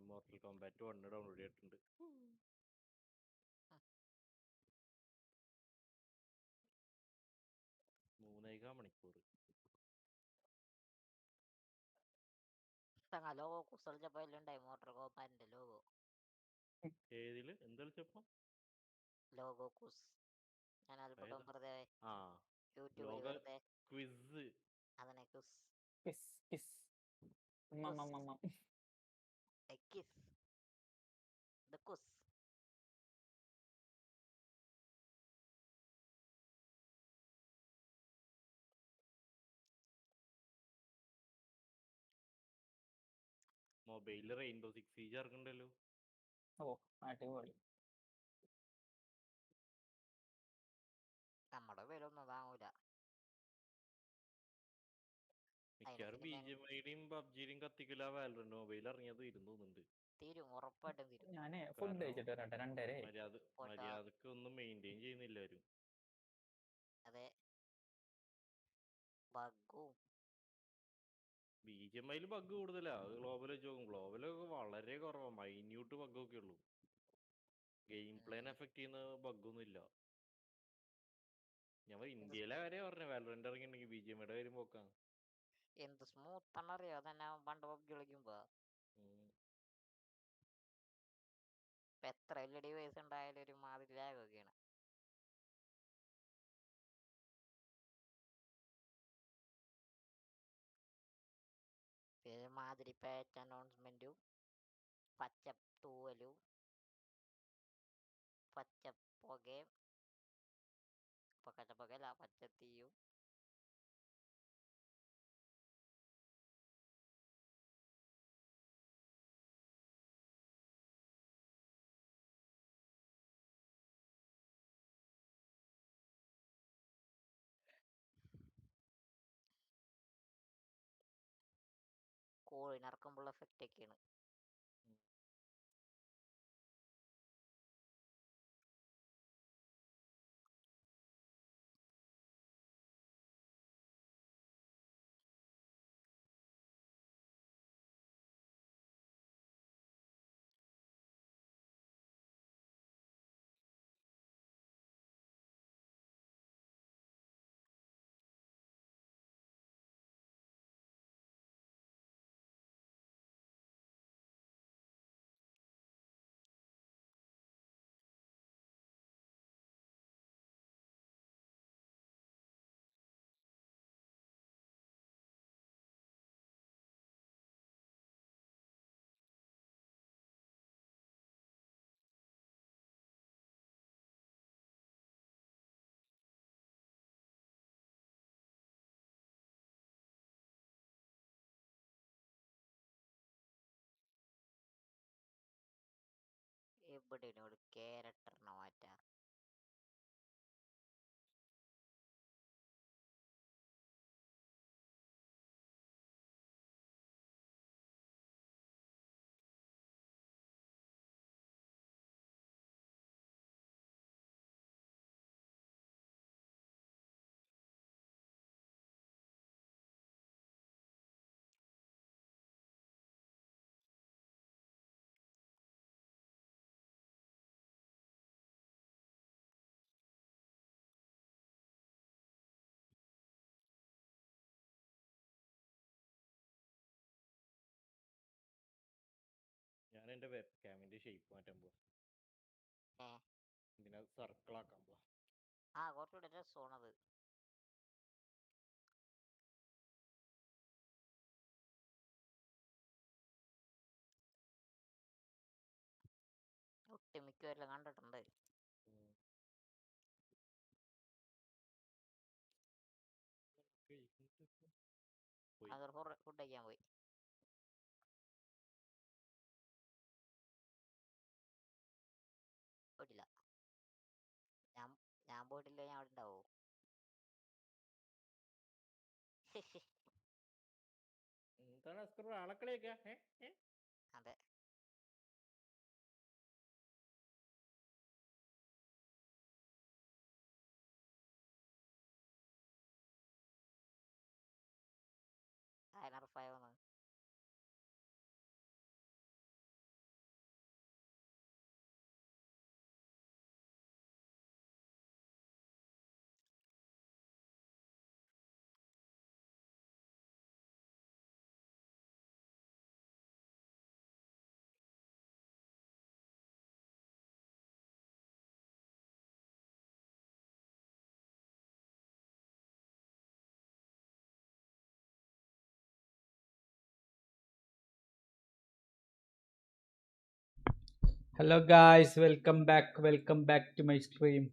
മോർട്ടൽ കോമ്പാറ്റ് 1 ഡൗൺലോഡ് ചെയ്തിട്ടുണ്ട്. 3.5 മണിക്കൂർ. ലോഗോ കുസളിച്ചപ്പോ ഉണ്ടായി മോട്ടോർ കോമ്പാറ്റിന്റെ ലോഗോ. ഏതില് എന്ത് കളിച്ചപ്പോ? ലോഗോ കുസ്. ഞാൻ അല്പം വെറുതെ യൂട്യൂബിൽ വെറുതെ ക്വിസ്. അതന്നെ കുസ്. The കുസ്. മൊബൈലില് റെയിൻബോ 6 സീജ് ഇറക്കണ്ടല്ലോ. അടിപൊളി. നമ്മുടെ പേരൊന്നും താങ്ങൂല. മിക്കവാറും BGMIയുടെയും പബ്ജിയുടെയും കത്തിക്കില്ല. വാലറന്റ് മൊബൈൽ ഇറങ്ങിയത് ഇരുന്നുണ്ട്. തീരും, ഉറപ്പായിട്ടും തീരും. ഞാനേ ഫുഡ് കഴിച്ചിട്ട് വരട്ടെ, 2:30. മര്യാദക്ക് ഒന്നും മെയിൻറ്റെയിൻ ചെയ്യുന്നില്ല ആരും. അതെ, ബഗ്ഗും BGMIയിൽ ബഗ് കൂടുതലാ. ഗ്ലോബൽ വെച്ച് നോക്കും, ഗ്ലോബലൊക്കെ വളരെ കുറവാണ്, മൈന്യൂട്ട് ബഗ്ഗൊക്കെ ഉള്ളൂ. ഗെയിം പ്ലേനെ എഫക്ട് ചെയ്യുന്ന ബഗ്ഗൊന്നും ഇല്ല. ഞാൻ ഇന്ത്യയിലെ കാര്യം പറഞ്ഞ, വാലറന്റ് ഇറങ്ങിയിട്ടുണ്ടെങ്കിൽ BGMIയുടെ കാര്യം പോക്കാം. എന്ത് സ്മൂത്ത് ആണെന്നറിയോ തന്നെ പണ്ട് പബ്ജി കളിക്കുമ്പോ. എത്ര വലിയ ഡിവൈസ് ഉണ്ടായാലും ഒരു മാതിരി ലാഗൊക്കെയാണ്. മാതിരി പാച്ച് അനൗൺസ്മെന്റും പച്ച തൂവലും പച്ച പുകയും പുകയല്ല പച്ചത്തീയും. കോഴിനിറക്കുമ്പോഴുള്ള എഫക്റ്റ് ഒക്കെയാണ്. പെണ്ണിനോട് ക്യാരക്ടറിനെ മാറ്റാ. ഞാൻ എന്റെ വെബ് ക്യാമിന്റെ ഷേപ്പ് മാറ്റാൻ പോവാ. ഇതിനെ സർക്കിൾ ആക്കാൻ പോവാ. കുറച്ചുകൂടെ രസമാണത്. ഒട്ടുമിക്കവരെല്ലാം കണ്ടിട്ടുണ്ട്. അതൊരു ഫുഡ് കഴിക്കാൻ പോയി. പോയിട്ടില്ല. ഞാൻ പോയിട്ടില്ല. ഞാൻ അവിടെ ഉണ്ടാവോ? എന്താണ് അസ്കർ ആളക്കളിയൊക്കെ? അതെ. അതിനറഫായോന്ന് Hello guys, welcome back to my stream.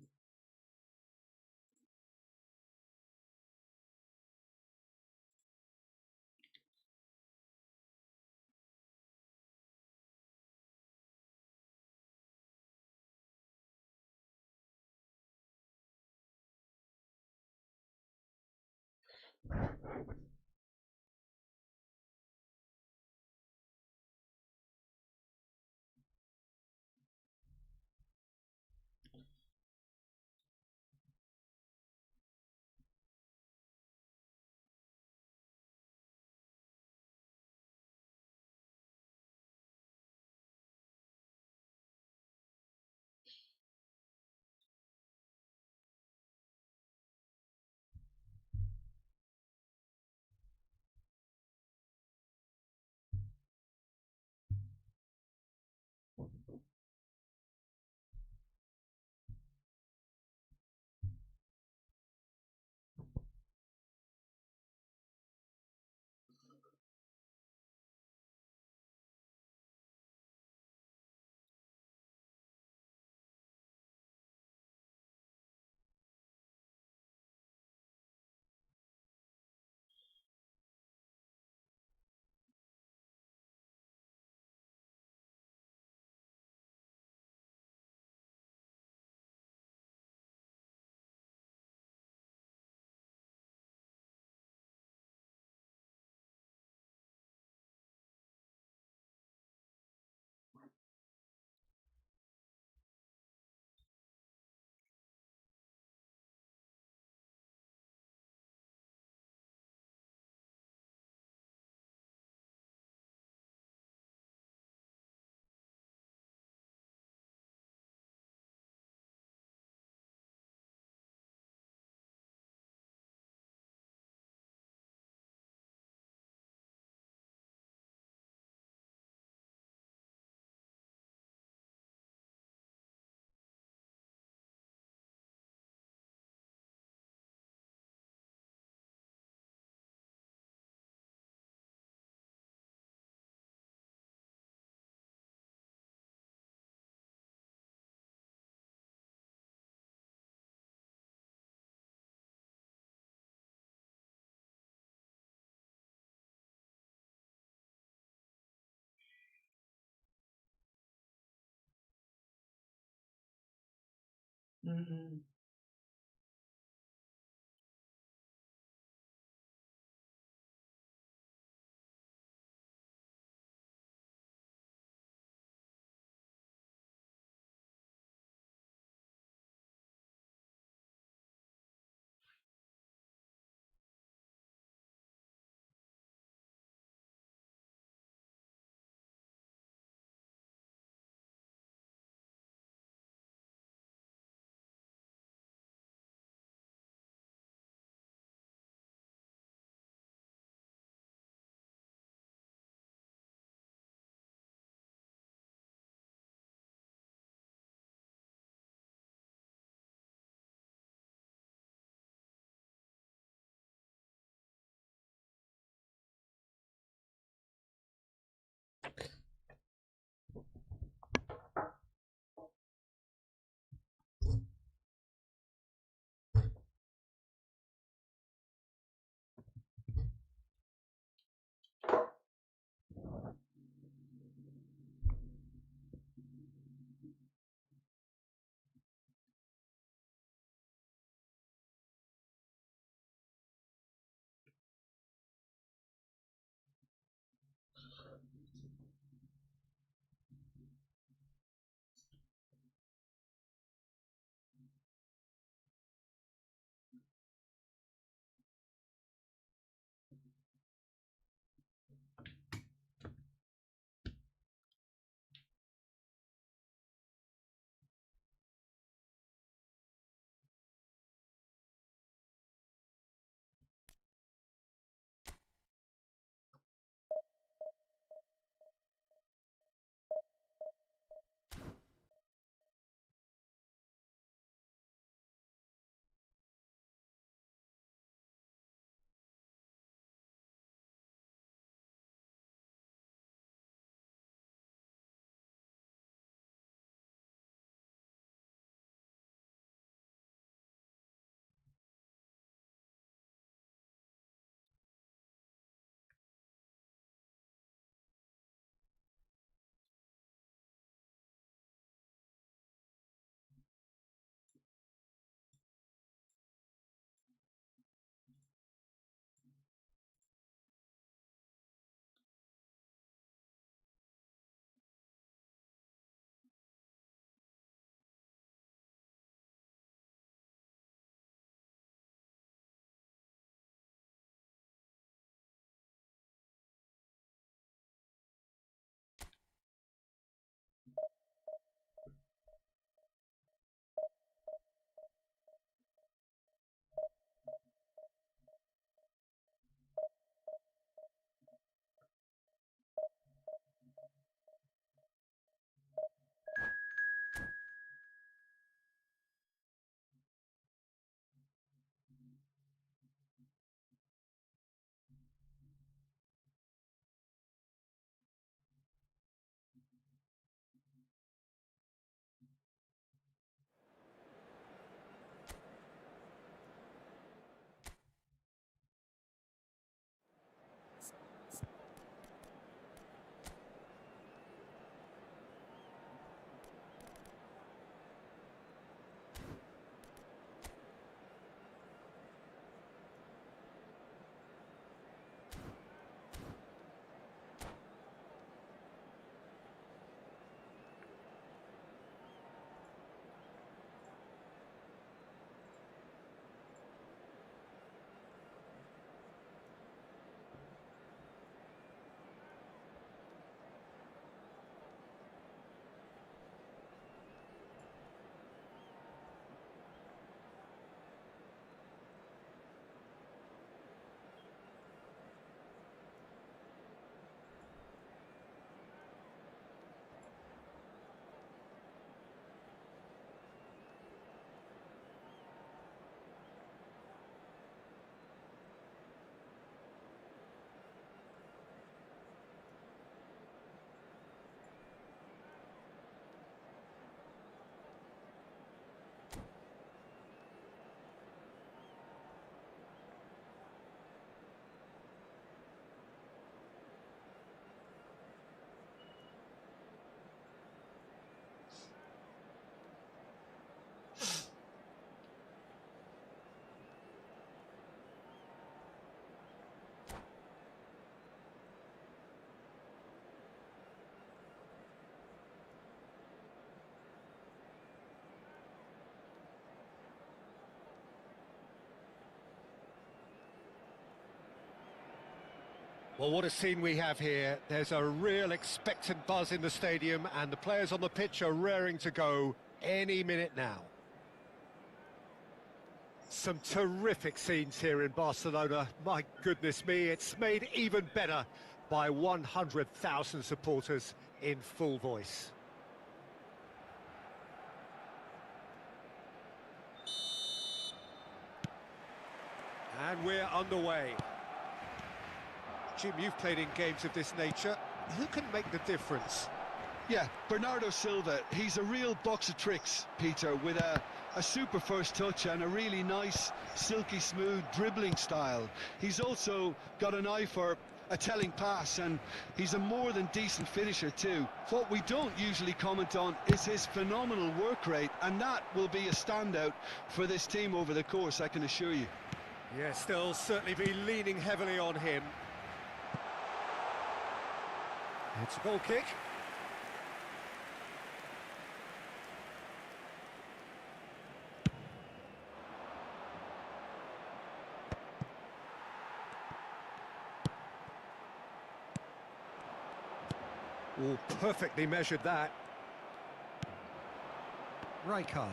ഉം ഉം. Well, what a scene we have here. There's a real expectant buzz in the stadium, and the players on the pitch are raring to go any minute now. Some terrific scenes here in Barcelona. My goodness me, it's made even better by 100,000 supporters in full voice. And we're underway. Jim, you've played in games of this nature. Who can make the difference? Yeah, Bernardo Silva, he's a real box of tricks, Peter, with a super first touch and a really nice, silky smooth dribbling style. He's also got an eye for a telling pass, and he's a more than decent finisher too. What we don't usually comment on is his phenomenal work rate, and that will be a standout for this team over the course, I can assure you. Yes, they'll certainly be leaning heavily on him. It's a goal kick. Oh, perfectly measured that. Rijkaard.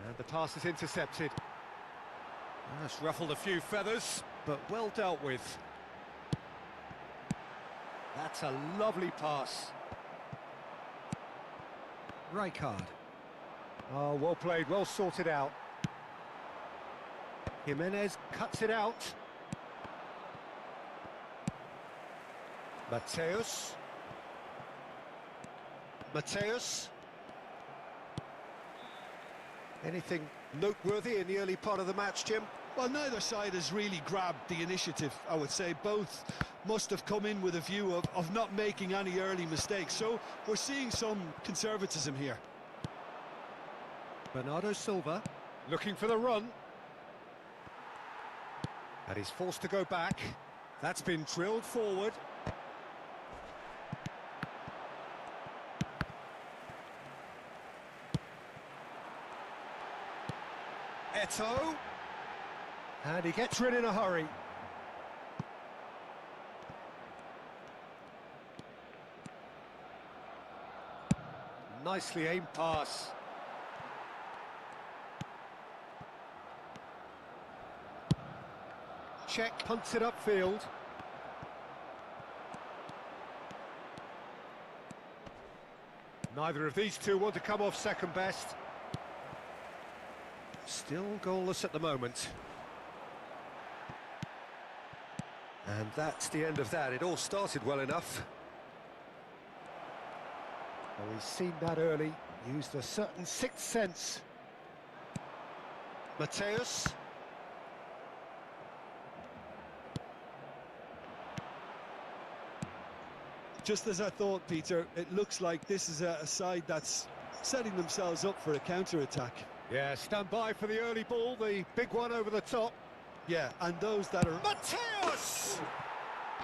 And the pass is intercepted. That's ruffled a few feathers, but well dealt with. That's a lovely pass. Rijkaard. Oh, well played, well sorted out. Jimenez cuts it out. Mateus. Anything noteworthy in the early part of the match, Jim? Well, neither side has really grabbed the initiative, I would say. Both must have come in with a view of not making any early mistakes, so we're seeing some conservatism here. Bernardo Silva looking for the run. And he's forced to go back. That's been drilled forward. Eto'o. And he gets rid in a hurry. Nicely aimed pass. Check, punts it upfield. Neither of these two want to come off second best. Still goalless at the moment. And that's the end of that. It all started well enough. Well, we've seen that early. Used a certain sixth sense. Mateus. Just as I thought, Peter, it looks like this is a side that's setting themselves up for a counter-attack. Yeah, stand by for the early ball, the big one over the top. Yeah, and those that are... Mateus!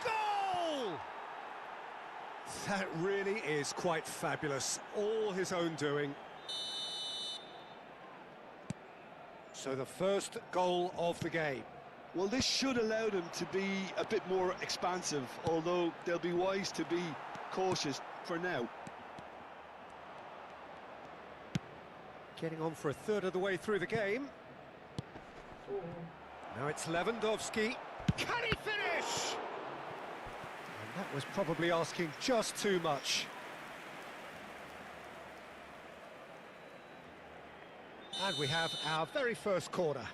Goal! That really is quite fabulous. All his own doing. So the first goal of the game. Well, this should allow them to be a bit more expansive, although they'll be wise to be cautious for now. Getting on for a third of the way through the game. Now it's Lewandowski. Can he finish? And that was probably asking just too much. And we have our very first corner.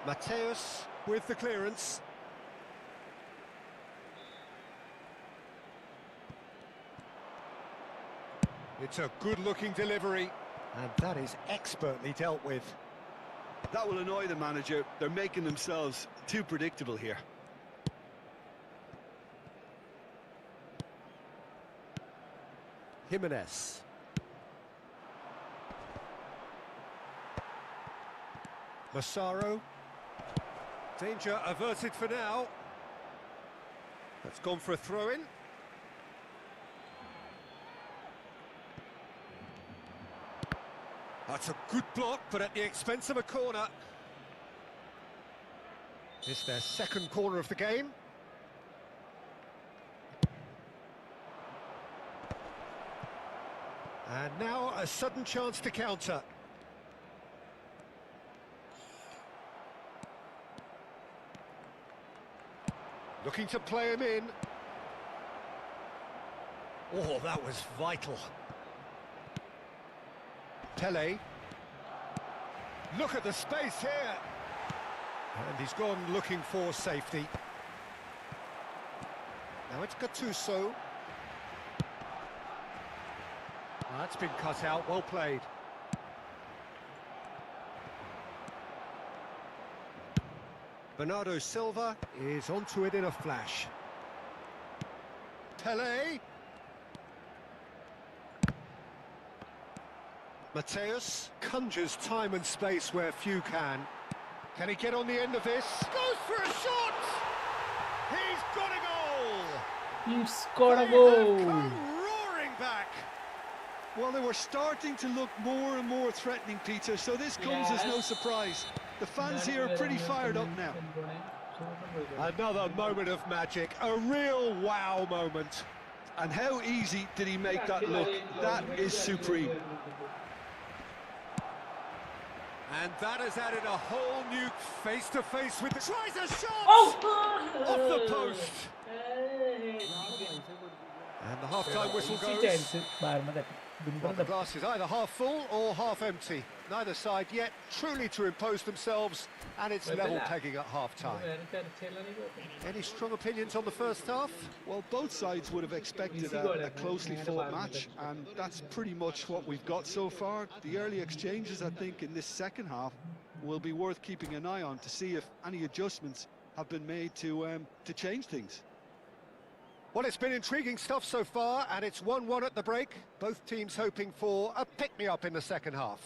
Mateus with the clearance. It's a good-looking delivery, and that is expertly dealt with. That will annoy the manager. They're making themselves too predictable here. Jimenez. Massaro. Danger averted for now. That's gone for a throw-in. That's a good block, but at the expense of a corner. It's their second corner of the game. And now a sudden chance to counter. Looking to play him in. Oh, that was vital. Pele. Look at the space here. And he's gone looking for safety. Now it's Gattuso. That's been cut out, well played. Bernardo Silva is onto it in a flash. Pele. Mateus conjures time and space where few can. Can he get on the end of this? Goes for a shot! He's got a goal! He's got a They goal. have come roaring back! Well, they were starting to look more and more threatening, Peter, so this comes as no surprise. The fans here are pretty fired up now. Another moment of magic, a real wow moment. And how easy did he make that look? That is supreme. And that has added a whole new face-to-face with the... Tries a shot! Off the post! And the half-time whistle goes. Well, the glass is either half full or half empty. Neither side yet truly to impose themselves, and it's level pegging at half-time. Any strong opinions on the first half? Well, both sides would have expected a closely fought match, and that's pretty much what we've got so far. The early exchanges, I think, in this second half will be worth keeping an eye on to see if any adjustments have been made to change things. Well, it's been intriguing stuff so far, and it's 1-1 at the break. Both teams hoping for a pick-me-up in the second half.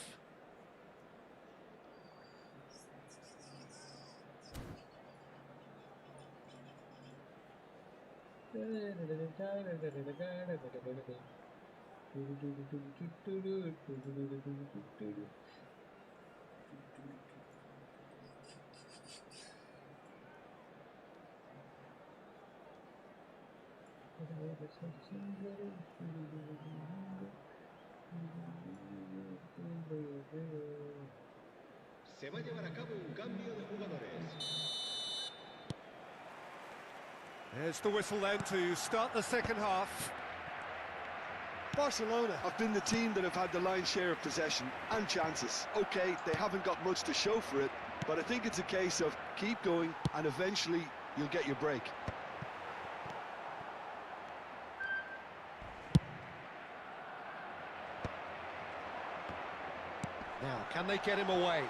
Se va a llevar a cabo un cambio de jugadores. There's the whistle then to start the second half. Barcelona have been the team that have had the lion's share of possession and chances. Okay, they haven't got much to show for it, but I think it's a case of keep going and eventually you'll get your break. Now, can they get him away?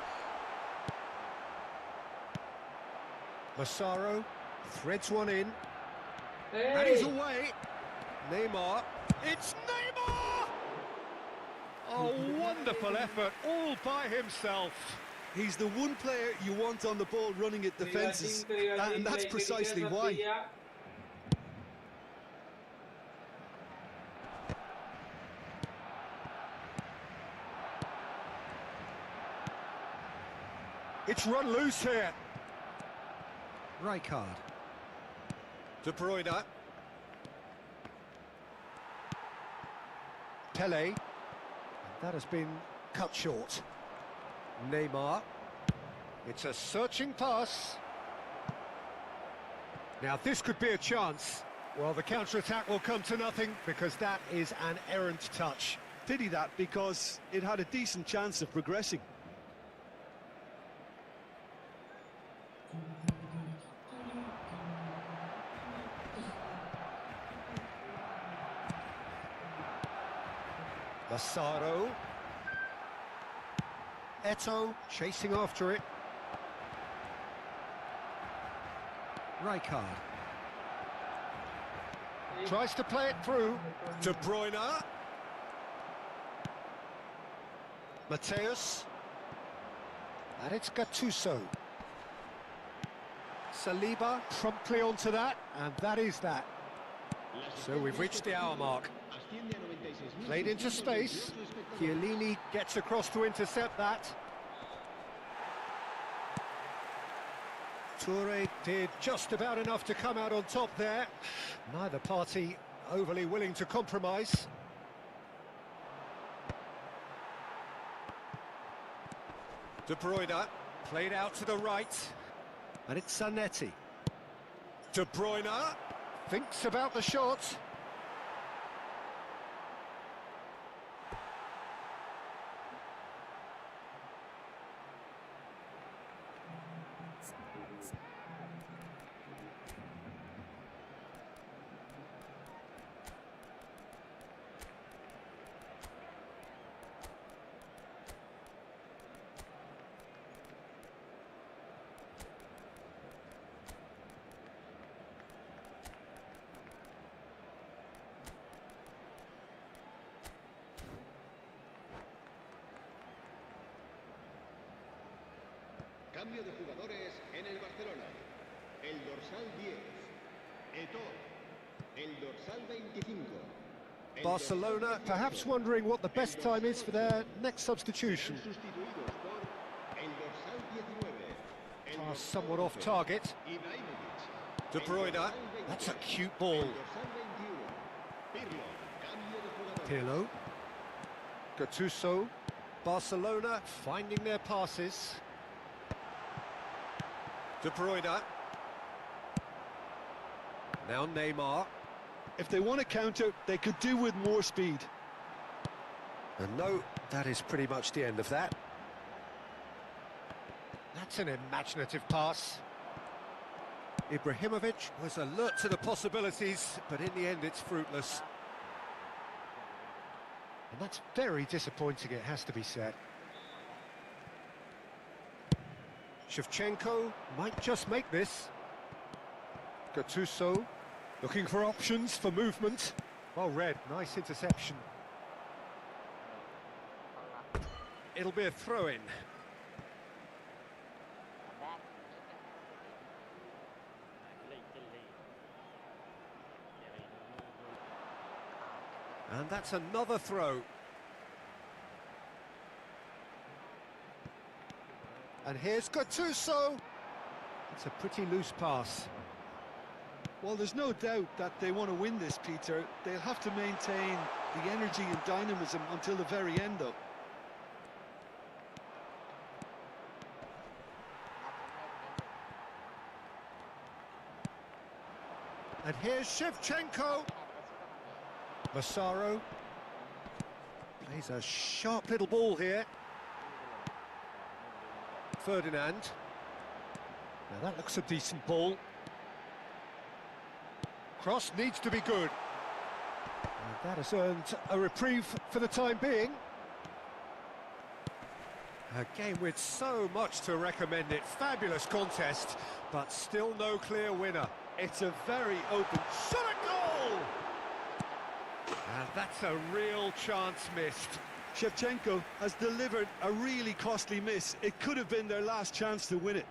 Massaro threads one in. And he's away. Neymar. It's Neymar! A wonderful effort, all by himself. He's the one player you want on the ball running at defences, and that's precisely why. It's run loose here. Rijkaard. De Bruyne. Pele. And that has been cut short. Neymar. It's a searching pass. Now this could be a chance. Well, the counter-attack will come to nothing because that is an errant touch. Pity that, because it had a decent chance of progressing. Massaro. Eto'o chasing after it. Rijkaard. Tries to play it through. De Bruyne. Mateus. And it's Gattuso. Saliba promptly onto that, and that is that. So we've reached the hour mark. Asciende a Played into space. Chiellini gets across to intercept that. Toure did just about enough to come out on top there. Neither party overly willing to compromise. De Bruyne played out to the right. And it's Zanetti. De Bruyne thinks about the shot. Cambio de jugadores en el Barcelona. El dorsal 10, Eto'o. El dorsal 25. Barcelona perhaps wondering what the best time is for their next substitution. Sustituidos por el dorsal 19. Pass somewhat off target. Ibrahimovic. De Bruyne, that's a cute ball. El dorsal 21. Pirlo. Cambio de jugadores. Pirlo. Gattuso. Barcelona finding their passes. De Bruyne. Now Neymar. If they want to counter, they could do with more speed. And no, that is pretty much the end of that. That's an imaginative pass. Ibrahimovic was alert to the possibilities, but in the end it's fruitless. And that's very disappointing, it has to be said. Shevchenko might just make this. Gattuso looking for options for movement. Well read, nice interception. It'll be a throw-in. And that's another throw. And here's Gattuso. It's a pretty loose pass. Well, there's no doubt that they want to win this, Peter. They'll have to maintain the energy and dynamism until the very end, though. And here's Shevchenko. Massaro plays a sharp little ball here. Ferdinand. Now that looks a decent ball. Cross needs to be good. And that has earned a reprieve for the time being. A game with so much to recommend it. Fabulous contest, but still no clear winner. It's a very open Shot a goal! And that's a real chance missed. Shevchenko has delivered a really costly miss. It could have been their last chance to win it.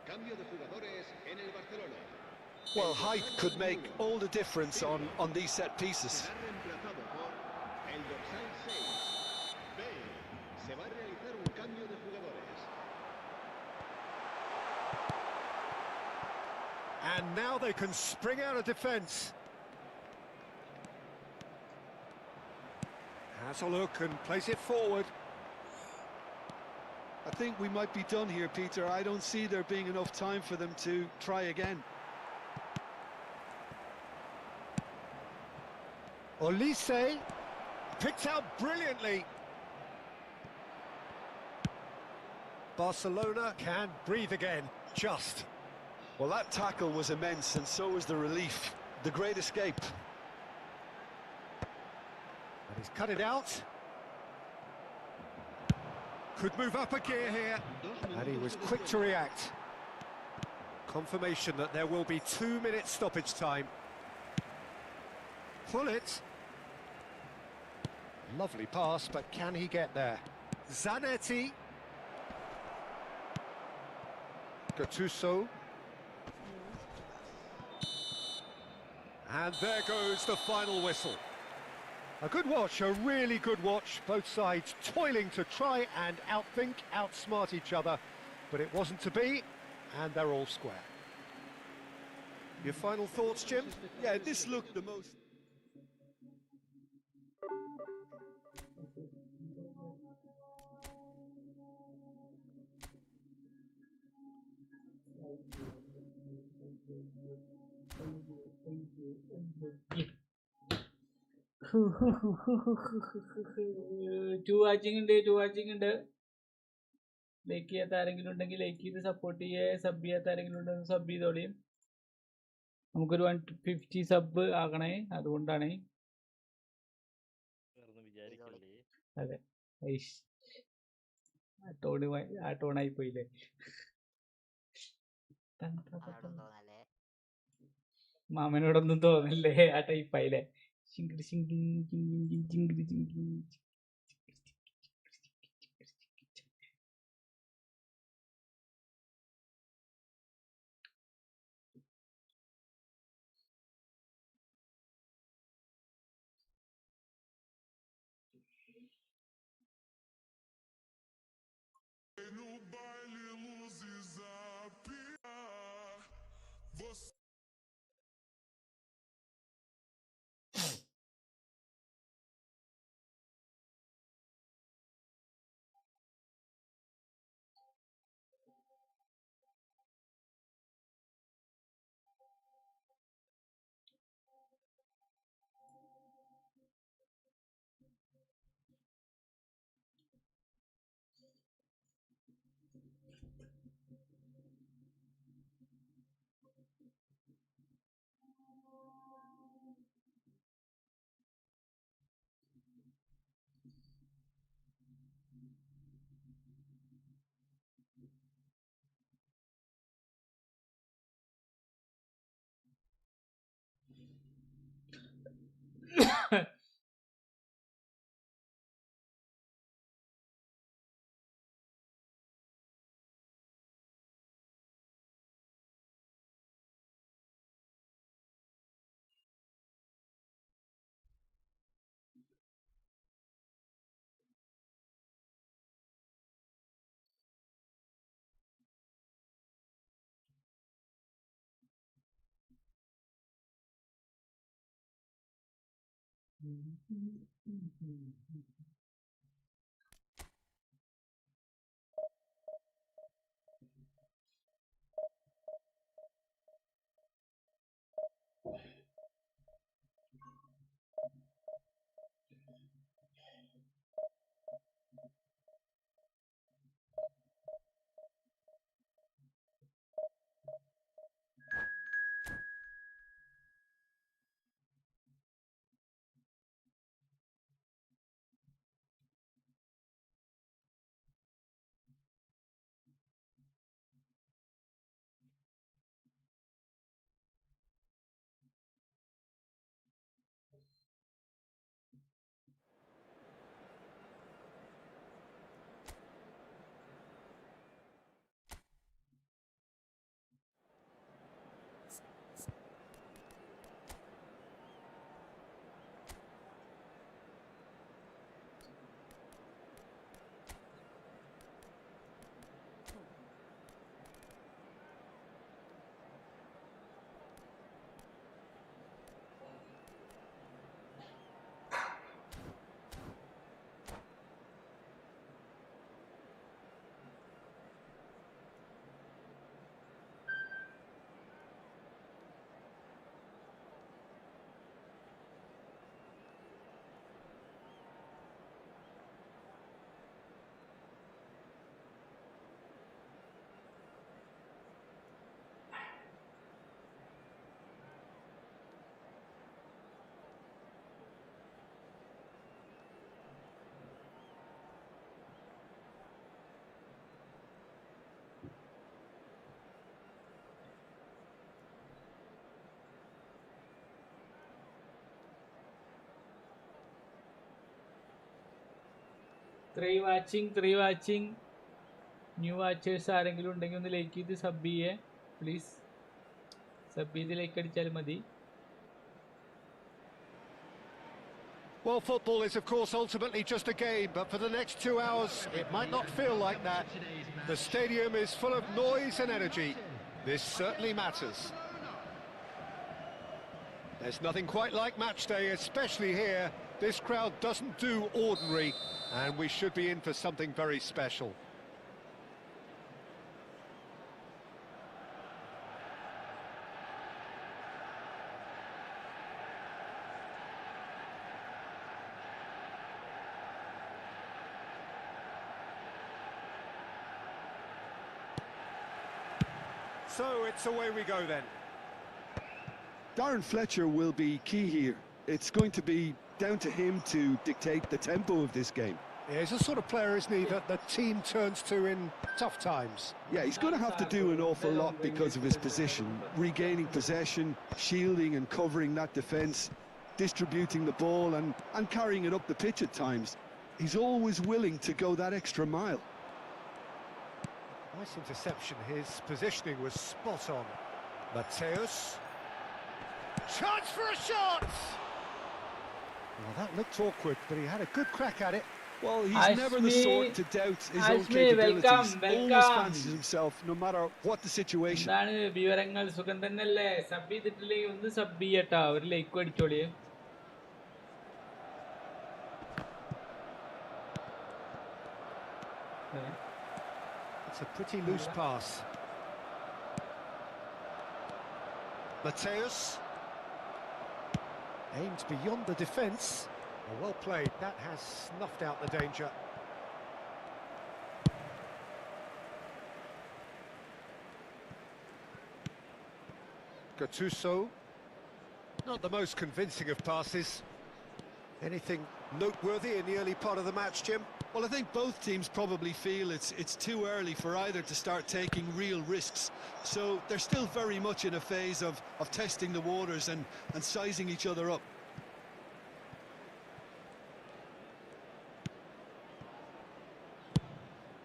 Cambio de jugadores en el Barcelona. Well, height could make all the difference on these set pieces. Será reemplazado por el dorsal 6. Bale. Se va a realizar un cambio de jugadores. And now they can spring out of defence. Has a look and plays it forward. I think we might be done here, Peter. I don't see there being enough time for them to try again. Olise picked out brilliantly. Barcelona can breathe again, just. Well, that tackle was immense, and so was the relief. The great escape. And he's cut it out. Could move up a gear here. And he was quick to react. Confirmation that there will be 2 minutes stoppage time. Pull it. Lovely pass, but can he get there? Zanetti. Gattuso. And there goes the final whistle. A good watch, a really good watch. Both sides toiling to try and outthink, outsmart each other. But it wasn't to be, and they're all square. Your final thoughts, Jim? Yeah, this looked the most... to watching ഉണ്ട്. Like ചെയ്യാത്ത ആരെങ്കിലും ഉണ്ടെങ്കിൽ like ചെയ്ത് support ചെയ്യേ. Sub ചെയ്യാത്ത ആരെങ്കിലും ഉണ്ടെങ്കിൽ sub ചെയ്തോളിയും. നമുക്കൊരു 150 സബ് ആകണേ, അതുകൊണ്ടാണ്. അതെ, ആ ടോണായി പോയില്ലേ. മാമനോടൊന്നും തോന്നില്ലേ, ആ ടൈപ്പായില്ലേ. Three watching. ന്യൂ വാച്ചേഴ്സ് ആരെങ്കിലും ഉണ്ടെങ്കിൽ ഒന്ന് ലൈക്ക് ചെയ്ത് സബ് ചെയ്യേ പ്ലീസ്. സബ് ചെയ്ത് ലൈക്ക് അടിച്ചാൽ മതി. Well, football is, of course, ultimately just a game, but for the next 2 hours, it might not feel like that. The stadium is full of noise and energy. This certainly matters. There's nothing quite like match day, especially here. This crowd doesn't do ordinary, and we should be in for something very special. So it's away we go then. Darren Fletcher will be key here. It's going to be down to him to dictate the tempo of this game. Yeah, he's the sort of player, isn't he, that the team turns to in tough times. Yeah, he's going to have to do an awful lot because of his position. Regaining possession, shielding and covering that defence, distributing the ball and carrying it up the pitch at times. He's always willing to go that extra mile. Nice interception. His positioning was spot on. Mateus. Chance for a shot! Well, that looked awkward, but he had a good crack at it. Well, he's never the sort to doubt his own Ashmi, capabilities. Always welcome. fancies himself, no matter what the situation. എന്താണ് വിവരങ്ങൾ? സുഖം തന്നെയല്ലേ? Sub ചെയ്തിട്ടില്ലെങ്കിൽ ഒന്ന് sub ചെയ്യട്ടാ, ഒരു like അടിച്ചോളിയേ. It's a pretty loose pass. Mateus. Aimed beyond the defence. Well played. That has snuffed out the danger. Gattuso. Not the most convincing of passes. Anything noteworthy in the early part of the match, Jim? Well, I think both teams probably feel it's too early for either to start taking real risks. So they're still very much in a phase of testing the waters and sizing each other up.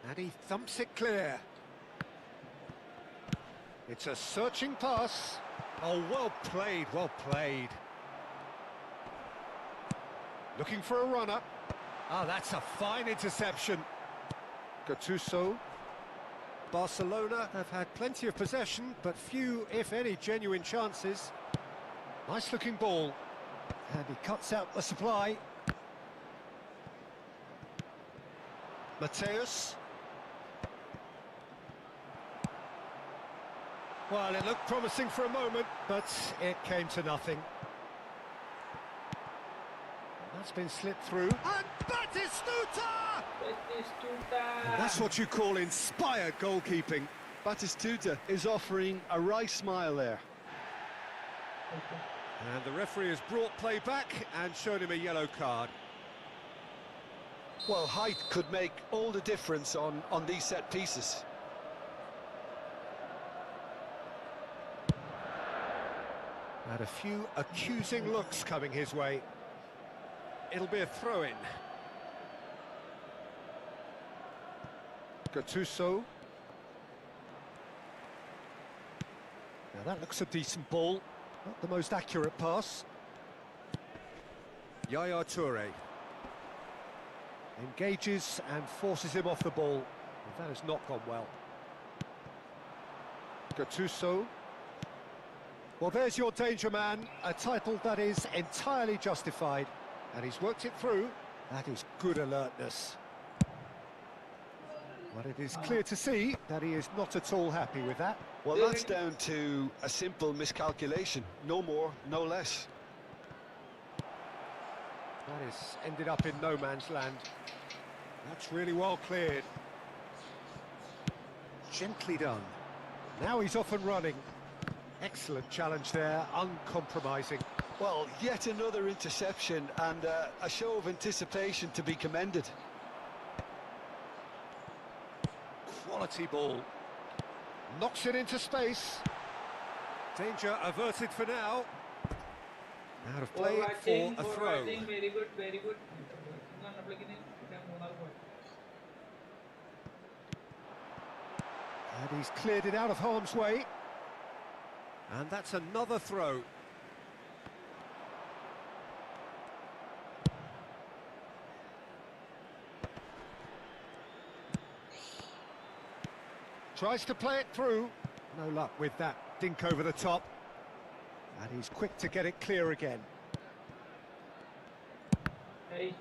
And he thumps it clear. It's a searching pass. Oh, well played, well played. Looking for a runner. Ah, that's a fine interception. Gattuso. Barcelona have had plenty of possession, but few, if any, genuine chances. Nice looking ball. And he cuts out the supply. Mateus. Well, it looked promising for a moment, but it came to nothing. That's been slipped through. And Batistuta! And that's what you call inspired goalkeeping. Batistuta is offering a wry smile there. And the referee has brought play back and shown him a yellow card. Well, height could make all the difference on these set pieces. And a few accusing looks coming his way. It'll be a throw-in. Gattuso. Now that looks a decent ball. Not the most accurate pass. Yaya Toure. Engages and forces him off the ball. And that has not gone well. Gattuso. Well, there's your danger man, a title that is entirely justified. And he's worked it through. That is good alertness. But it is clear to see that he is not at all happy with that. Well, that's down to a simple miscalculation. No more, no less. That has ended up in no man's land. That's really well cleared. Gently done. Now he's off and running. Excellent challenge there, uncompromising. Well, yet another interception and a show of anticipation to be commended. Quality ball. Knocks it into space. Danger averted for now. Out of play for a throw. Very good, very good. And he's cleared it out of harm's way. And that's another throw. Tries to play it through. No luck with that dink over the top. And he's quick to get it clear again. Hey.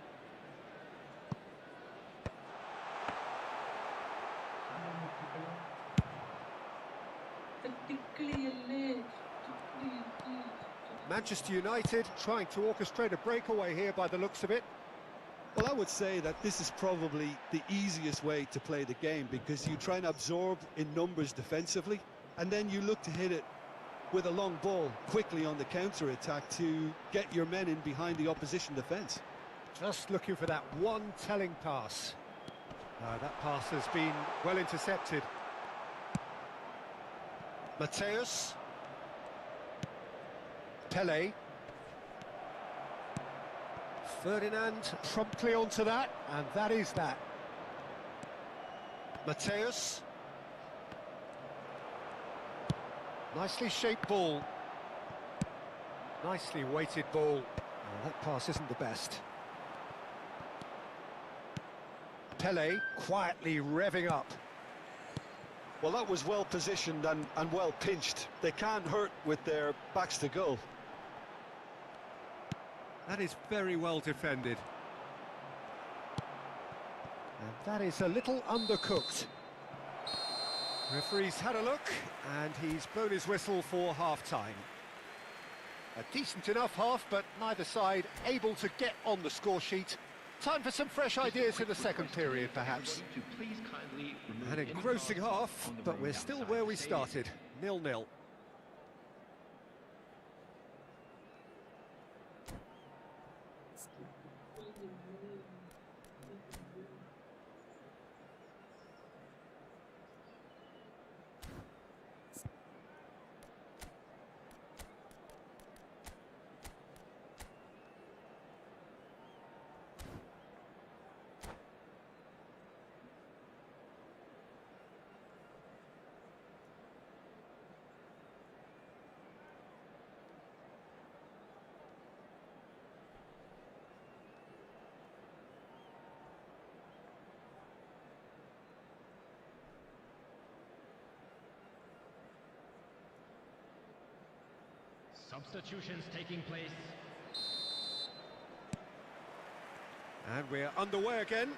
Manchester United trying to orchestrate a breakaway here by the looks of it. Well, I would say that this is probably the easiest way to play the game, because you try and absorb in numbers defensively, and then you look to hit it with a long ball quickly on the counter-attack to get your men in behind the opposition defence. Just looking for that one telling pass. That pass has been well intercepted. Mateus. Pele. Ferdinand promptly onto that, and that is that. Mateus. Nicely shaped ball. Nicely weighted ball. Oh, that pass isn't the best. Pele quietly revving up. Well, that was well positioned and well pinched. They can't hurt with their backs to goal. That is very well defended. And that is a little undercooked. Referee's had a look, and he's blown his whistle for half-time. A decent enough half, but neither side able to get on the score sheet. Time for some fresh ideas in the second period, perhaps. An engrossing half, but we're still where we started, 0-0. Substitutions taking place. And we're underway again.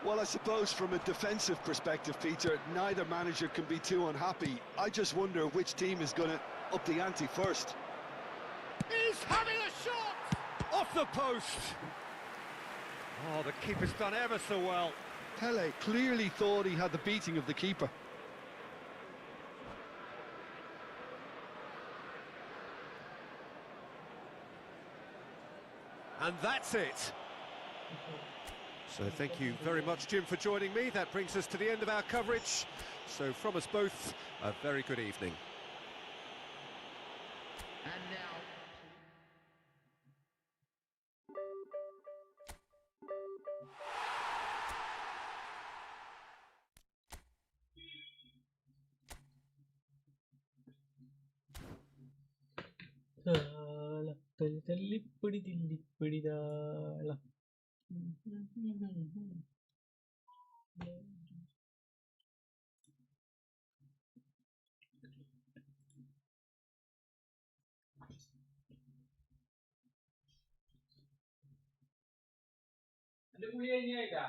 Well, I suppose from a defensive perspective, Peter, neither manager can be too unhappy. I just wonder which team is going to up the ante first. He's having a shot! Off the post! Oh, the keeper's done ever so well. Pele clearly thought he had the beating of the keeper. And that's it. So thank you very much, Jim, for joining me. That brings us to the end of our coverage. So from us both, a very good evening. And now. തല്ലിപ്പിടി തില്ലിപ്പിടി താള. എന്റെ കുളി കഴിഞ്ഞായിട്ടാ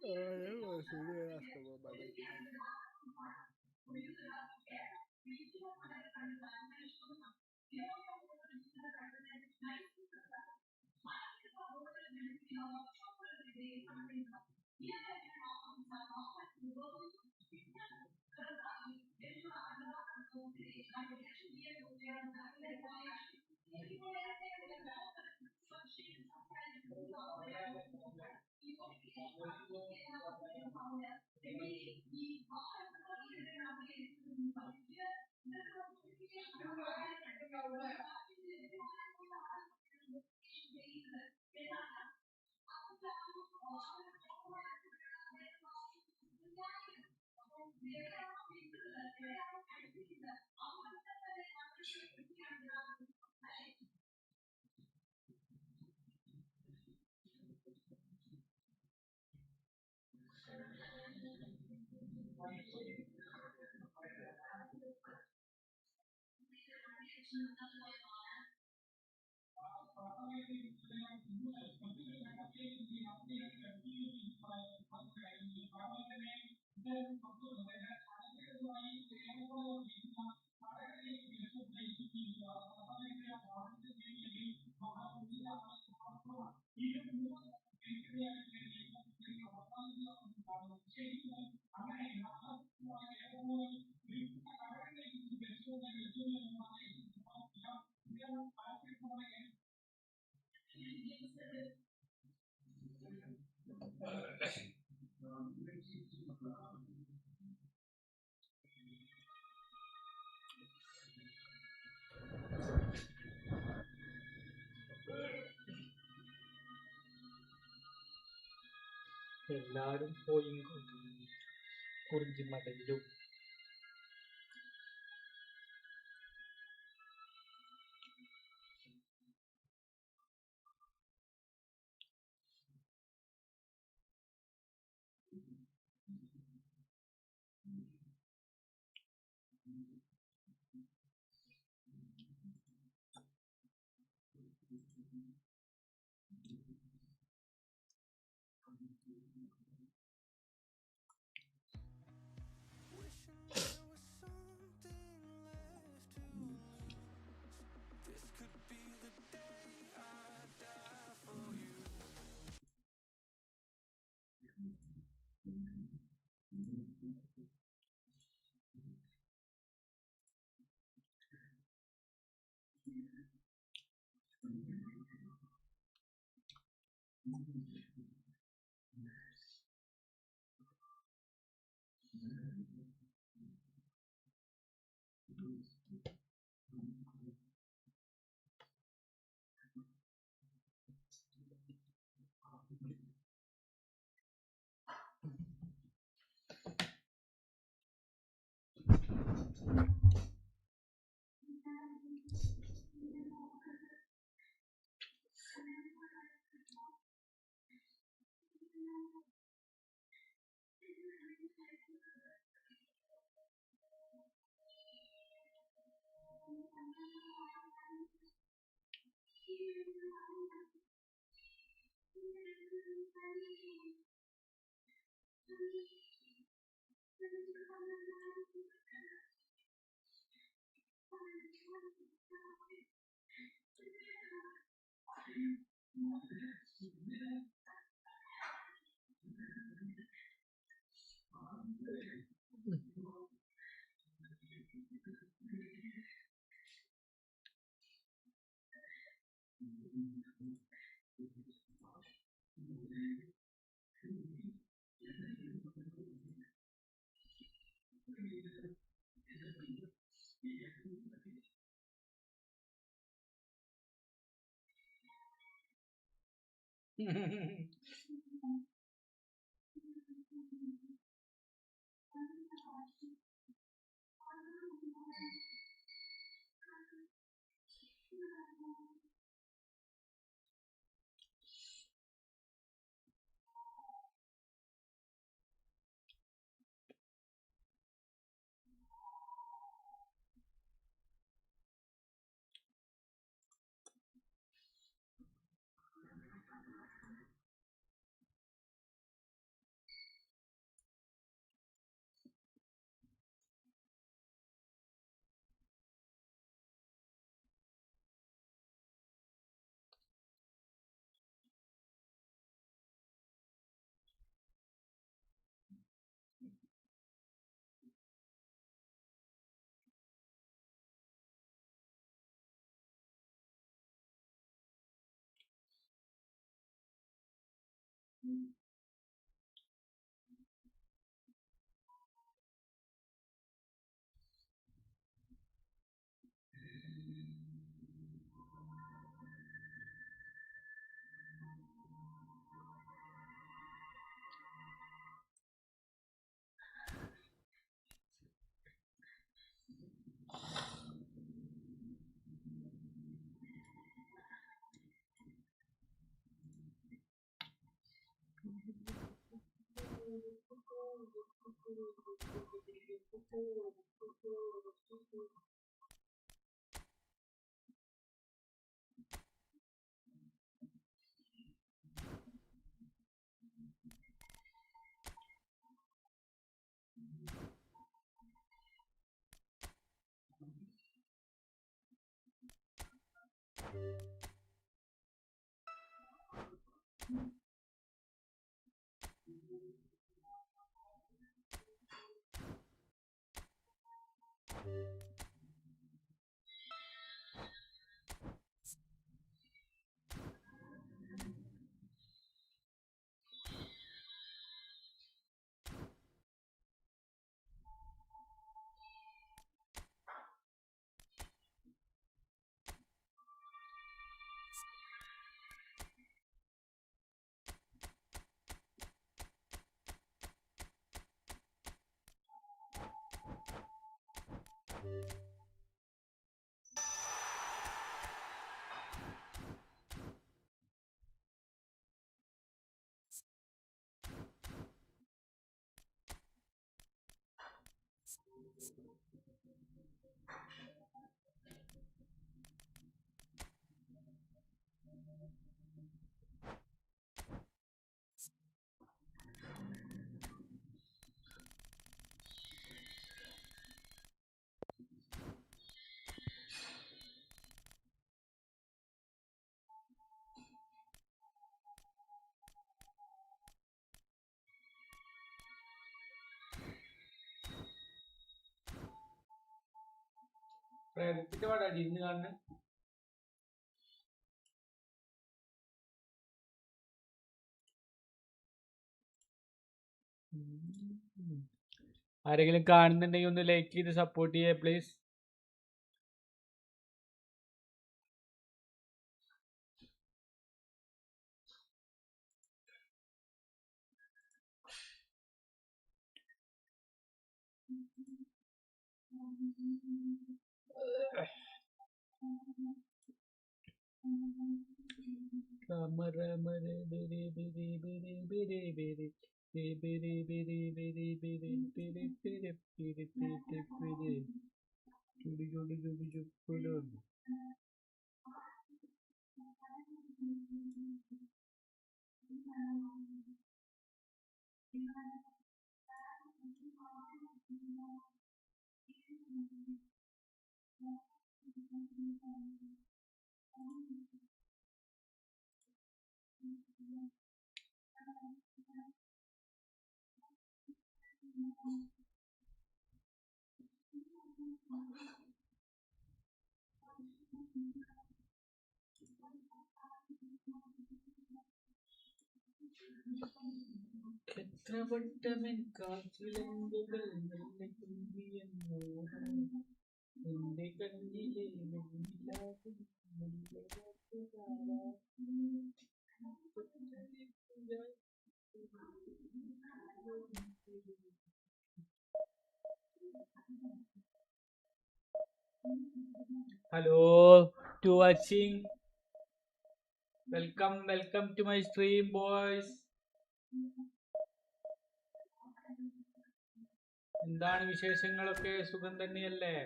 Bye-bye. എല്ലാരും പോയി കുറിഞ്ചി മടയിലും പ്രേതത്തിന്റെ പടാടി ഇന്ന് കാണുന്നത്. ആരെങ്കിലും കാണുന്നുണ്ടെങ്കിൽ ഒന്ന് like ചെയ്ത് സപ്പോർട്ട് ചെയ്യേ പ്ലീസ്. എത്രവട്ടമെൻ കാൽച്ചിലമ്പുകൾ മെല്ലെ കുന്തിയെന്നോ എന്റെ കണ്ണിലെ വെണ്ണിലാവ് മുല്ലവാക്കുകാരാ. Hello to watching, welcome to my stream boys. എന്താണ് വിശേഷങ്ങളൊക്കെ? സുഖം തന്നെയല്ലേ?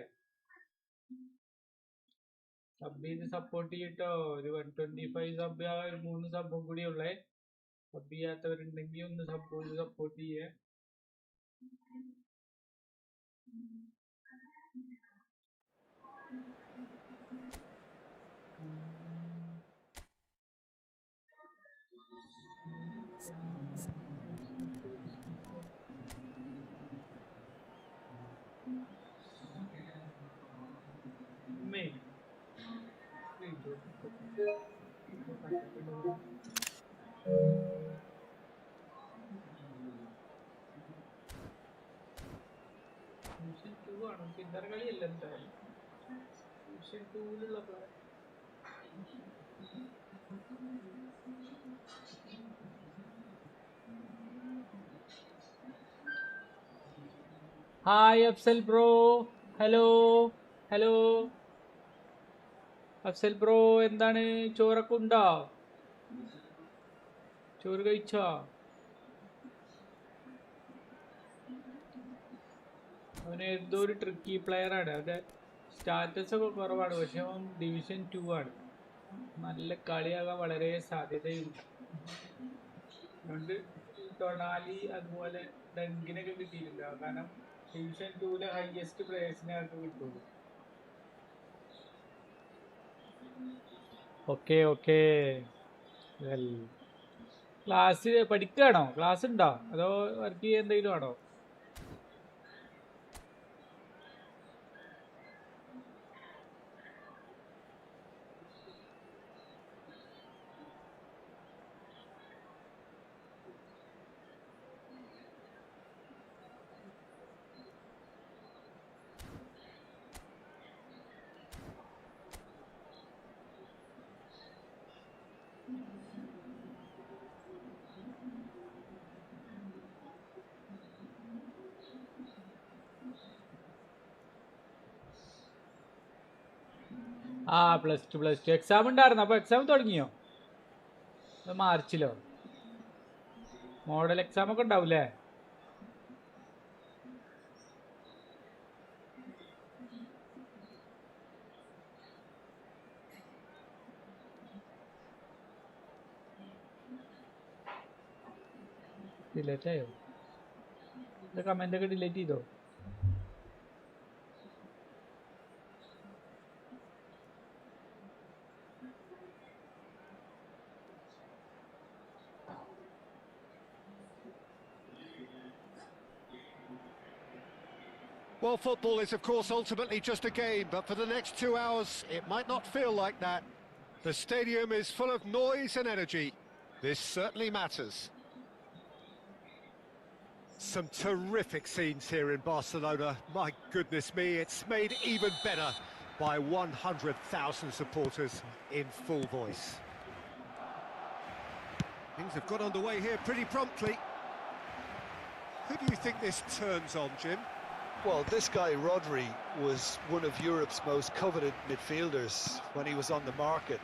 സബ് ചെയ്ത് സപ്പോർട്ട് ചെയ്യട്ടോ. ഒരു 125 സബ്, 3 സബും കൂടി ഉള്ളേ. സബ് ചെയ്യാത്തവരുണ്ടെങ്കിൽ ഒന്ന് സപ്പോർട്ട് ചെയ്യേ. ഡിവിഷൻ 2 ആണ്, ചില്ലറ കളിയല്ല എന്തായാലും. ഡിവിഷൻ 2-ലുള്ള player. Hi Afsal bro, hello hello. Afsal bro എന്താണ്, ചോറൊക്കെ ഉണ്ടോ? ചോറ് കഴിച്ചോ? അവന് എന്തോ ഒരു ട്രിക്കി പ്ലെയർ ആണ്. അവന്റെ സ്റ്റാറ്റസ് ഒക്കെ കുറവാണ്, പക്ഷെ അവൻ ഡിവിഷൻ 2 ആണ്. നല്ല കളിയാകാൻ വളരെ സാധ്യതയുണ്ട്. അതുകൊണ്ട് ടൊണാലി അതുപോലെ ഡങ്കിനൊക്കെ കിട്ടിയിട്ടില്ല, കാരണം ഡിവിഷൻ 2-ലെ ഹയസ്റ്റ് പ്ലേയേഴ്സിനെ അവർക്ക് കിട്ടുള്ളൂ. Okay okay. ക്ലാസ് പഠിക്കുകയാണോ? ക്ലാസ് ഉണ്ടോ അതോ വർക്ക് ചെയ്യുക എന്തെങ്കിലും ആണോ? ആ +2 എക്സാം ഉണ്ടായിരുന്നു. അപ്പോൾ എക്സാം തുടങ്ങിയോ? അത് മാർച്ചിലോ? മോഡൽ എക്സാം ഒക്കെ ഉണ്ടാവൂലേ? ഡിലേറ്റ് ആയോ? കമന്റ് ഒക്കെ ഡിലേറ്റ് ചെയ്തോ? Well, football is, of course, ultimately just a game, but for the next 2 hours, it might not feel like that. The stadium is full of noise and energy. This certainly matters. Some terrific scenes here in Barcelona. My goodness me, it's made even better by 100,000 supporters in full voice. Things have got underway here pretty promptly. Who do you think this turns on, Jim? Well, this guy, Rodri, was one of Europe's most coveted midfielders when he was on the market,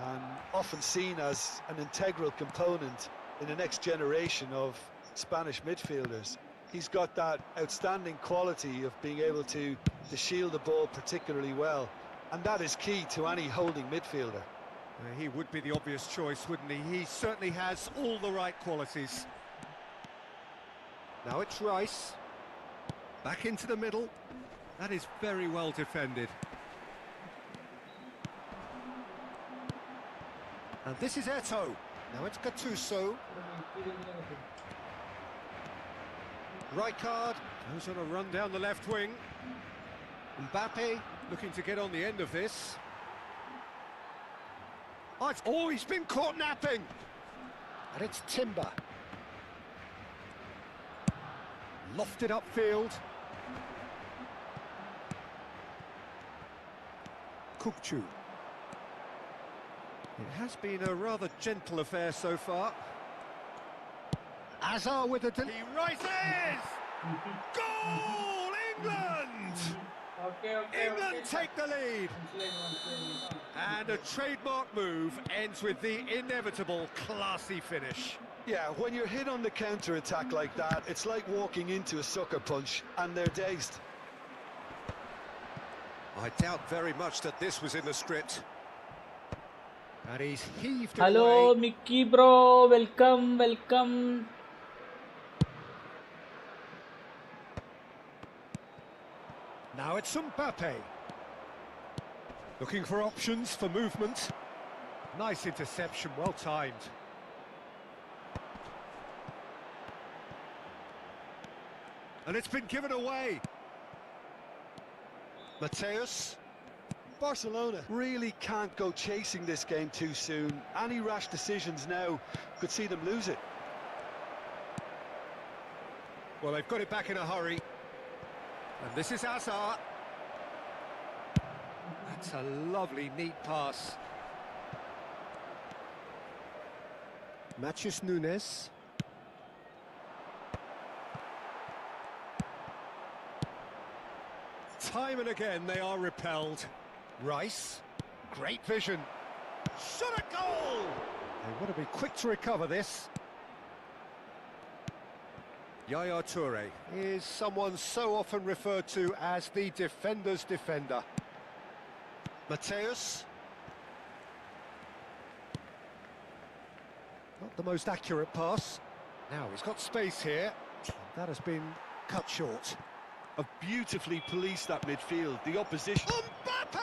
and often seen as an integral component in the next generation of Spanish midfielders. He's got that outstanding quality of being able to shield the ball particularly well, and that is key to any holding midfielder. He would be the obvious choice, wouldn't he? He certainly has all the right qualities. Now it's Rice. Back into the middle. That is very well defended. And this is Eto'o. Now it's Gattuso. Rijkaard goes on a run down the left wing. Mbappe looking to get on the end of this. Oh, he's been caught napping. And it's Timber. Lofted upfield. Kukçu. It has been a rather gentle affair so far. Azar with a... He rises! Goal! England! England take the lead. And a trademark move ends with the inevitable classy finish. Yeah, when you're hit on the counter-attack like that, it's like walking into a sucker punch and they're dazed. I doubt very much that this was in the script. And he's heaved it Hello, away. Mickey bro, welcome, welcome. Now it's Mbappe. Looking for options for movement. Nice interception, well timed. And it's been given away. Mateus. Barcelona really can't go chasing this game too soon. Any rash decisions now could see them lose it. Well, they've got it back in a hurry. And this is Azar. That's a lovely, neat pass. Matheus Nunes. Time and again they are repelled. Rice, great vision. Shot a goal! They want to be quick to recover this. Yaya Toure is someone so often referred to as the defender's defender. Mateus. Not the most accurate pass. Now he's got space here. That has been cut short. Have beautifully policed that midfield. The opposition... Mbappe!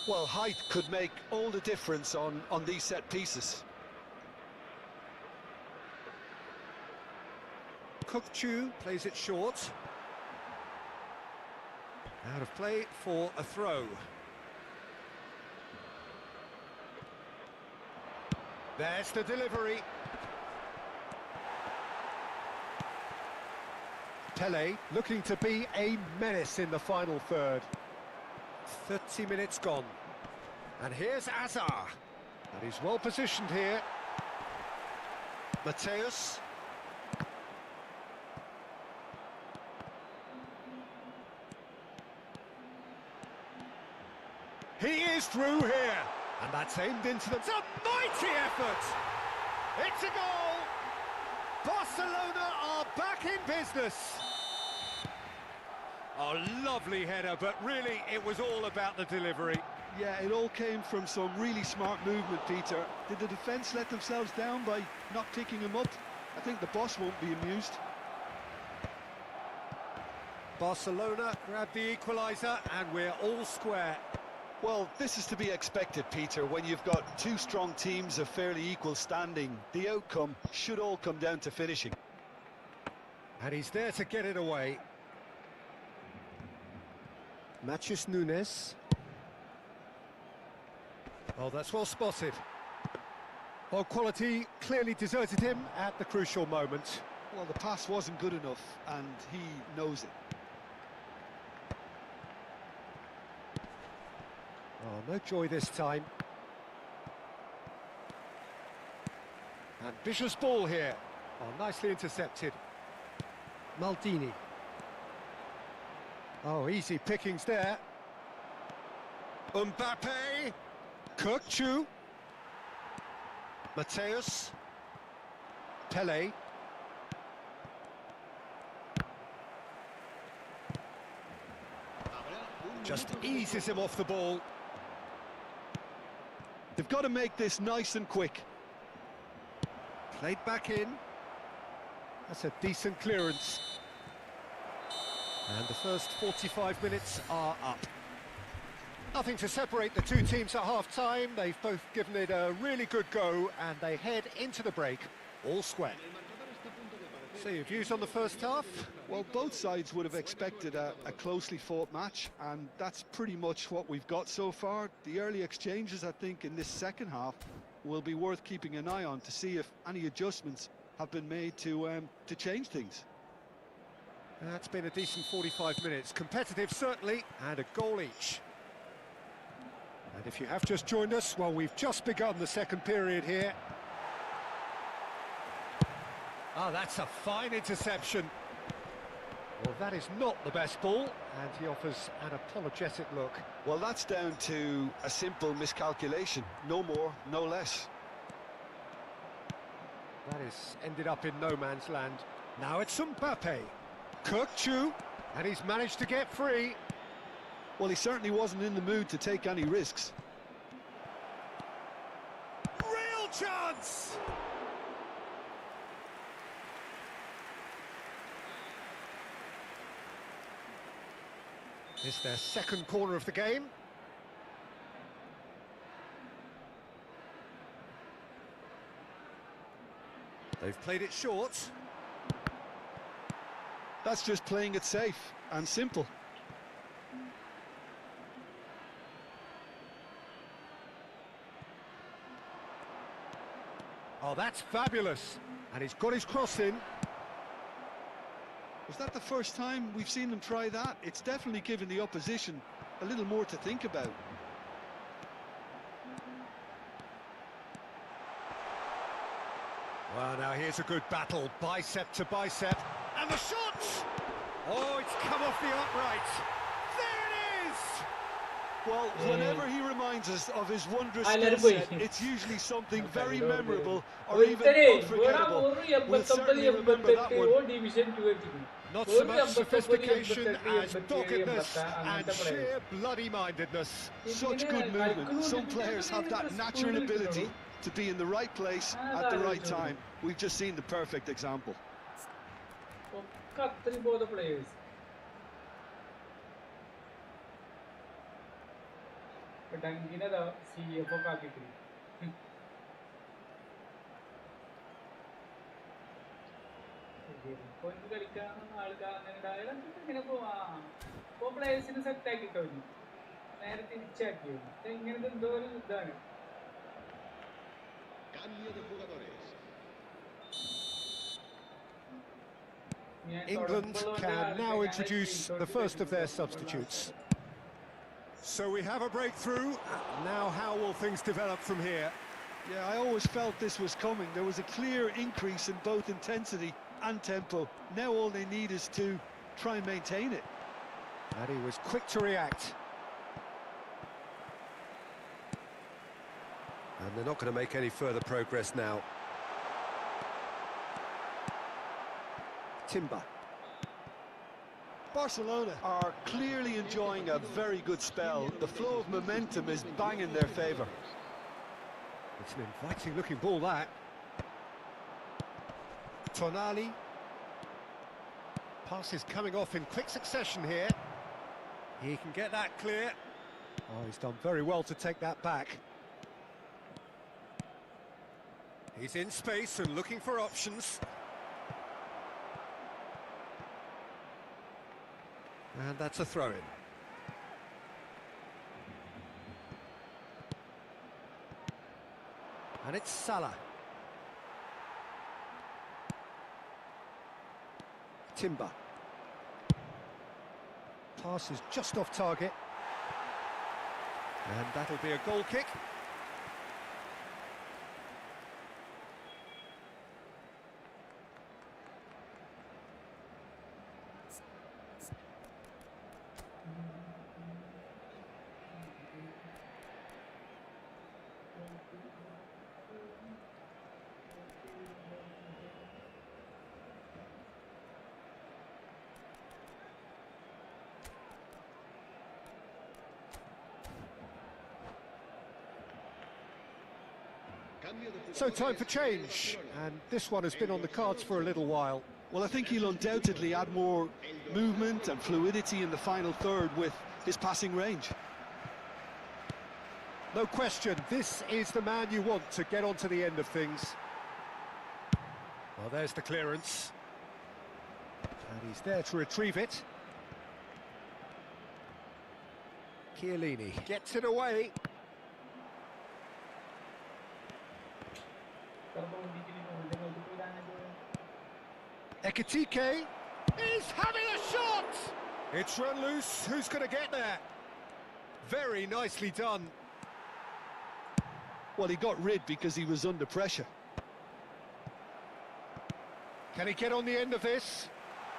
Well, height could make all the difference on these set pieces. Kukchu plays it short. Out of play for a throw. There's the delivery. Pele looking to be a menace in the final third. 30 minutes gone. And here's Azar. And he's well positioned here. Mateus. He is through here. And that's aimed into the... It's a mighty effort! It's a goal! Barcelona are back in business. A lovely header, but really it was all about the delivery. Yeah, it all came from some really smart movement, Peter. Did the defence let themselves down by not picking him up? I think the boss won't be amused. Barcelona grab the equaliser and we're all square. Well, this is to be expected, Peter, when you've got two strong teams of fairly equal standing. The outcome should all come down to finishing. And he's there to get it away. Matheus Nunes. Oh, that's well spotted. Well, quality clearly deserted him at the crucial moment. Well, the pass wasn't good enough, and he knows it. Oh, no joy this time. Ambitious ball here. Oh, nicely intercepted. Maldini. Oh, easy pickings there. Mbappe. Kukchu. Mateus. Pele. Just eases him off the ball. They've got to make this nice and quick. Played back in. That's a decent clearance. And the first 45 minutes are up. Nothing to separate the two teams at half-time. They've both given it a really good go, and they head into the break all square. So your views on the first half? Well, both sides would have expected a closely fought match, and that's pretty much what we've got so far. The early exchanges, I think, in this second half will be worth keeping an eye on to see if any adjustments have been made to change things. That's been a decent 45 minutes. Competitive, certainly, and a goal each. And if you have just joined us, well, we've just begun the second period here. Ah, that's a fine interception. Well, that is not the best ball, and he offers an apologetic look. Well, that's down to a simple miscalculation. No more, no less. That is ended up in no man's land. Now it's Mbappe. Kukchu, and he's managed to get free. Well, he certainly wasn't in the mood to take any risks. Real chance! It's their second corner of the game. They've played it short. That's just playing it safe and simple. Oh, that's fabulous. And he's got his cross in. Was that the first time we've seen them try that? It's definitely given the opposition a little more to think about. Well, now here's a good battle, bicep to bicep. And the shot! Oh, it's come off the upright. There it is! Well, whenever he reminds us of his wondrous I skill let it set, go. it's usually something very memorable or ഒരു even ഇത്രേ, വെറും unforgettable. ഒരു We'll 89, certainly remember that 88 one. Oh division 2 എത്തിക്കും. Not ഒരു so much 89, sophistication 88, as doggedness 87, and അങ്ങനത്തെ players. sheer bloody-mindedness. Such good movement. Some players have that natural ability to be in the right place at the right time. We've just seen the perfect example. ഒക്കെ അത്രയും പോന്ന players. ഡങ്കിനെതാ CF ഒക്കെ ആക്കിയിട്ടുണ്ട്. കൊണ്ട് കളിക്കാൻ ആൾക്കാർ അങ്ങനെ ഇങ്ങനെ പോവാ. ഇപ്പൊ പ്ലേയേഴ്സിന് സെറ്റ് ആക്കിട്ടോ നേരെ തിരിച്ചാക്കിയോ. ഇങ്ങനത്തെ എന്തോ ഒരു ഇതാണ്. Cambio de jugadores. England can now introduce the first of their substitutes. So we have a breakthrough. Now how will things develop from here? Yeah, I always felt this was coming. There was a clear increase in both intensity and tempo. Now all they need is to try and maintain it. And he was quick to react. And they're not going to make any further progress now. Timber. Barcelona are clearly enjoying a very good spell. The flow of momentum is bang in their favour. It's an inviting looking ball, that. Tonali. Pass is coming off in quick succession here. He can get that clear. Oh, he's done very well to take that back. He's in space and looking for options. And that's a throw-in. And it's Salah. Timber. Pass is just off target. And that'll be a goal kick. So time for change, and this one has been on the cards for a little while. Well, I think he'll undoubtedly add more movement and fluidity in the final third with his passing range. No question, this is the man you want to get onto the end of things. Well, there's the clearance. And he's there to retrieve it. Chiellini gets it away. Ekitike is having a shot! It's run loose, who's going to get there? Very nicely done. Well, he got rid because he was under pressure. Can he get on the end of this?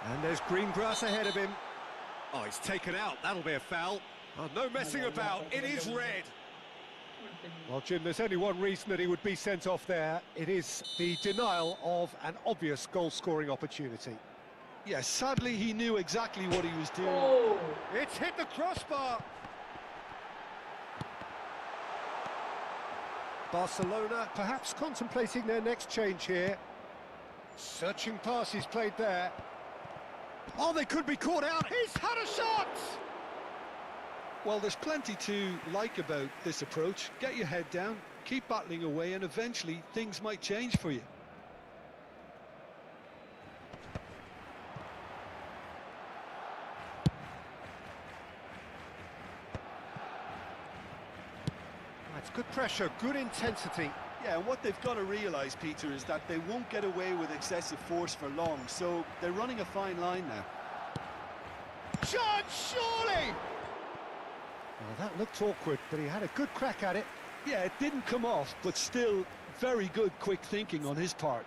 And there's green grass ahead of him. Oh, he's taken out, that'll be a foul. Oh, no messing about, it is red. Well, Jim, there's only one reason that he would be sent off there. It is the denial of an obvious goal-scoring opportunity. Yes, sadly, he knew exactly what he was doing. Oh. It's hit the crossbar. Barcelona perhaps contemplating their next change here. Searching passes played there. Oh, they could be caught out. He's had a shot! Well, there's plenty to like about this approach. Get your head down, keep battling away, and eventually things might change for you. That's good pressure, good intensity. Yeah, and what they've got to realise, Peter, is that they won't get away with excessive force for long, so they're running a fine line now. Shot, surely! Well, that looked awkward, but he had a good crack at it. Yeah, it didn't come off, but still very good quick thinking on his part.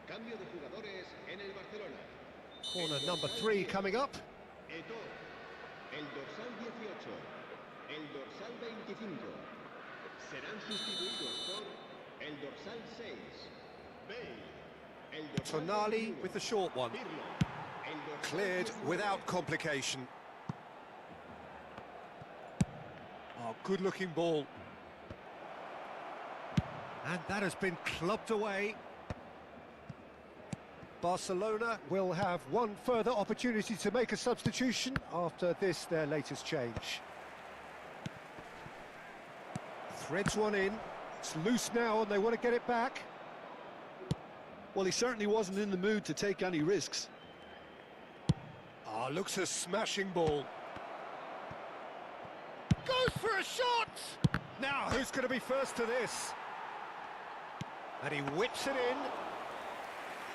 Cambio de jugadores en el Barcelona. Corner number 3 coming up. Eto'o, el dorsal 18, el dorsal 25. Serán sustituidos por el dorsal 6, Bale, el dorsal Tonali 21, with the short one. Pirlo, el dorsal Cleared 19. without complication. Oh, good-looking ball. And that has been clubbed away. Barcelona will have one further opportunity to make a substitution after this, their latest change. Threads one in. It's loose now and they want to get it back. Well, he certainly wasn't in the mood to take any risks. Ah, looks a smashing ball. Goes for a shot! Now, who's going to be first to this? And he whips it in.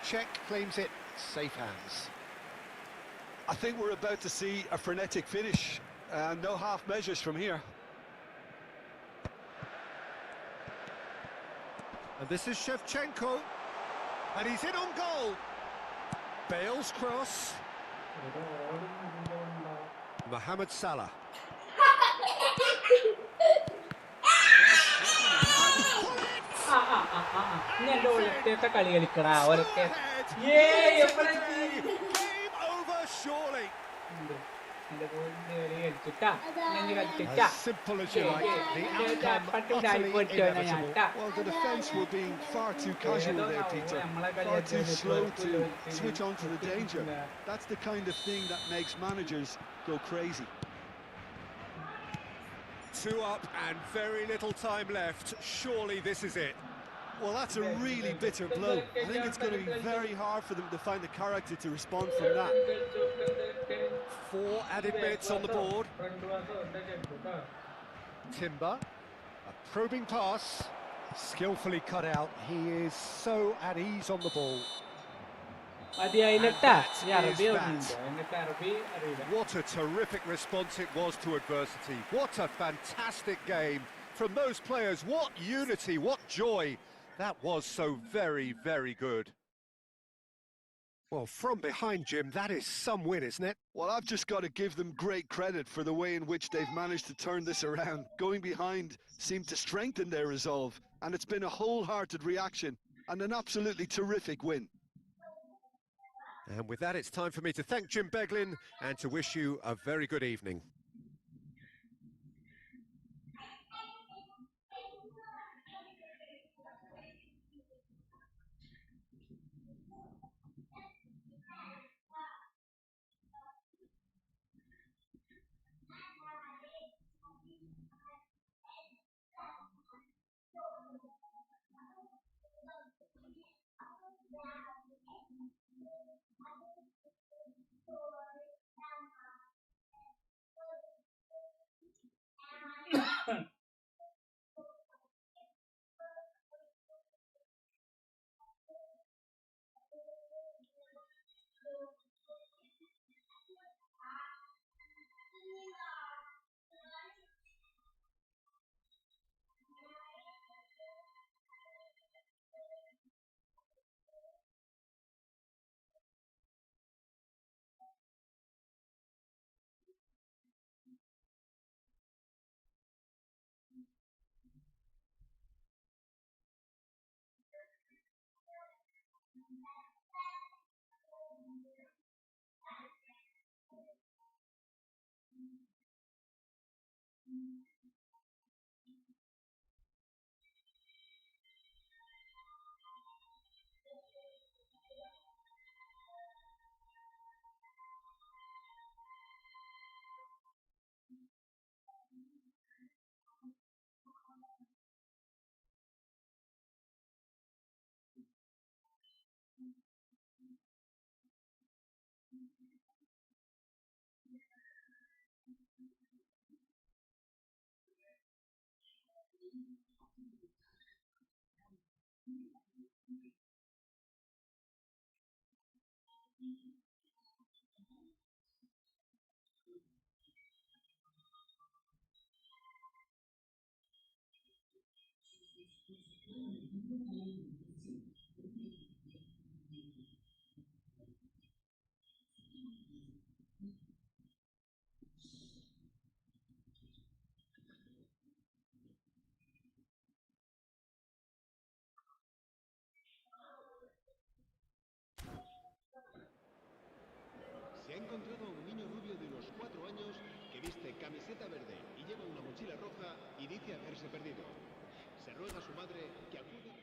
Czech claims it, safe hands. I think we're about to see a frenetic finish, and no half measures from here. And this is Shevchenko, and he's in on goal. Bale's cross. Mohamed Salah. എന്റെ ഒലത്തേത്തെ കളി കളിക്കടാ ഒലത്തെ Surely. As simple as you like, the outcome utterly inevitable. Well, the defence were being far too casual there, Peter. Far too slow to switch on to the danger. That's the kind of thing that makes managers go crazy. 2 up and very little time left. Surely this is it. Well, that's a really bitter blow. I think it's going to be very hard for them to find the character to respond from that. 4 added minutes on the board. Timber, a probing pass, skillfully cut out. He is so at ease on the ball. What a terrific response it was to adversity. What a fantastic game from those players. What unity, what joy. That was so very, very good. Well, from behind, Jim, that is some win, isn't it? Well, I've just got to give them great credit for the way in which they've managed to turn this around. Going behind seemed to strengthen their resolve, and it's been a wholehearted reaction and an absolutely terrific win. And with that, it's time for me to thank Jim Beglin and to wish you a very good evening. Se ha encontrado a un niño rubio de unos 4 años que viste camiseta verde y lleva una mochila roja y dice haberse perdido. Se ruega a su madre que acuda.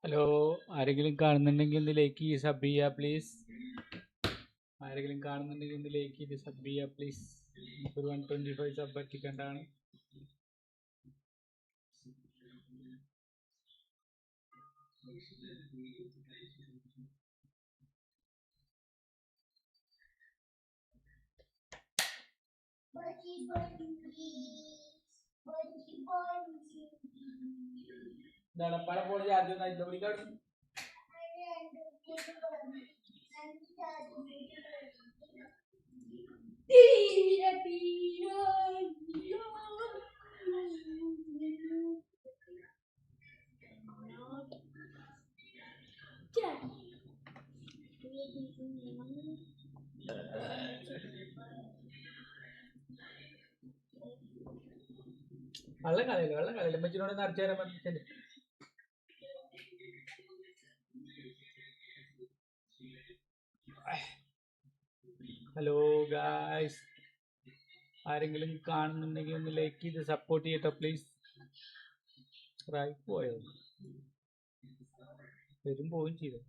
Hello, ആരെങ്കിലും കാണുന്നുണ്ടെങ്കിൽ ഒന്ന് like ചെയ്ത് sub ചെയ്യുക please. ആരെങ്കിലും കാണുന്നുണ്ടെങ്കിൽ ഒന്ന് like ചെയ്ത് sub ചെയ്യുക പ്ലീസ്. നമുക്കൊരു 125 സബ് എത്തിക്കേണ്ടതാണ്. നടപ്പാടെ പോണ ചാർജ് ഒന്നും പിടിക്കാണ്. വെള്ളം കളയില്ല മച്ചിനോട് നിറച്ചു തരാൻ പറഞ്ഞിട്ടുണ്ട്. ഹലോ ഗായ്സ്, ആരെങ്കിലും കാണുന്നുണ്ടെങ്കിൽ ഒന്ന് ലൈക്ക് ചെയ്ത് സപ്പോർട്ട് ചെയ്യട്ടോ പ്ലീസ്. പോയോ വരും പോവുകയും ചെയ്തു.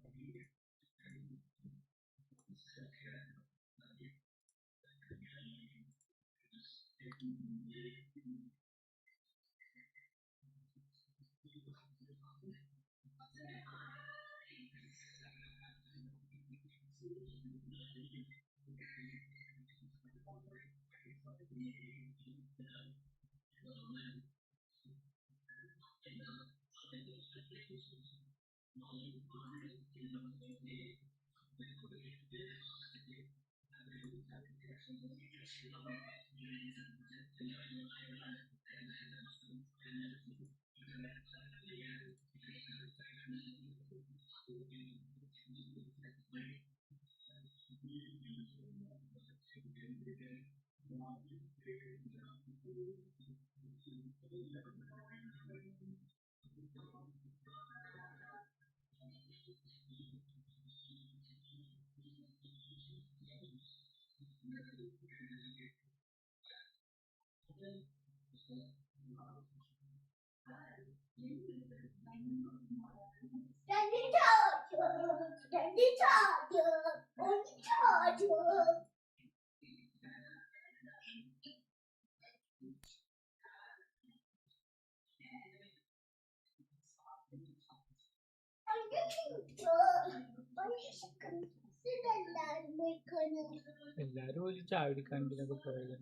എല്ലാരും ഒരു ചായ കുടിക്കാൻ ഇതിനൊക്കെ പോയത്.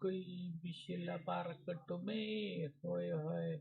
कोई बिशला पारकटो में होए होए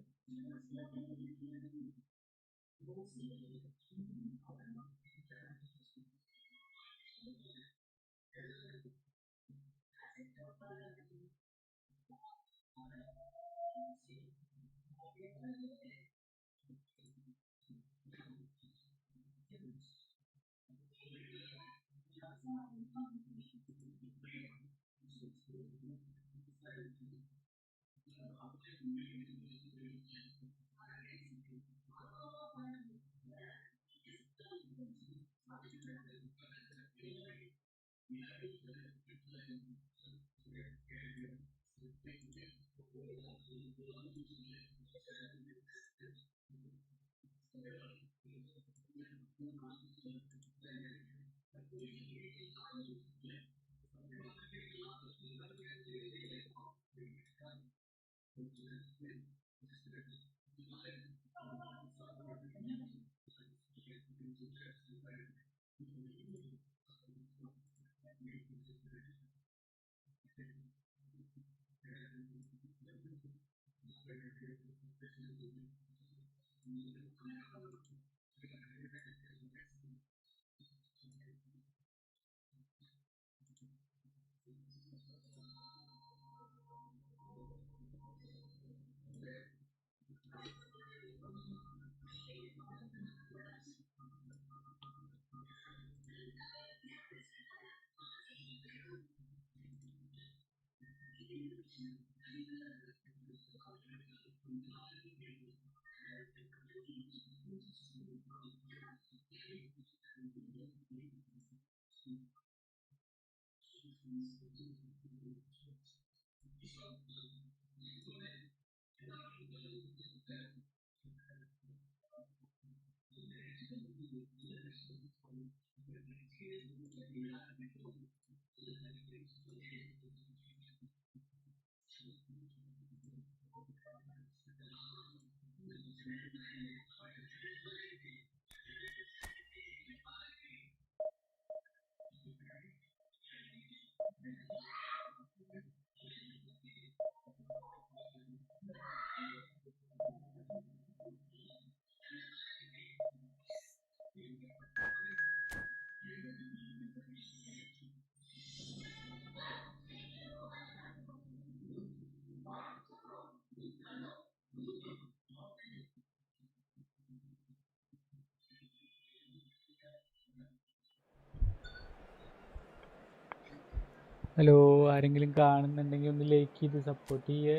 ഹലോ, ആരെങ്കിലും കാണുന്നുണ്ടെങ്കിൽ ഒന്ന് ലൈക്ക് ചെയ്ത് സപ്പോർട്ട് ചെയ്യേ.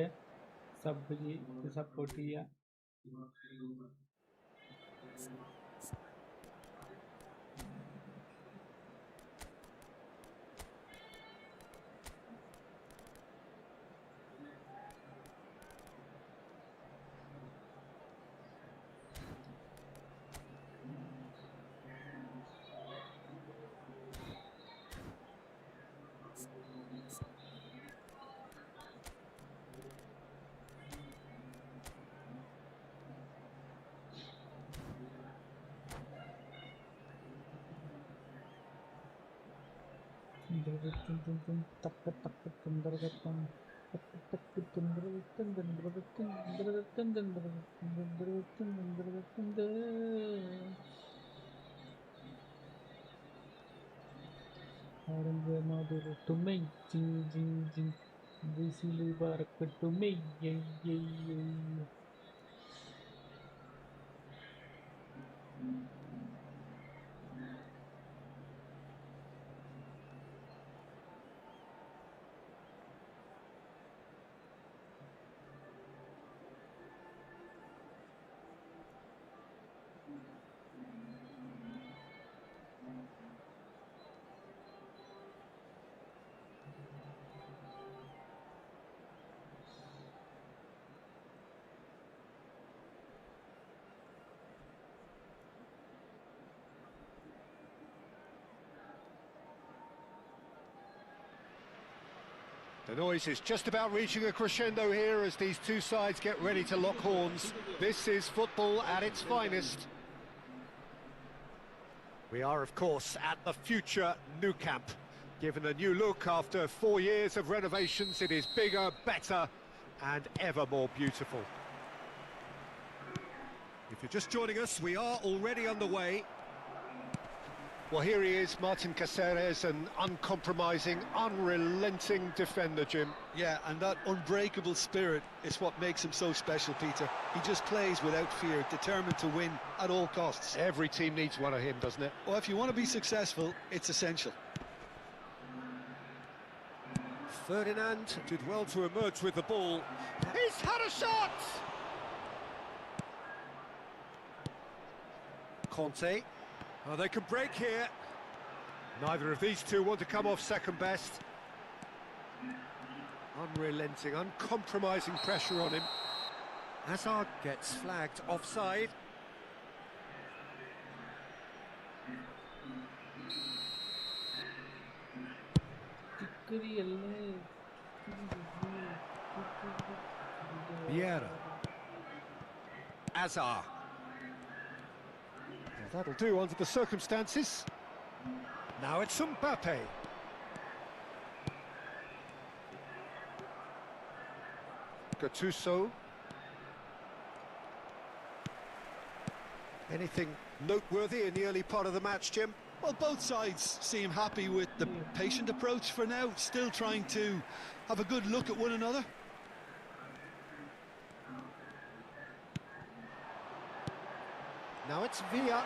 സപ്പോർട്ട് ചെയ്യുക. The noise is just about reaching a crescendo here as these two sides get ready to lock horns. This is football at its finest. We are, of course, at the future Nou Camp. Given a new look after 4 years of renovations, it is bigger, better, and ever more beautiful. If you're just joining us, we are already underway. Well, here he is, Martin Caceres, an uncompromising, unrelenting defender, Jim. Yeah, and that unbreakable spirit is what makes him so special, Peter. He just plays without fear, determined to win at all costs. Every team needs one of him, doesn't it? Well, if you want to be successful, it's essential. Ferdinand did well to emerge with the ball. He's had a shot! Conte. Oh, they can break here. Neither of these two want to come off second best. Unrelenting, uncompromising pressure on him. Hazard gets flagged offside. Vieira. Azar. Well, that'll do under the circumstances. Now it's Mbappe. Gattuso. Anything noteworthy in the early part of the match, Jim? Well, both sides seem happy with the patient approach for now, still trying to have a good look at one another. Now it's Villa.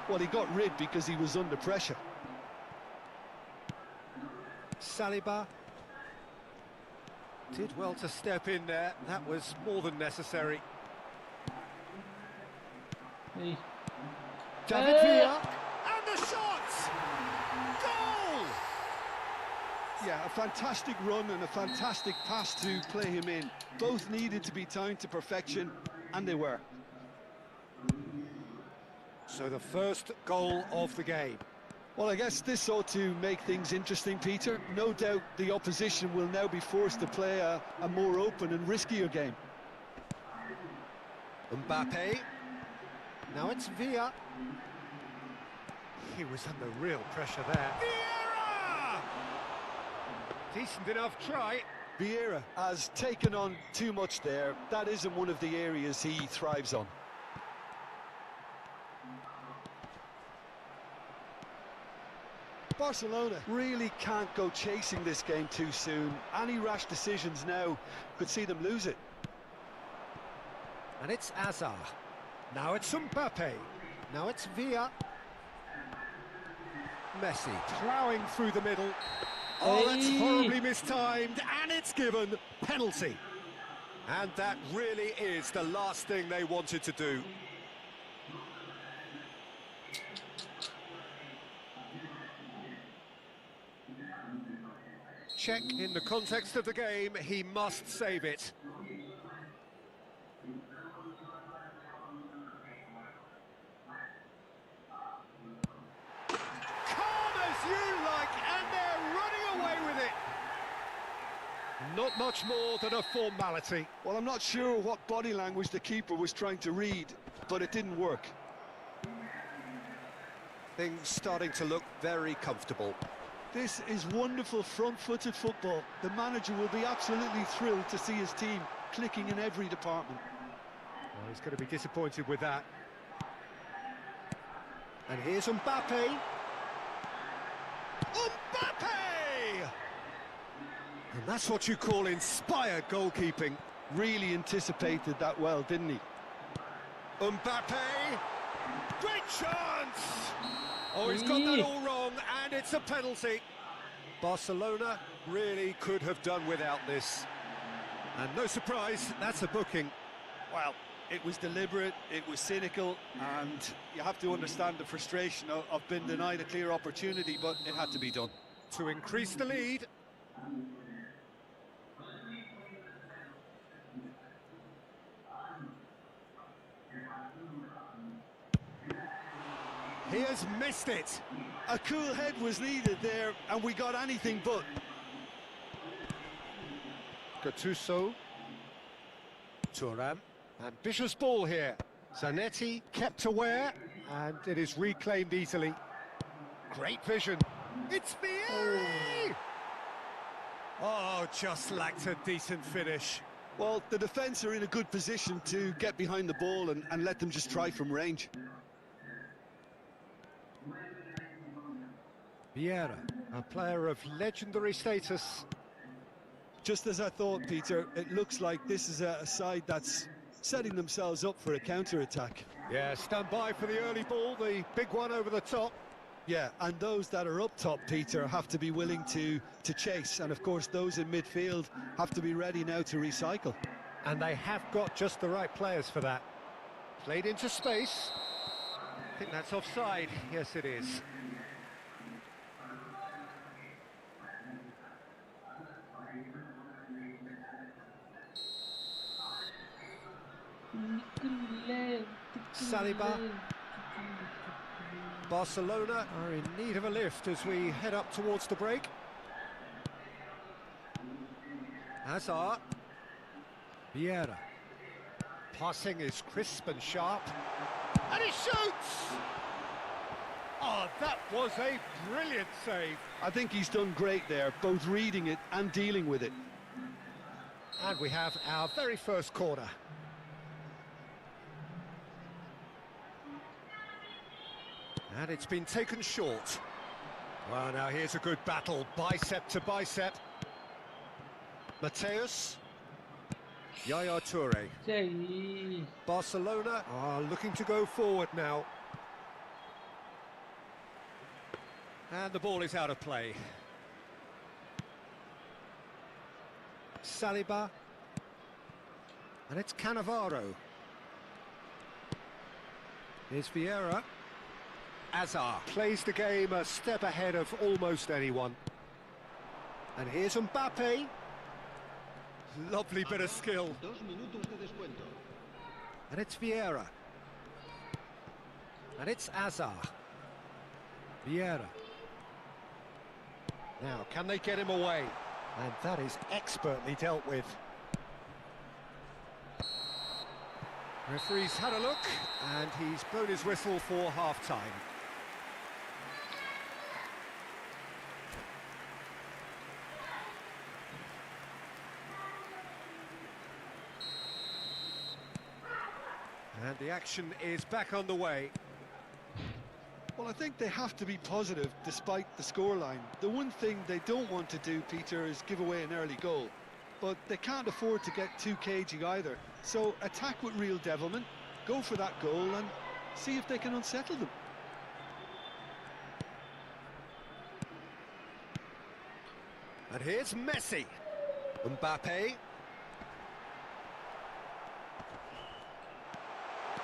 Well, he got rid because he was under pressure. Saliba. Did well to step in there. That was more than necessary. Hey. David Villa. And the shot! Goal! Yeah, a fantastic run and a fantastic pass to play him in. Both needed to be timed to perfection, and they were. So the first goal of the game. Well, I guess this ought to make things interesting, Peter. No doubt the opposition will now be forced to play a more open and riskier game. Mbappe. Now it's Villa. He was under real pressure there. Vieira! Decent enough try. Vieira has taken on too much there. That isn't one of the areas he thrives on. Barcelona really can't go chasing this game too soon. Any rash decisions now could see them lose it. And it's Azar. Now it's Mbappe. Now it's Villa. Messi ploughing through the middle. Oh, that's horribly mistimed, and it's given penalty. And that really is the last thing they wanted to do. Check in the context of the game, he must save it. Calm as you like, and they're running away with it. Not much more than a formality. Well, I'm not sure what body language the keeper was trying to read, but it didn't work. Things starting to look very comfortable. This is wonderful front-footed football. The manager will be absolutely thrilled to see his team clicking in every department. Well, he's going to be disappointed with that. And here's Mbappe. Mbappe! And that's what you call inspired goalkeeping. Really anticipated that well, didn't he? Mbappe! Great chance! Oh, he's got that all wrong, and it's a penalty. Barcelona really could have done without this. And no surprise, that's a booking. Well, it was deliberate, it was cynical, and you have to understand the frustration of being denied a clear opportunity, but it had to be done. To increase the lead. He has missed it. A cool head was needed there, and we got anything but. Gattuso. Thuram. Ambitious ball here. Zanetti kept aware, and it is reclaimed easily. Great vision. It's Vieri! Oh, just lacked a decent finish. Well, the defence are in a good position to get behind the ball and let them just try from range. Vieira, a player of legendary status. Just as I thought, Peter, it looks like this is a side that's setting themselves up for a counter-attack. Yeah, stand by for the early ball, the big one over the top. Yeah, and those that are up top, Peter, have to be willing to chase. And, of course, those in midfield have to be ready now to recycle. And they have got just the right players for that. Played into space. I think that's offside. Yes, it is. Saliba. Barcelona are in need of a lift as we head up towards the break. Hazard. Vieira. Passing is crisp and sharp. And he shoots! Oh, that was a brilliant save. I think he's done great there, both reading it and dealing with it. And we have our very first corner. And it's been taken short. Well, now here's a good battle, bicep to bicep. Mateus. Yaya Toure. Barcelona are looking to go forward now. And the ball is out of play. Saliba. And it's Cannavaro. Here's Vieira. Hazard plays the game a step ahead of almost anyone. And here's Mbappe. Lovely bit of skill. 2 minutos de descuento. And it's Vieira. And it's Hazard. Vieira. Now, can they get him away? And that is expertly dealt with. Referee's had a look, and he's blown his whistle for half-time. And the action is back on the way. Well, I think they have to be positive despite the scoreline. The one thing they don't want to do, Peter, is give away an early goal. But they can't afford to get too cagey either. So attack with real devilment, go for that goal and see if they can unsettle them. And here's Messi. Mbappe.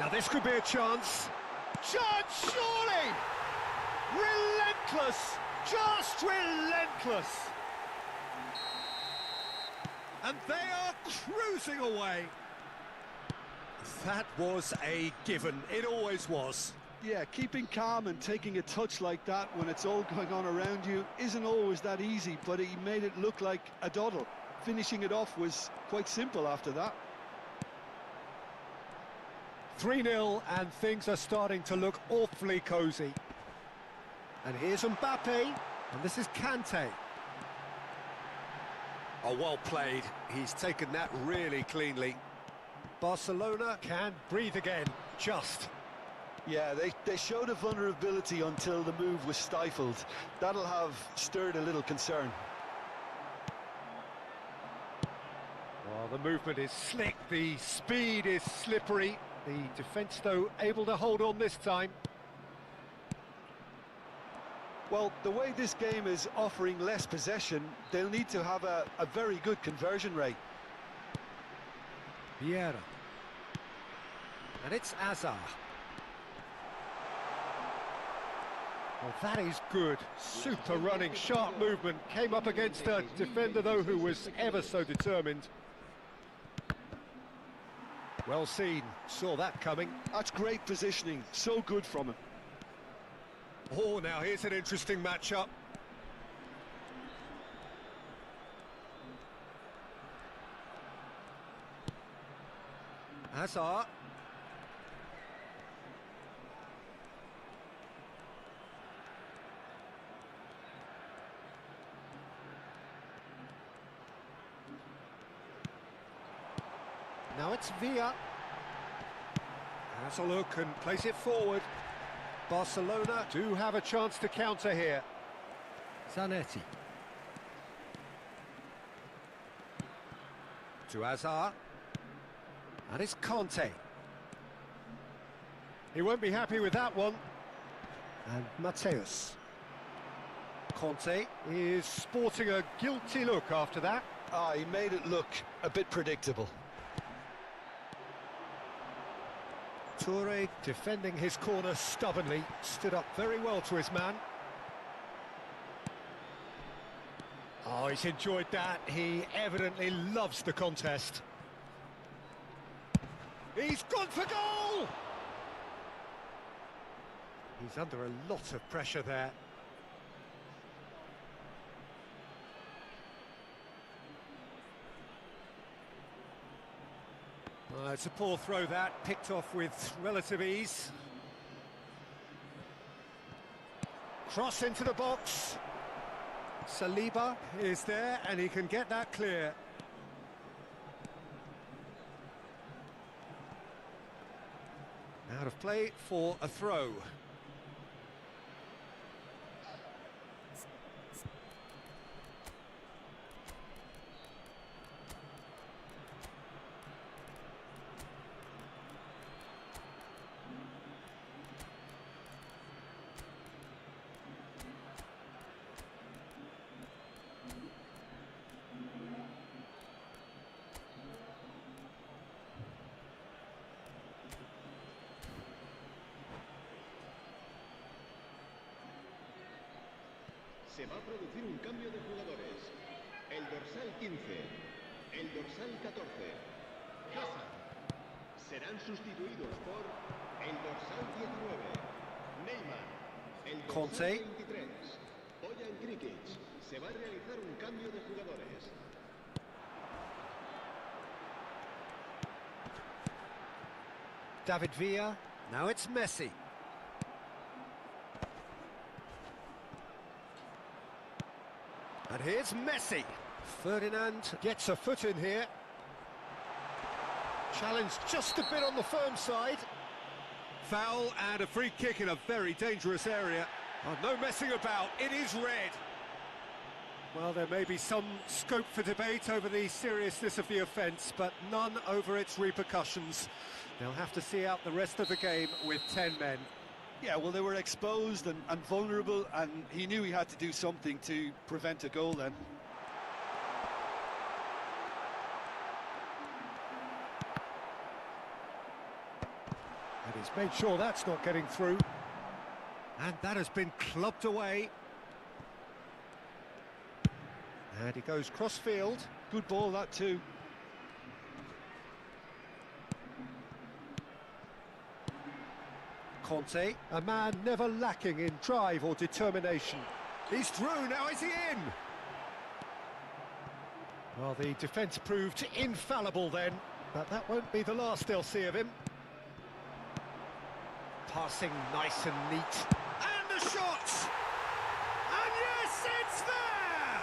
Now this could be a chance. Chance, surely! Relentless! Just relentless! And they are cruising away. That was a given. It always was. Yeah, keeping calm and taking a touch like that when it's all going on around you isn't always that easy, but he made it look like a doddle. Finishing it off was quite simple after that. 3-0 and things are starting to look awfully cosy. And here's Mbappe, and this is Kante. Oh, well played. He's taken that really cleanly. Barcelona can breathe again, just. Yeah, they showed a vulnerability until the move was stifled. That'll have stirred a little concern. Well, the movement is slick, the speed is slippery. The defence, though, able to hold on this time. Well, the way this game is offering less possession, they'll need to have a very good conversion rate. Vieira. And it's Hazard. Well, that is good. Super running, sharp movement. Came up against a defender, though, who was ever so determined. Well seen, saw that coming. That's great positioning, so good from him. Oh, now here's an interesting matchup. Hazard. Now it's Villa. Has a look and plays it forward. Barcelona do have a chance to counter here. Zanetti. To Hazard. And it's Conte. He won't be happy with that one. And Mateus. Conte is sporting a guilty look after that. Ah, he made it look a bit predictable. Toure defending his corner stubbornly, stood up very well to his man. Oh, he's enjoyed that. He evidently loves the contest. He's gone for goal! He's under a lot of pressure there. It's a poor throw that, picked off with relative ease. Cross into the box. Saliba is there and he can get that clear. Out of play for a throw. Se va a producir un cambio de jugadores. El dorsal 15, el dorsal 14, Hazard. Serán sustituidos por el dorsal 19, Neymar. El dorsal 23, Bojan Krikic. Se va a realizar un cambio de jugadores. David Villa, now it's Messi. And here's Messi. Ferdinand gets a foot in here. Challenged just a bit on the firm side. Foul and a free kick in a very dangerous area. Oh, no messing about, it is red. Well, there may be some scope for debate over the seriousness of the offence, but none over its repercussions. They'll have to see out the rest of the game with 10 men. Yeah, well, they were exposed and vulnerable, and he knew he had to do something to prevent a goal then. And he's made sure that's not getting through. And that has been clubbed away. And he goes cross-field. Good ball, that too. Conte, a man never lacking in drive or determination. He's through, now is he in? Well, the defence proved infallible then, but that won't be the last they'll see of him. Passing nice and neat. And the shot! And yes, it's there!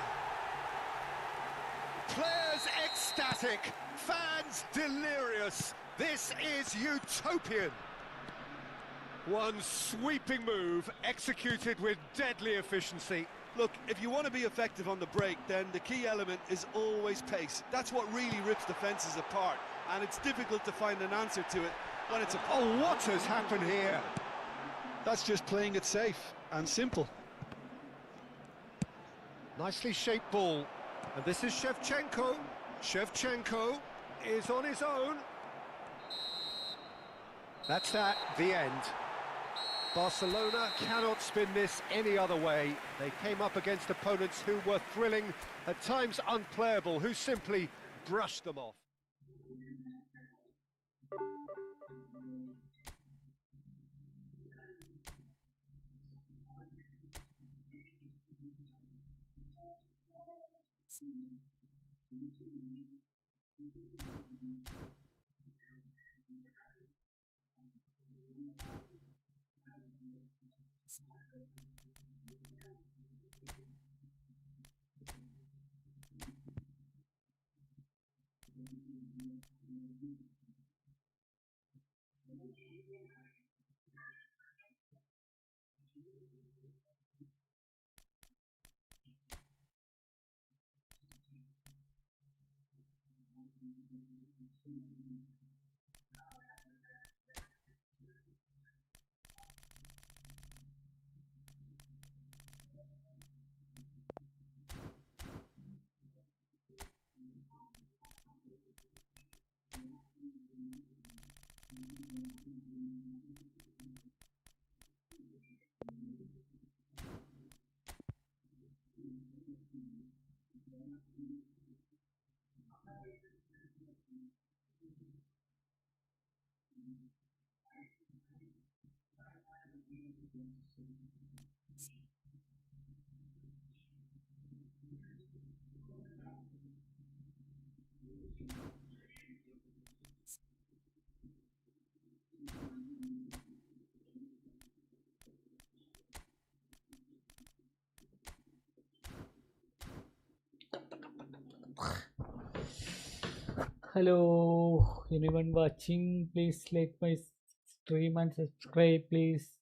Players ecstatic, fans delirious. This is utopian. One sweeping move, executed with deadly efficiency. Look, if you want to be effective on the break, then the key element is always pace. That's what really rips defences apart, and it's difficult to find an answer to it when it's a... Oh, what has happened here? That's just playing it safe and simple. Nicely shaped ball. And this is Shevchenko. Shevchenko is on his own. That's that, the end. Barcelona cannot spin this any other way. They came up against opponents who were thrilling, at times unplayable, who simply brushed them off. Hello, anyone watching? Please like my stream and subscribe, please.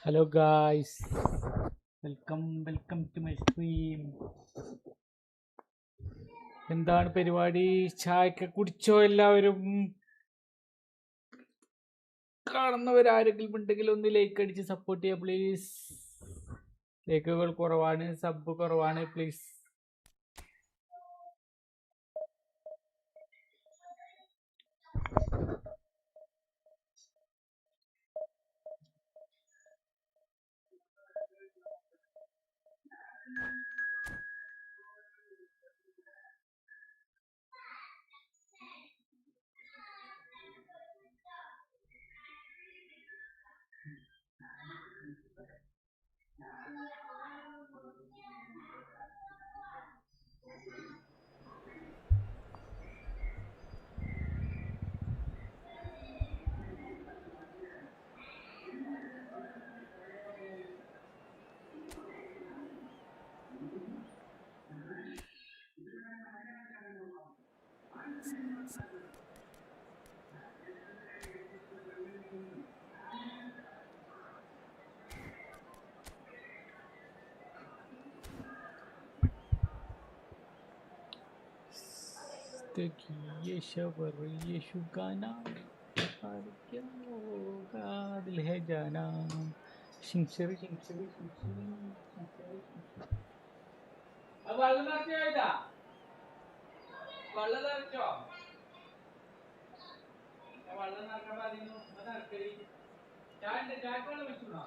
Hello guys, welcome to my stream. എന്താണ് പരിപാടി? ചായക്കെ കുടിച്ചോ എല്ലാവരും? കാണുന്നവരാരെങ്കിലും ഉണ്ടെങ്കിൽ ഒന്ന് like അടിച്ച് support ചെയ്യുക please. ലൈക്കുകൾ കുറവാണ്, സബ് കുറവാണ്, പ്ലീസ്. यीशु गाना क्या होगा दिल है जाना. शिंचरी വെള്ളം നിറച്ചോ? വെള്ളം നിറക്കാൻ പറയുന്നു. ചായക്ക് വെള്ളം വെച്ചോ?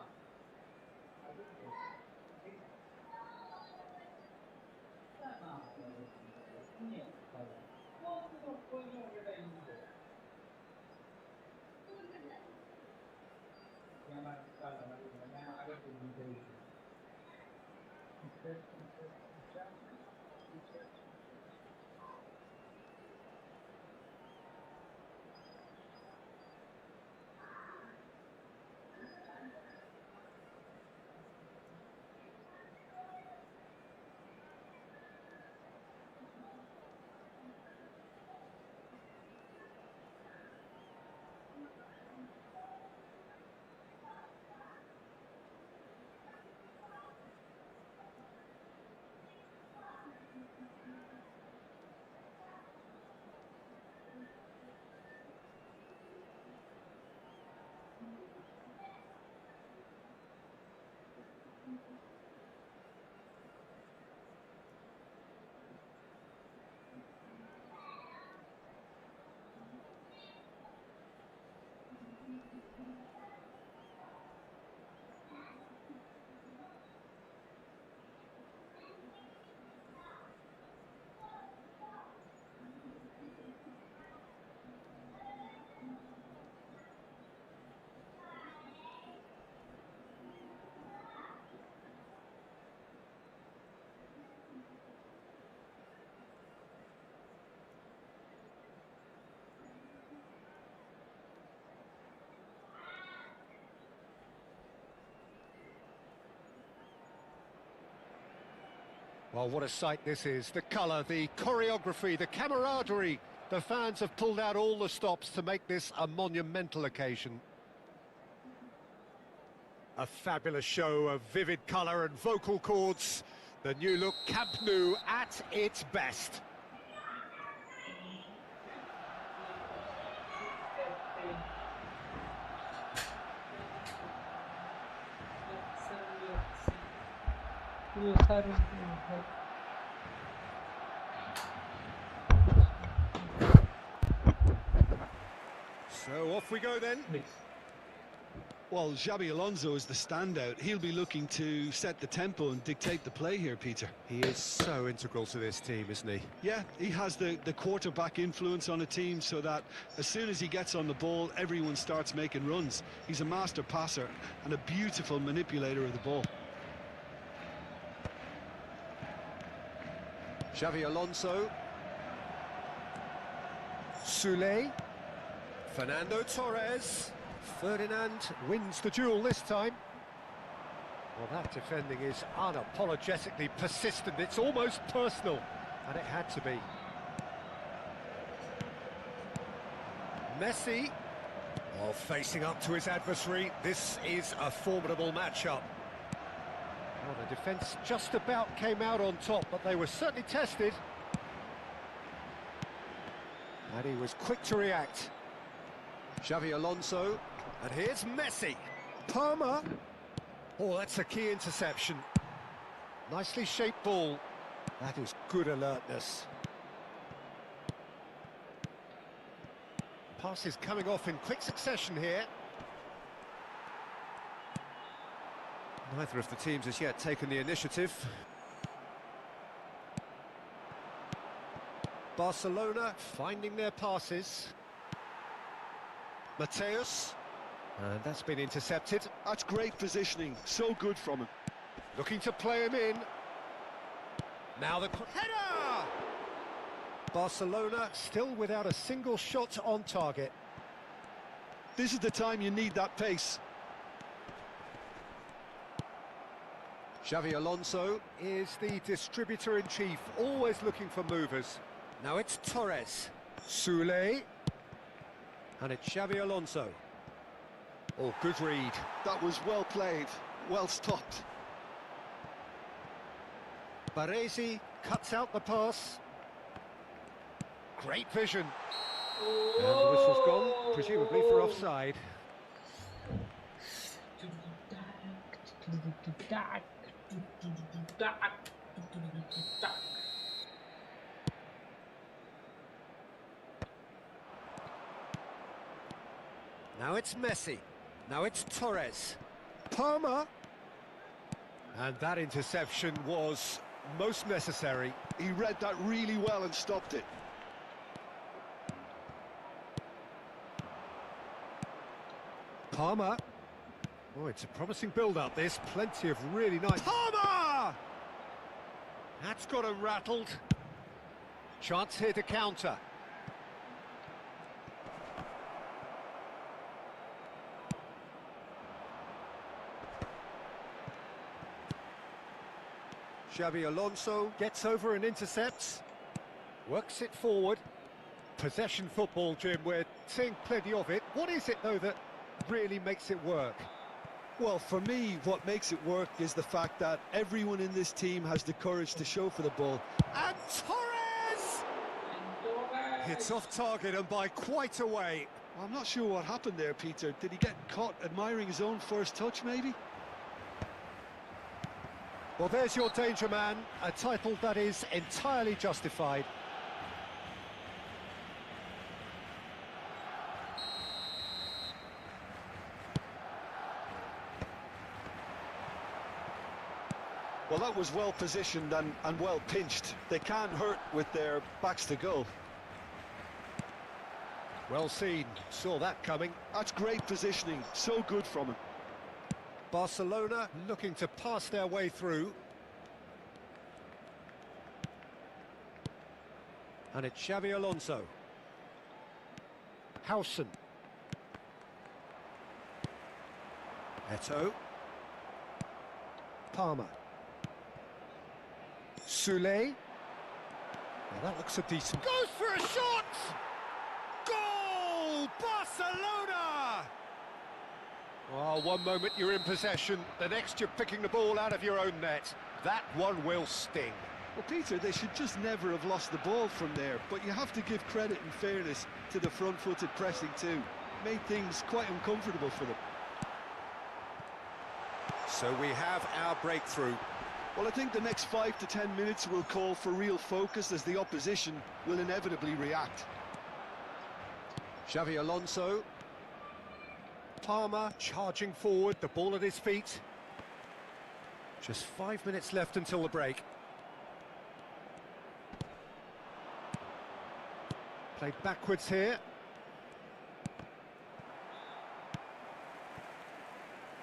Well, what a sight this is. The colour, the choreography, the camaraderie. The fans have pulled out all the stops to make this a monumental occasion. A fabulous show of vivid colour and vocal cords. The new look Camp Nou at its best. So off we go then. Well, Xabi Alonso is the standout. He'll be looking to set the tempo and dictate the play here, Peter. He is so integral to this team, isn't he? Yeah, he has the quarterback influence on a team so that as soon as he gets on the ball, everyone starts making runs. He's a master passer and a beautiful manipulator of the ball. Xabi Alonso. Soulé. Fernando Torres. Ferdinand wins the duel this time. Well, that defending is unapologetically persistent. It's almost personal, and it had to be. Messi. Well, facing up to his adversary, this is a formidable matchup. Well, the defence just about came out on top, but they were certainly tested. And he was quick to react. Xavi Alonso, and here's Messi. Palmer. Oh, that's a key interception. Nicely shaped ball. That is good alertness. Passes coming off in quick succession here. Neither of the teams has yet taken the initiative. Barcelona finding their passes. Mateus. And that's been intercepted. That's great positioning, so good from him. Looking to play him in. Now the header! Barcelona still without a single shot on target. This is the time you need that pace. Xavi Alonso is the distributor-in-chief, always looking for movers. Now it's Torres. Soulé. And it's Xavi Alonso. Oh, good read. That was well played, well stopped. Baresi cuts out the pass. Great vision. And the whistle's gone, presumably for offside. Now it's Messi. Now it's Torres. Palmer. And that interception was most necessary. He read that really well and stopped it. Palmer. Oh, it's a promising build-up, this. Plenty of really nice... Palmer! That's got him rattled. Chance here to counter. Xavi Alonso gets over and intercepts. Works it forward. Possession football, Jim, we're seeing plenty of it. What is it, though, that really makes it work? Well, for me, what makes it work is the fact that everyone in this team has the courage to show for the ball. And Torres! Hits off target and by quite a way. Well, I'm not sure what happened there, Peter. Did he get caught admiring his own first touch, maybe? Well, there's your danger man, a title that is entirely justified. Well, that was well positioned and well pinched. They can't hurt with their backs to goal. Well seen, saw that coming. That's great positioning, so good from him. Barcelona looking to pass their way through. And it's Xavi Alonso. Howson. Eto'o. Palmer. Soulé. Well, that looks a decent... Goes for a shot! Goal! Barcelona! Oh, one moment you're in possession, the next you're picking the ball out of your own net. That one will sting. Well, Peter, they should just never have lost the ball from there, but you have to give credit and fairness to the front-footed pressing too. Made things quite uncomfortable for them. So we have our breakthrough. Well, I think the next 5 to 10 minutes will call for real focus as the opposition will inevitably react. Xavi Alonso. Palmer charging forward, the ball at his feet. Just 5 minutes left until the break. Played backwards here.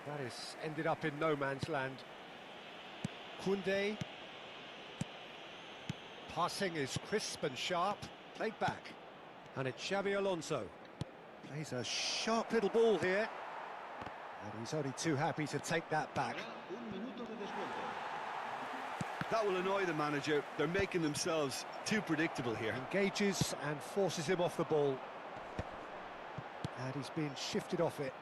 That is ended up in no man's land. Koundé. Passing is crisp and sharp. Played back. And it's Xavi Alonso. Plays a sharp little ball here. And he's only too happy to take that back. That will annoy the manager. They're making themselves too predictable here. Engages and forces him off the ball. and he's been shifted off it.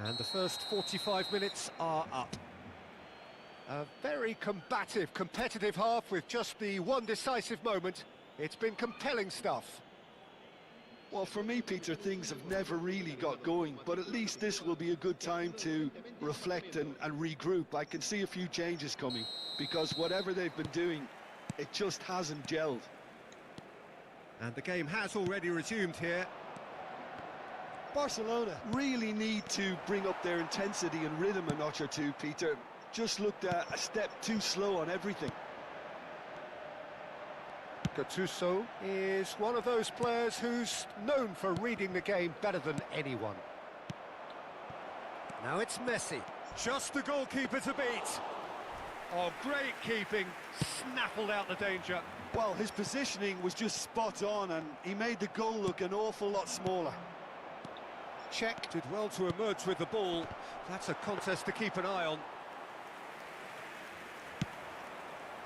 And the first 45 minutes are up. A very combative, competitive half with just the one decisive moment. It's been compelling stuff. Well, for me, Peter, things have never really got going, but at least this will be a good time to reflect and regroup. I can see a few changes coming, because whatever they've been doing, it just hasn't gelled. And the game has already resumed here. Barcelona really need to bring up their intensity and rhythm a notch or two, Peter. Just looked a step too slow on everything. Gattuso is one of those players who's known for reading the game better than anyone. Now it's Messi. Just the goalkeeper to beat. Oh, great keeping. Snaffled out the danger. Well, his positioning was just spot on, and he made the goal look an awful lot smaller. Czech did well to emerge with the ball. That's a contest to keep an eye on.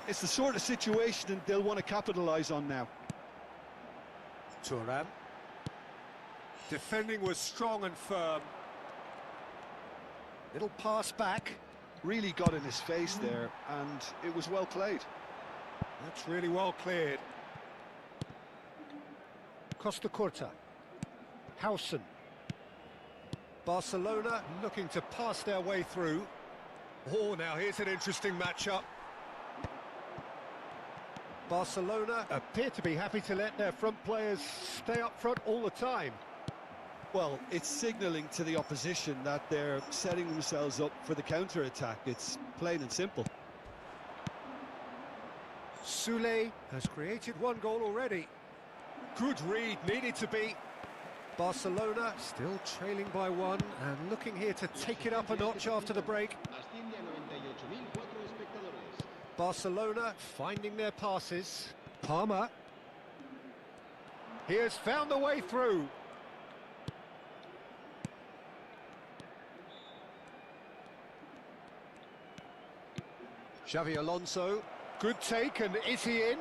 It's the sort of situation they'll want to capitalise on now. Thuram. Defending was strong and firm. Little pass back. Really got in his face there, and it was well played. That's really well cleared. Costa Curta. Howson. Barcelona looking to pass their way through. Oh, now here's an interesting matchup. Barcelona appear to be happy to let their front players stay up front all the time. Well, it's signalling to the opposition that they're setting themselves up for the counter-attack. It's plain and simple. Soule has created one goal already. Good read, needed to be. Barcelona still trailing by one and looking here to take it up a notch after the break. Barcelona finding their passes. Palmer. He has found the way through. Xavi Alonso. Good take, and is he in?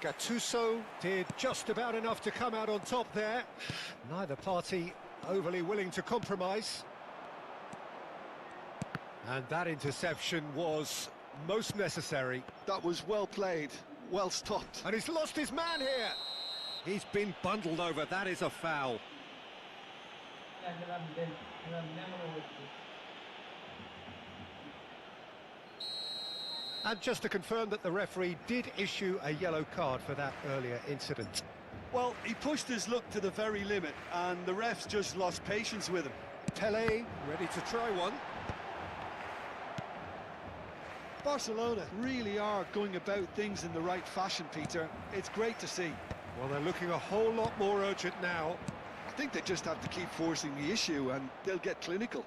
Gattuso did just about enough to come out on top there. Neither party overly willing to compromise. And that interception was most necessary. That was well played, well stopped. And he's lost his man here. He's been bundled over, that is a foul. And just to confirm that the referee did issue a yellow card for that earlier incident. Well, he pushed his luck to the very limit, and the refs just lost patience with him. Pelé ready to try one. Barcelona really are going about things in the right fashion, Peter. It's great to see. Well, they're looking a whole lot more urgent now. I think they just have to keep forcing the issue, and they'll get clinical.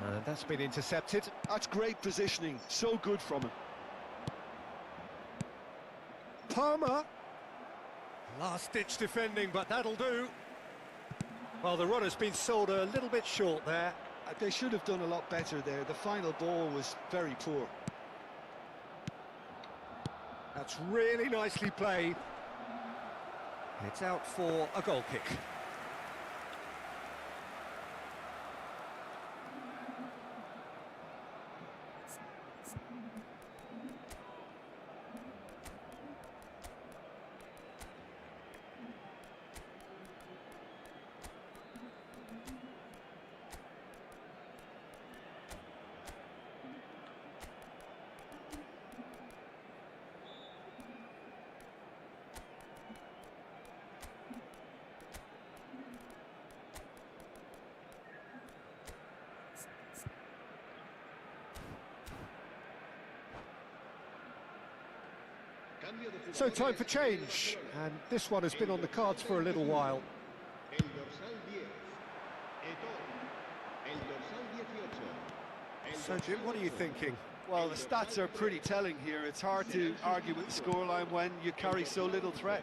And that's been intercepted. That's great positioning, so good from him. Palmer. Last-ditch defending, but that'll do. Well, the runner's been sold a little bit short there. They should have done a lot better there. The final ball was very poor. That's really nicely played. It's out for a goal kick. So time for change, and this one has been on the cards for a little while. So Jim, what are you thinking? Well, the stats are pretty telling here. It's hard to argue with the scoreline when you carry so little threat.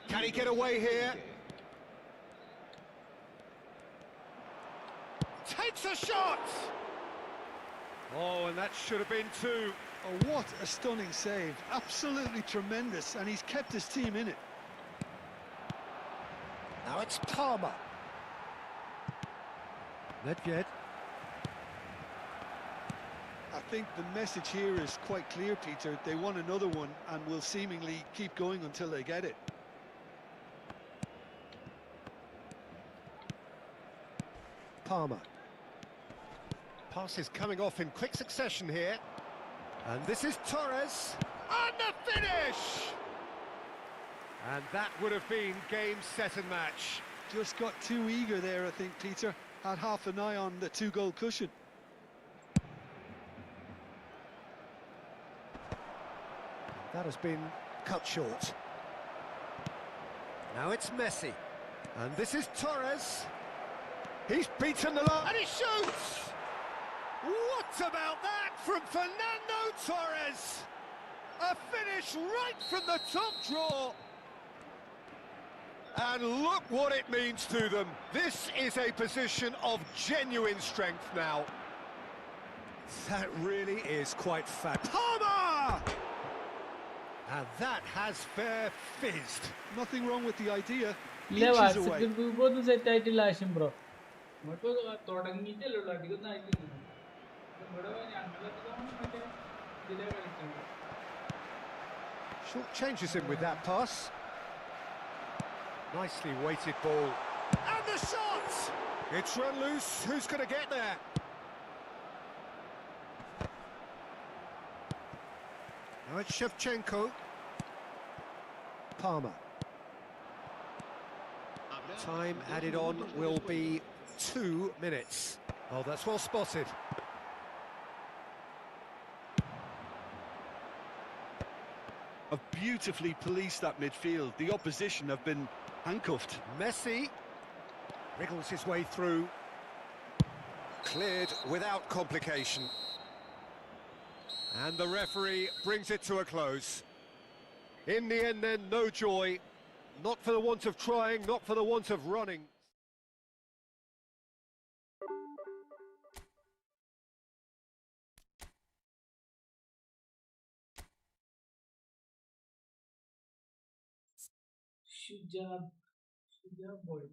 Can he get away here? Takes a shot! Oh, and that should have been two. Oh, what a stunning save. Absolutely tremendous, and he's kept his team in it. Now it's Palmer. Nedved. I think the message here is quite clear, Peter. They want another one and will seemingly keep going until they get it. Palmer. Pass is coming off in quick succession here. And this is Torres. And the finish! And that would have been game, set and match. Just got too eager there, I think, Peter. Had half an eye on the two-goal cushion. That has been cut short. Now it's Messi. And this is Torres. He's beaten the line and he shoots! What about that from Fernando Torres? A finish right from the top draw. And look what it means to them. This is a position of genuine strength now. That really is quite fab. Palmer! And that has fair fizzed. Nothing wrong with the idea. ഇല്ല Inches away. വാട്സപ്പിൽ group ഒന്നും set ആയിട്ടില്ല ആശം bro. നമുക്ക് തുടങ്ങിയിട്ടല്ലേ ഉള്ളൂ, അധികം ആയിട്ടില്ല. ഇവിടെ ഞങ്ങളൊക്കെ മറ്റേ ഇതിലെ കളിക്കുന്നത്. Short changes him with that pass. Nicely weighted ball. And the shot! It's run loose. Who's going to get there? Now it's Shevchenko. Palmer. Time added on will be 2 minutes. Oh, that's well spotted. Have beautifully policed that midfield. The opposition have been handcuffed. Messi wriggles his way through. Cleared without complication. And the referee brings it to a close. In the end then, no joy. Not for the want of trying, not for the want of running. Shujab boy.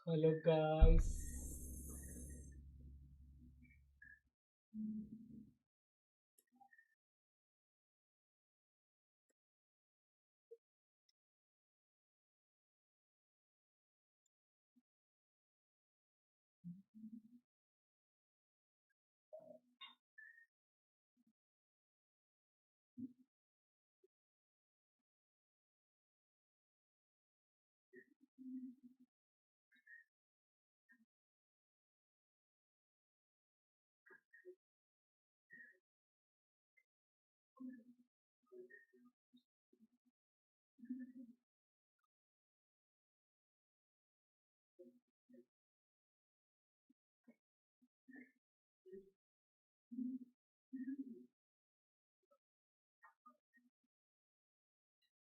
Hello guys.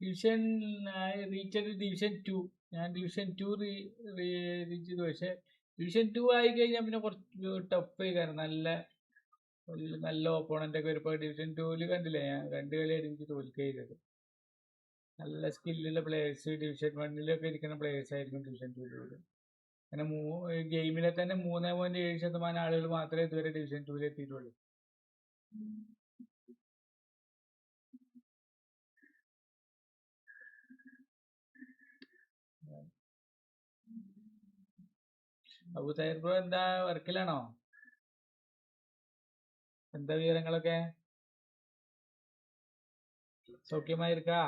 Division I reached Division 2. ഞാൻ division 2 reach ചെയ്തു. പക്ഷെ division 2 ആയി കഴിഞ്ഞാൽ പിന്നെ കുറച്ച് tough കാരണം നല്ല opponent ഒക്കെ വരുമ്പോൾ ഡിവിഷൻ 2 കണ്ടില്ലേ, ഞാൻ 2 കളിയായിട്ട് എനിക്ക് തോൽക്കുക ചെയ്തത്. നല്ല സ്കില്ലുള്ള പ്ലേയേഴ്സ് ഡിവിഷൻ 1 ഇരിക്കുന്ന പ്ലേയേഴ്സ് ആയിരിക്കും ഡിവിഷൻ 2 അങ്ങനെ ഗെയിമിലെ തന്നെ 3.7% ആളുകൾ മാത്രമേ ഇതുവരെ ഡിവിഷൻ 2 എത്തിയിട്ടുള്ളൂ. അബു തൈർ ബ്രോ എന്താ വർക്കിലാണോ? എന്താ വിവരങ്ങളൊക്കെ? സൗഖ്യമായിരിക്കാ?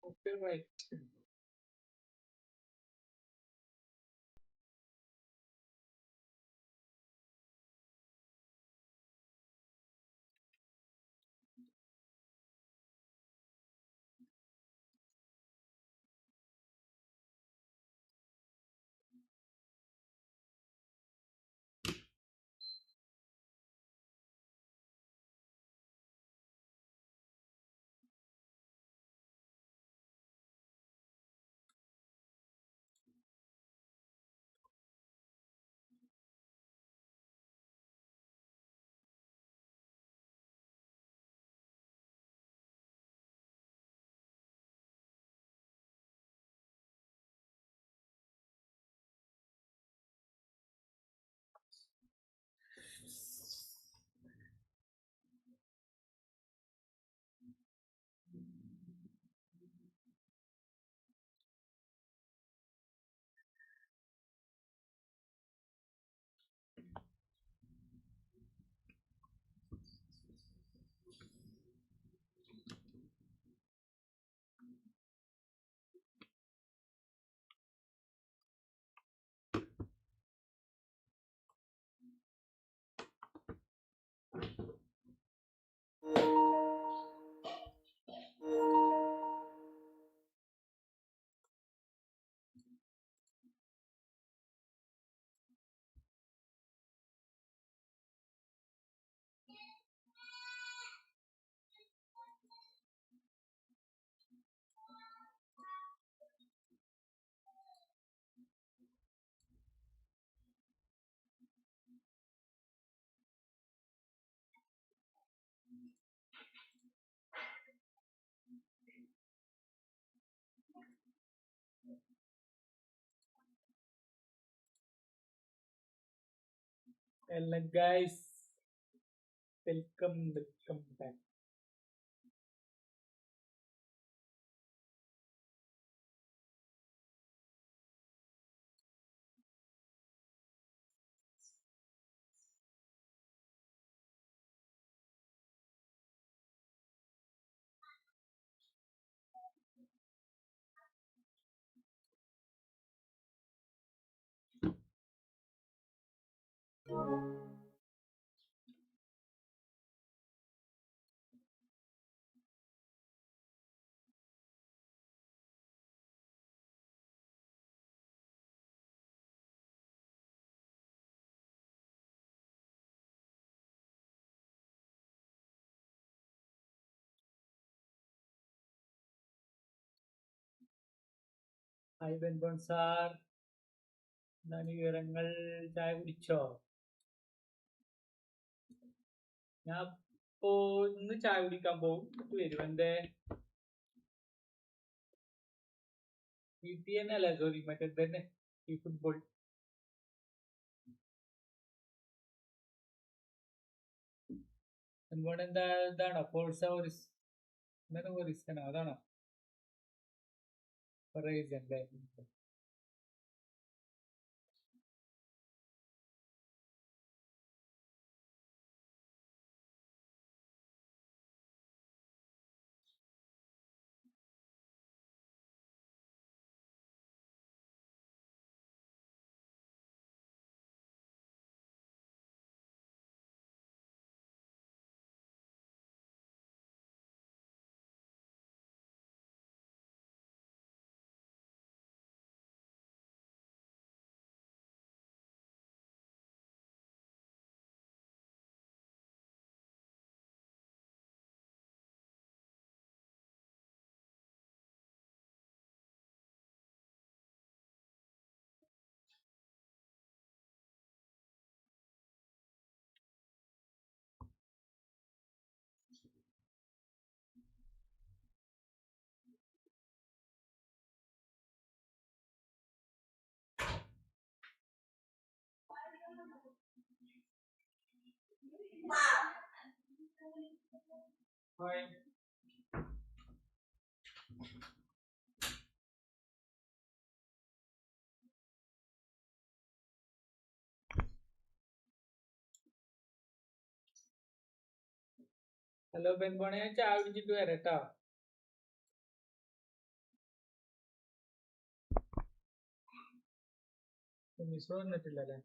Copyright. Hello guys, welcome back. Hi Benbon sir, എന്താണ് വിവരങ്ങൾ? ചായ കുടിച്ചോ? ഞാൻ ഇപ്പോ ഇന്ന് ചായ കുടിക്കാൻ പോകും. വരും. എന്തേ? PT അല്ല, സോറി, മറ്റേ തന്നെ ഈ ഫുട്ബോൾ. എന്തുകൊണ്ട് എന്താ ഇതാണോ ഫോഴ്സ ഓറിസ്? എന്താണ് ഓറിസ്റ്റാണോ? അതാണോ റീസൺ അല്ലേ? ഹലോ ബെൻബോണെ, ഞാൻ ചായ കുടിച്ചിട്ട് വരട്ടോ. മിസ് വന്നിട്ടില്ലല്ലേ?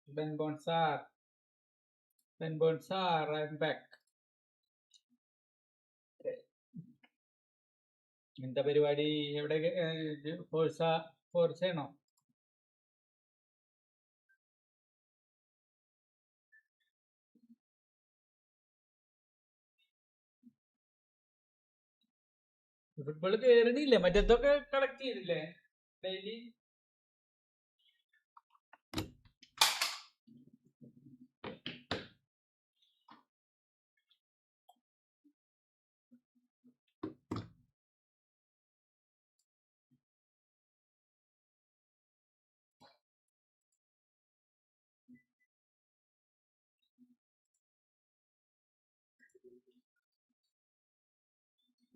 Ben Bonsar, I'm back. എന്താ പരിപാടി? എവിടെ ഫോർസ ആണോ? ഫുട്ബോൾ കേറണില്ലേ? മറ്റേതൊക്കെ കളക്ട് ചെയ്തില്ലേ ഡെയിലി?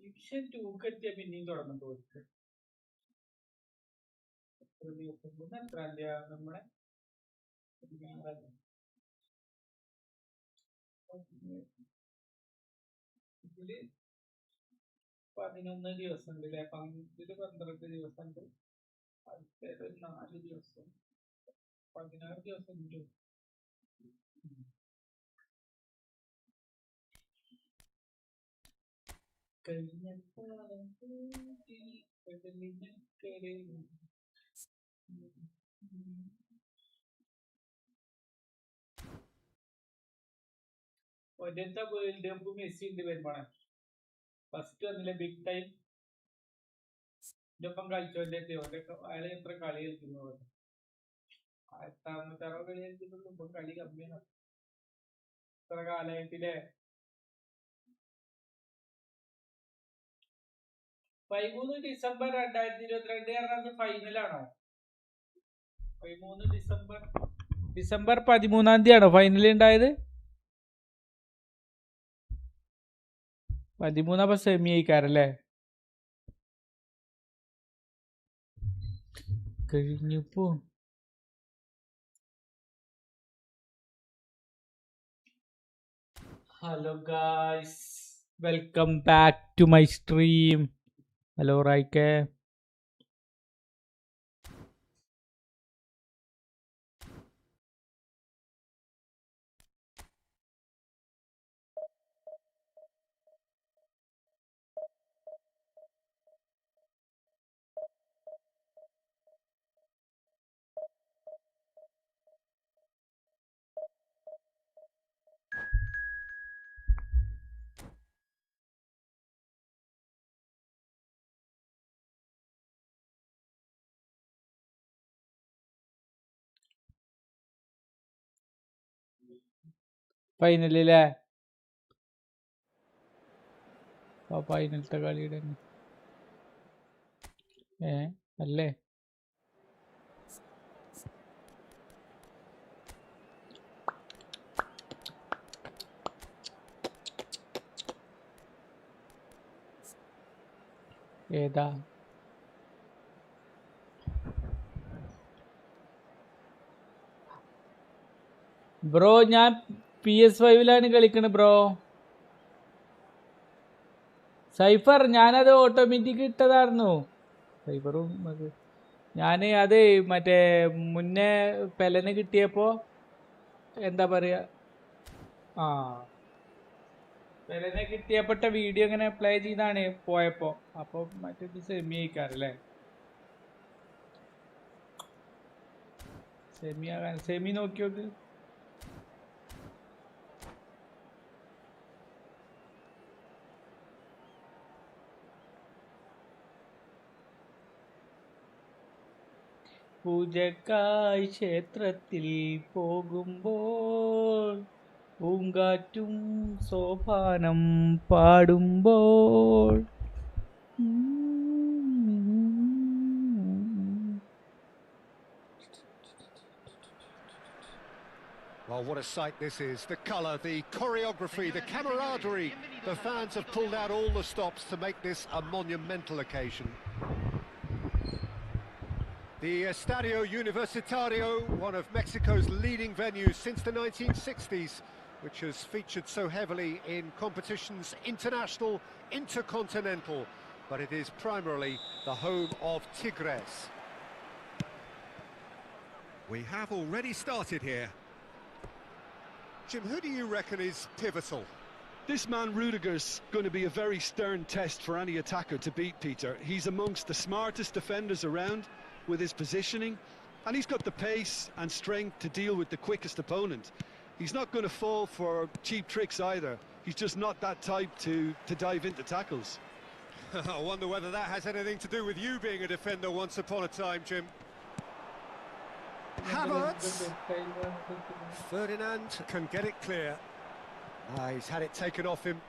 ഡിവിഷൻ 2 എത്തിയ പിന്നെയും തുടങ്ങും തോൽക്ക്. എത്രാം തീയതി നമ്മുടെ ഇതില് 11 ദിവസം ഉണ്ട് അല്ലെ? ഇതില് 12 ദിവസം ഉണ്ട്. അടുത്തത് 4 ദിവസം, 16 ദിവസം ഉണ്ട്. ഒരേത്തെ വേൾഡ് കപ്പ് മെസ്സി ഉണ്ട് വരുമ്പോഴാണ് ഫസ്റ്റ് വന്നില്ലേ ബിഗ് ടൈം. ഒപ്പം കളിച്ചോന്റെ അയാളെ എത്ര കളി കളിക്കുന്നു 1660 കളി കളിക്കുന്നുള്ളൂ. ഇപ്പം കളി കമ്മിയാണ് ഇത്ര കാലമായിട്ടില്ലേ. 13 ഡിസംബർ 2022 കാരണം ഫൈനലാണോ? 13 ഡിസംബർ 13 തീയതിയാണോ ഫൈനൽ ഉണ്ടായത്? 13 അപ്പൊ സെമി ആയിക്കാരല്ലേ? കഴിഞ്ഞപ്പോ hello guys, welcome back to my stream. Hello റൈക്കെ. ഫൈനലില്ലേ? ഫൈനലത്തെ കളിയുടെ അല്ലേ? ഏതാ? ബ്രോ ഞാൻ PS5 കളിക്കണത് ബ്രോ. സൈഫർ ഞാനത് ഓട്ടോമാറ്റിക് ഇട്ടതായിരുന്നു. സൈഫറും അത് ഞാൻ അത് മറ്റേ മുന്നേ പെലന് കിട്ടിയപ്പോ എന്താ പറയാ, പെലനെ കിട്ടിയപ്പെട്ട വീഡിയോ ഇങ്ങനെ പ്ലേ ചെയ്താണ് പോയപ്പോ. അപ്പൊ മറ്റേത് സെമി ആയിക്കാറല്ലേ? സെമി ആകാൻ സെമി നോക്കി നോക്ക്. പൂജക്കായി ക്ഷേത്രത്തിൽ പോകുമ്പോൾ പൂങ്കാറ്റും സോപാനം പാടുമ്പോൾ. Well, what a sight this is. The colour, the choreography, the camaraderie. The fans have pulled out all the stops to make this a monumental occasion. The Estadio Universitario, one of Mexico's leading venues since the 1960s, which has featured so heavily in competitions international, intercontinental, but it is primarily the home of Tigres. We have already started here. Jim, who do you reckon is pivotal? This man Rudiger's going to be a very stern test for any attacker to beat, Peter. He's amongst the smartest defenders around with his positioning, and he's got the pace and strength to deal with the quickest opponent. He's not going to fall for cheap tricks either. He's just not that type to dive into tackles. I wonder whether that has anything to do with you being a defender once upon a time, Jim. Havertz! Ferdinand can get it clear. He's had it taken off him.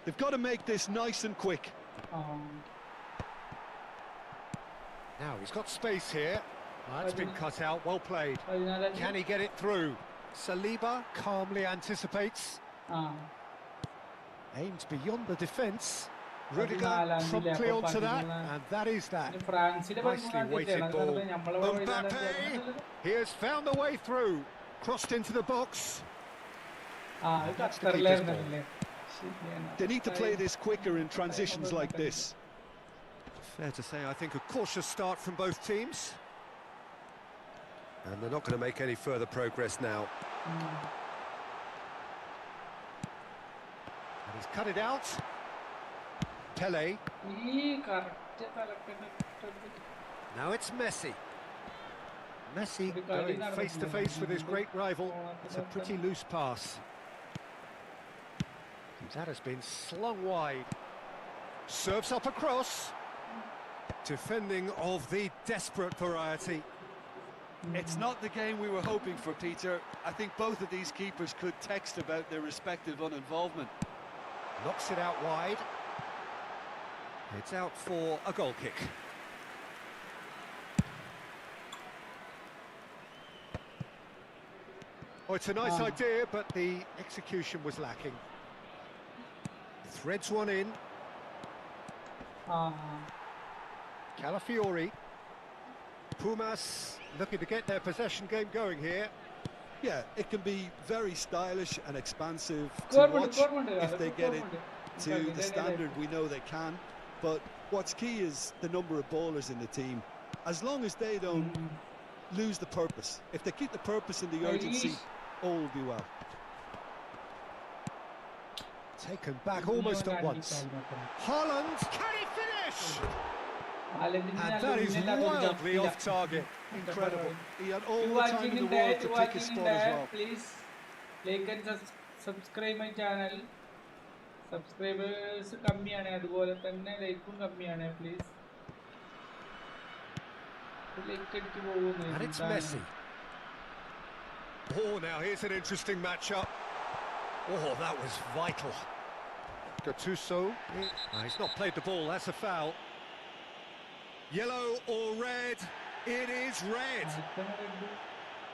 They've got to make this nice and quick. Now he's got space here. That's been cut out, well played. Can he get it through? Saliba calmly anticipates. Aims beyond the defence. Rudiger promptly onto that, and that is that. Nicely weighted ball. Mbappe! He has found the way through. Crossed into the box. That's the keeper's ball. They need to play this quicker in transitions like this. Fair to say, I think a cautious start from both teams. And they're not going to make any further progress now. And he's cut it out. Pele. Now it's Messi. Messi going face to face with his great rival. It's a pretty loose pass. That has been slung wide. Serves up across. Defending of the desperate variety. It's not the game we were hoping for, Peter. I think both of these keepers could text about their respective uninvolvement. Knocks it out wide. It's out for a goal kick. Oh, it's a nice idea, but the execution was lacking. Threads one in. Calafiori. Pumas looking to get their possession game going here. Yeah, it can be very stylish and expansive to watch if they get it to the standard we know they can. But what's key is the number of bowlers in the team. As long as they don't lose the purpose, if they keep the purpose and the urgency, all will be well. Taken back almost at once. Haaland, can he finish? And that is wildly off target. Incredible. He had all the time in the world to pick his spot as well. Please like and subscribe my channel. Subscribers കമ്മിയാണ് അതുപോലെ തന്നെ ലൈക്കും കമ്മിയാണ് please. And it's Messi. Oh, now here's an interesting matchup. Oh, that was vital. Gattuso. He's not played the ball, that's a foul. Yellow or red? It is red.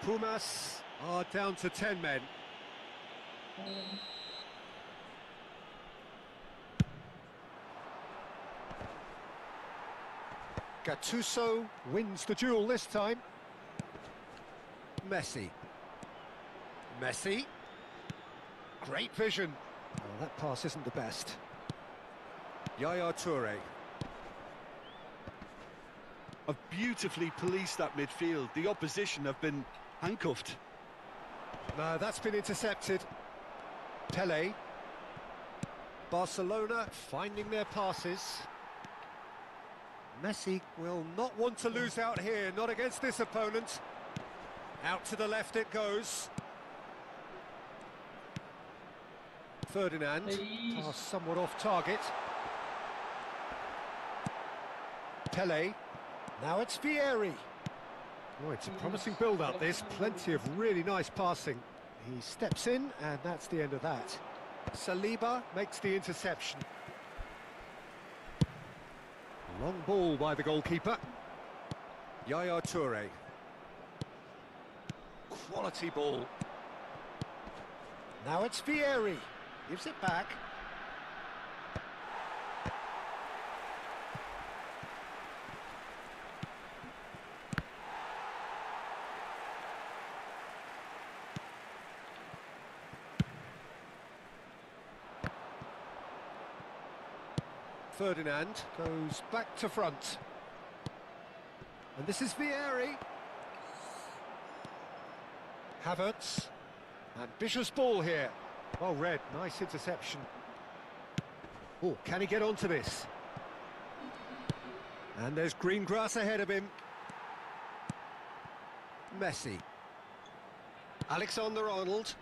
Pumas are down to 10 men. Gattuso wins the duel this time. Messi. Messi. Great vision. Oh, that pass isn't the best. Yaya Toure. Have beautifully policed that midfield. The opposition have been handcuffed. No, that's been intercepted. Pele. Barcelona finding their passes. Messi will not want to lose out here, not against this opponent. Out to the left it goes. Ferdinand, pass somewhat off target. Pele. Now it's Vieri. Oh, it's a promising build-up, this. Plenty of really nice passing. He steps in, and that's the end of that. Saliba makes the interception. Long ball by the goalkeeper. Yaya Toure. Quality ball. Now it's Vieri. Gives it back. Ferdinand goes back to front. And this is Vieri. Havertz. Ambitious ball here. Well read, nice interception. Oh, can he get onto this? And there's green grass ahead of him. Messi. Alexander-Arnold.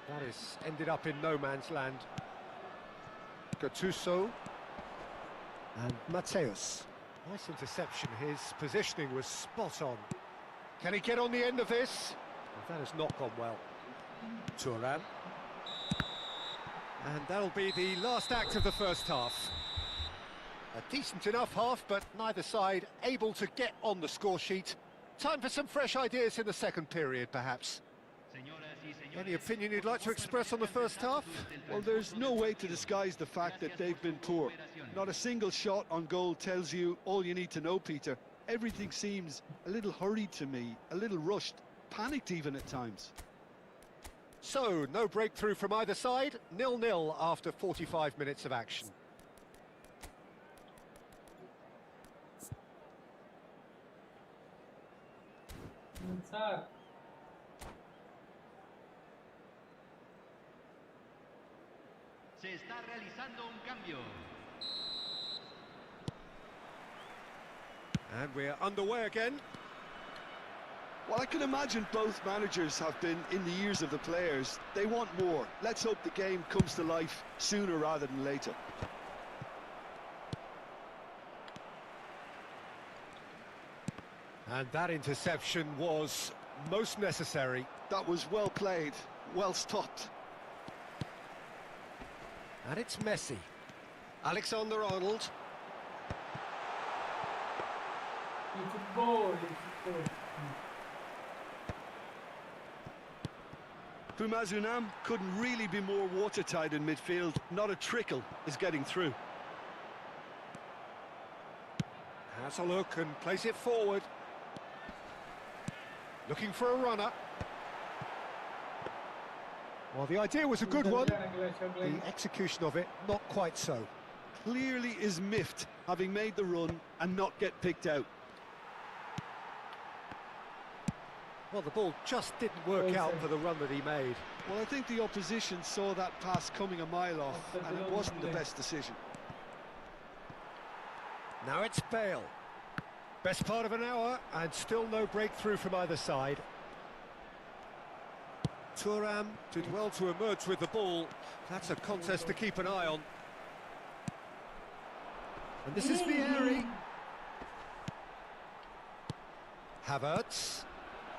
That is ended up in no man's land. Gattuso. And Mateus. Nice interception. His positioning was spot on. Can he get on the end of this? Well, that has not gone well. Thuram. And that'll be the last act of the first half. A decent enough half, but neither side able to get on the score sheet. Time for some fresh ideas in the second period, perhaps. Any opinion you'd like to express on the first half? Well, there's no way to disguise the fact that they've been poor. Not a single shot on goal tells you all you need to know, Peter. Everything seems a little hurried to me, a little rushed, panicked even at times. So, no breakthrough from either side, 0-0 after 45 minutes of action. Sir. Se está realizando un cambio. And we're underway again. Well, I can imagine both managers have been in the ears of the players. They want more. Let's hope the game comes to life sooner rather than later. And that interception was most necessary. That was well played, well stopped. And it's Messi. Alexander-Arnold. Efootball. Pumazunam couldn't really be more watertight in midfield. Not a trickle is getting through. Has a look and plays it forward. Looking for a runner. Well, the idea was a good one. The execution of it, not quite so. Clearly is miffed, having made the run and not get picked out. Well, the ball just didn't work out for the run that he made. Well, I think the opposition saw that pass coming a mile off, and it wasn't the best decision. Now it's Bale. Best part of an hour, and still no breakthrough from either side. Thuram did well to emerge with the ball. That's a contest to keep an eye on. And this is Vieri. Havertz.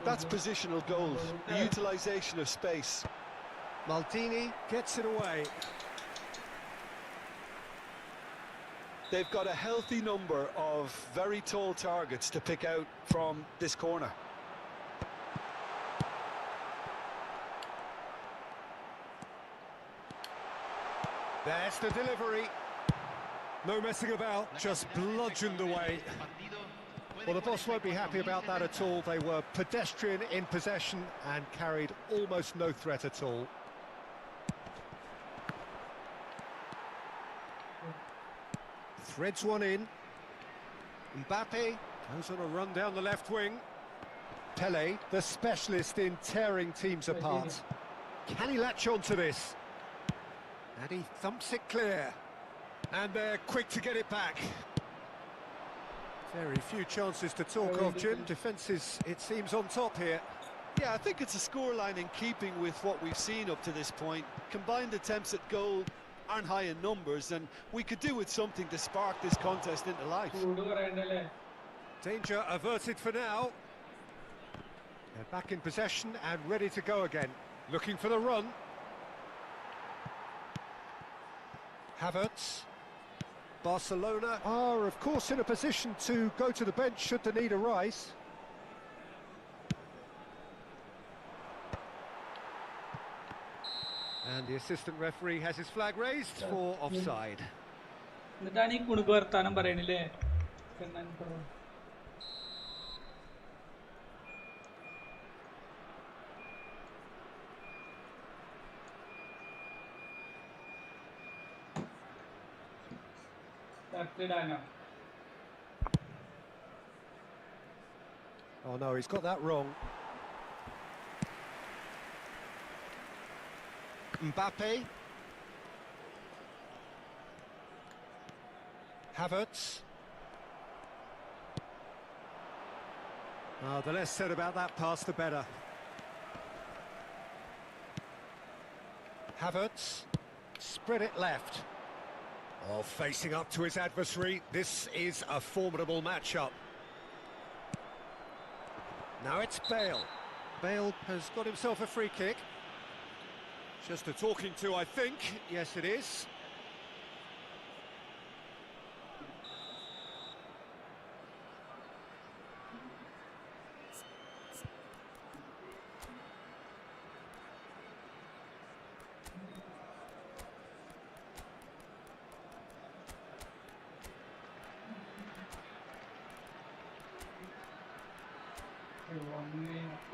That's positional gold, the utilisation of space. Maldini gets it away. They've got a healthy number of very tall targets to pick out from this corner. There's the delivery. No messing about, just bludgeoned away. Well, the boss won't be happy about that at all. They were pedestrian in possession and carried almost no threat at all. Threads one in. Mbappe goes on a run down the left wing. Pele, the specialist in tearing teams apart. Can he latch on to this? And he thumps it clear. And they're quick to get it back. Very few chances to talk of, Jim. Defence is, it seems, on top here. Yeah, I think it's a scoreline in keeping with what we've seen up to this point. Combined attempts at goal aren't high in numbers, and we could do with something to spark this contest into life. Danger averted for now. They're back in possession and ready to go again. Looking for the run. Havertz. Barcelona are, of course, in a position to go to the bench should the need arise. And the assistant referee has his flag raised for offside. എന്നിട്ടാണ് ഈ കുണുക്ക് വർത്താനം പറയണില്ലേ Kannan pro. Oh no, he's got that wrong. Mbappe. Havertz. Oh, the less said about that pass, the better. Havertz. Spread it left. Oh, facing up to his adversary, this is a formidable matchup. Now it's Bale. Bale has got himself a free kick. Just a talking to, I think. Yes, it is.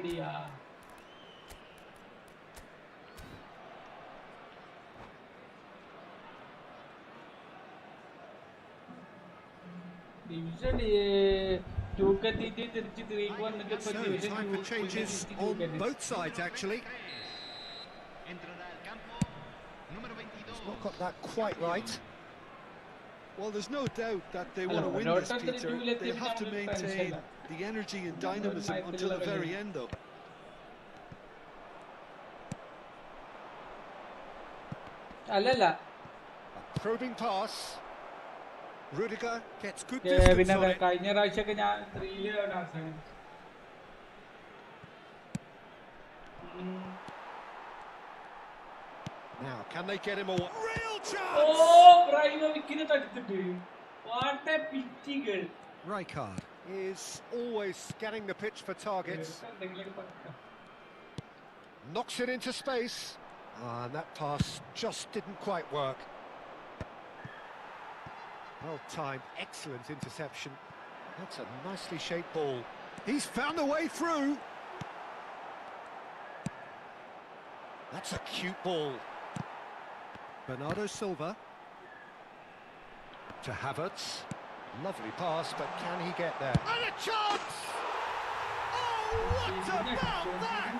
அப்படியா? Division 2 കത്തിയിട്ട് തിരിച്ച് 3 വന്നിട്ട് ഇപ്പൊ So, division time 2 for changes on both sides, actually. Entrará al campo número 22. He's not got that quite right. Well, there's no doubt that they Hello, want to win not this, under Peter. two, let's They'll say have to down in maintain Paris, the energy and dynamism until the very end, though. അല്ലല്ല A probing pass. Rudiger gets good പിന്നെ distance on it. കഴിഞ്ഞ പ്രാവശ്യമൊക്കെ ഞാൻ 3-ലാണ് അവസാനം. Now, can they get him a real oh chance? ബ്രൈമോവിക്കിനെ തടുത്തിട്ട് what a പിറ്റികൾ. Rijkaard is always scanning the pitch for targets. Knocks it into space. And that pass just didn't quite work. Well timed, excellent interception. That's a nicely shaped ball. He's found a way through. That's a cute ball. Bernardo Silva. To Havertz. Lovely pass, but can he get there? And a chance! Oh, what about that?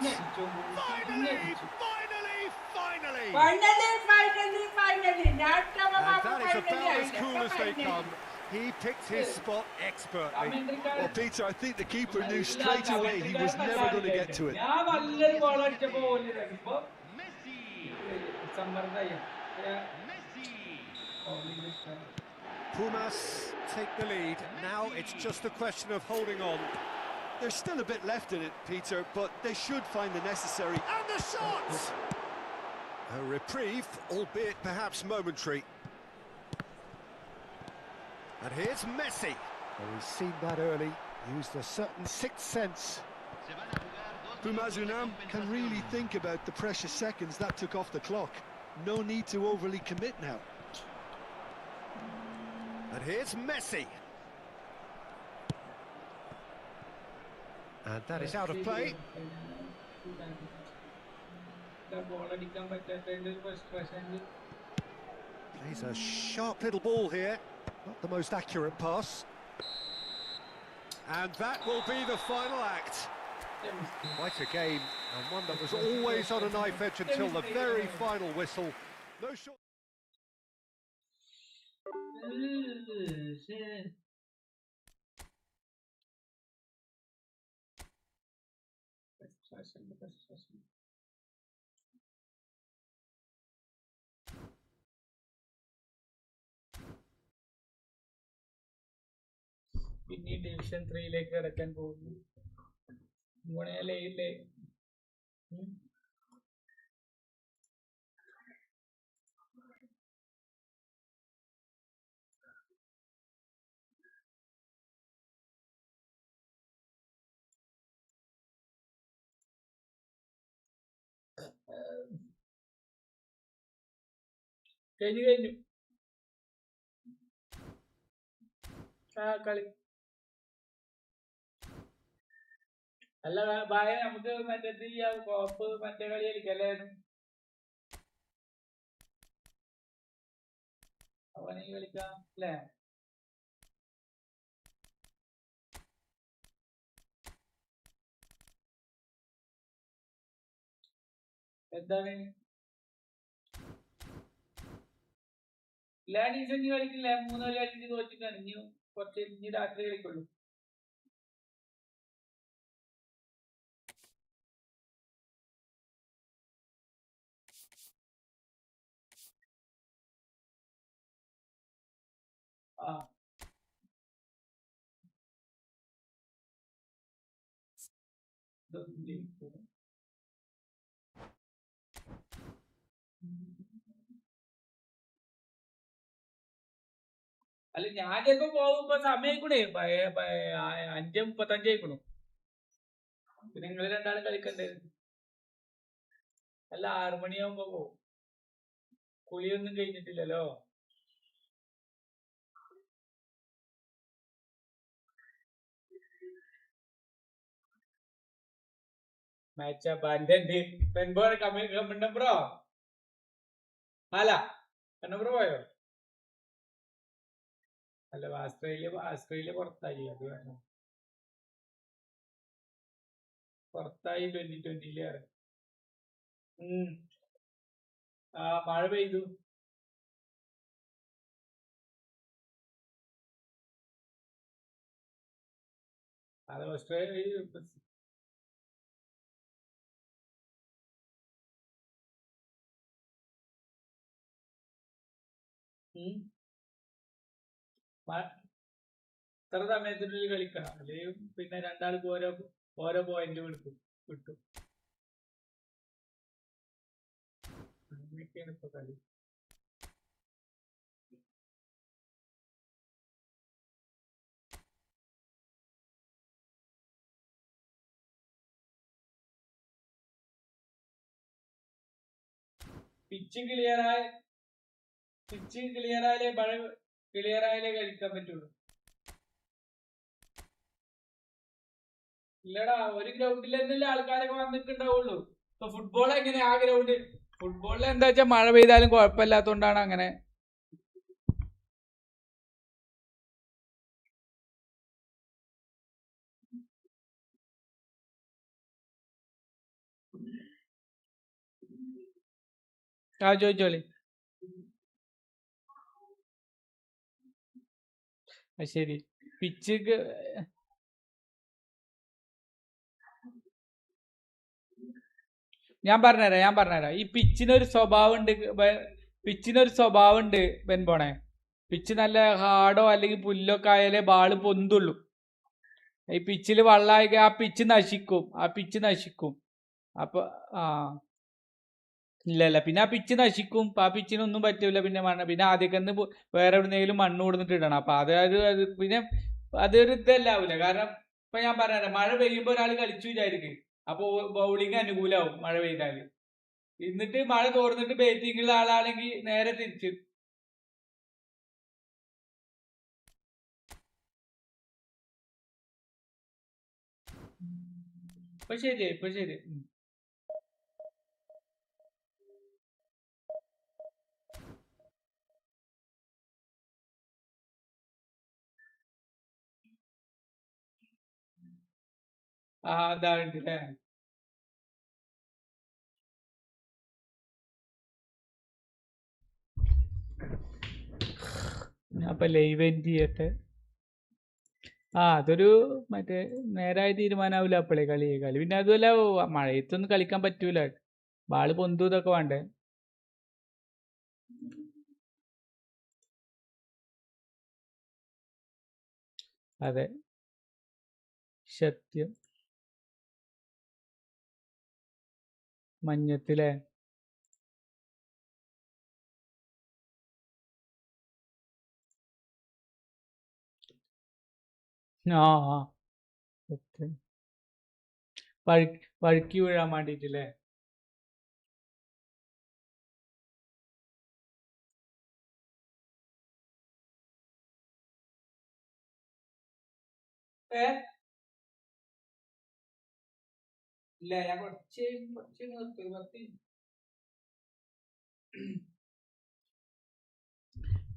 Finally! And that is about as cool as they come. He picked his spot expertly. Well, Peter, I think the keeper knew straight away he was never going to get to it. ഞാൻ നല്ലൊരു goal അടിച്ചപ്പോ ഓല് ഇറങ്ങിപ്പോ Messi. സമ്മർദ്ദമായി. Pumas take the lead. Now it's just a question of holding on. There's still a bit left in it, Peter, but they should find the necessary. And the shot! A reprieve, albeit perhaps momentary. And here's Messi. Well, he's seen that early, used a certain sixth sense. Se van a jugar dos Bumazunam minutos de can really compensación. think about the precious seconds that took off the clock. No need to overly commit now. And here's Messi. And that is out of play. Goal അടിക്കാൻ പറ്റാത്തതിന്റെ ഒരു frustration. Plays a sharp little ball here. Not the most accurate pass. And that will be the final act. Quite a game, and one that was always on a knife edge until the very final whistle. No short. പിന്നെ division 3ലേക്ക് കിടക്കാൻ പോകുന്നു. ഗുണയിലെ കഴിഞ്ഞു കളി. അല്ല ഭായ, നമുക്ക് മറ്റേ കോപ്പ് മറ്റേ കളി കളിക്കല്ലായിരുന്നു. അവനെ കളിക്കാം അല്ലേ? എന്താണ് ലാഡീസ് ഇനി കളിക്കില്ല. 3 കളി കളിച്ച് തോറ്റിട്ടാണ്. ഇനി രാത്രി കളിക്കുള്ളൂ. അല്ല ഞാൻ ചിലപ്പോ പോകുമ്പോ സമയക്കൂടെ 5:35 പിന്നെ നിങ്ങൾ രണ്ടാളും കളിക്കണ്ടേ? അല്ല 6 മണിയാകുമ്പോ പോകും. കുളിയൊന്നും കഴിഞ്ഞിട്ടില്ലല്ലോ. മാച്ച് എന്റെ കമ്മണ്ടോ അല്ല കണ്ണമ്പ്രോ പോയോ? അല്ല ആസ്ട്രേലിയ പുറത്തായി. അത് വേണം പുറത്തായി 2020 ആ മഴ പെയ്തു. അത് ഓസ്ട്രേലിയ ഇത്ര സമയത്തിനുള്ളിൽ കളിക്കണം, അല്ലെങ്കിൽ പിന്നെ രണ്ടാൾക്ക് ഓരോ പോയിന്റ് കിട്ടും. അങ്ങനെയൊക്കെയാണ് ഇപ്പൊ കളി. പിച്ച് ക്ലിയറായാലേ മഴ ക്ലിയറായാലേ കളിക്കാൻ പറ്റുള്ളൂ. ഇല്ലടാ, ഒരു ഗ്രൗണ്ടിൽ തന്നെയല്ലേ ആൾക്കാരൊക്കെ വന്നിട്ടുണ്ടാവുള്ളൂ. ഇപ്പൊ ഫുട്ബോൾ എങ്ങനെ ആ ഗ്രൗണ്ട് ഫുട്ബോളിൽ എന്താ വെച്ചാൽ മഴ പെയ്താലും കുഴപ്പമില്ലാത്തോണ്ടാണ് അങ്ങനെ. ആ ചോദിച്ചോളി. ശരി, പിച്ച് ഞാൻ പറഞ്ഞുതരാം. ഈ പിച്ചിനൊരു സ്വഭാവം ഉണ്ട് ബെൻപോണെ. പിച്ച് നല്ല ഹാർഡോ അല്ലെങ്കിൽ പുല്ലൊക്കെ ആയാലേ ബാള് പൊന്തുള്ളൂ. ഈ പിച്ചിൽ വള്ളമായി ആ പിച്ച് നശിക്കും. അപ്പൊ ഇല്ല പിന്നെ ആ പിച്ച് നശിക്കും. ആ പിച്ചിനൊന്നും പറ്റൂല. പിന്നെ ആദ്യമൊക്കെ വേറെ എവിടെന്നെങ്കിലും മണ്ണ് കൊടുത്തിട്ട് ഇടണം. അപ്പൊ പിന്നെ അതൊരു ഇതല്ലാവൂല. കാരണം ഇപ്പൊ ഞാൻ പറഞ്ഞുതരാം, മഴ പെയ്യുമ്പോ ഒരാൾ കളിച്ചു വിചാരിക്കും, അപ്പൊ ബൗളിംഗ് അനുകൂലമാവും മഴ പെയ്താല്. എന്നിട്ട് മഴ തോർന്നിട്ട് ബാറ്റിംഗുള്ള ആളാണെങ്കിൽ നേരെ തിരിച്ച്. ഇപ്പൊ ശരി. അതാണ്ടില്ലേ. ഞാൻ ഇപ്പൊ ലൈവ് എൻഡ് ചെയ്യട്ടെ. അതൊരു മറ്റേ നേരായ തീരുമാനാവില്ല അപ്പോഴേ കളി. പിന്നെ അതുമല്ല, മഴയത്തൊന്നും കളിക്കാൻ പറ്റൂല. ബാള് പൊന്തു ഇതൊക്കെ വേണ്ടേ. അതെ, സത്യം. മഞ്ഞത്തിലെ സത്യം. വഴുക്കി വീഴാൻ വേണ്ടിട്ടില്ലേ. ഇല്ല, ഞാൻ കുറച്ച് നിർത്തി.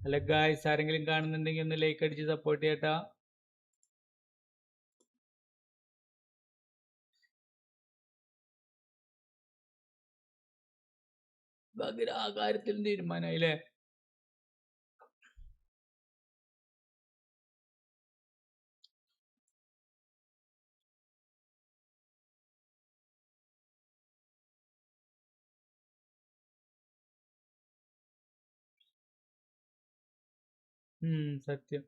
അല്ല ഗായ്സ്, ആരെങ്കിലും കാണുന്നുണ്ടെങ്കിൽ ഒന്ന് ലൈക്ക് അടിച്ച് സപ്പോർട്ട് ചെയ്യട്ടാ. ആ കാര്യത്തിൽ തീരുമാനമായില്ലേ. സത്യം.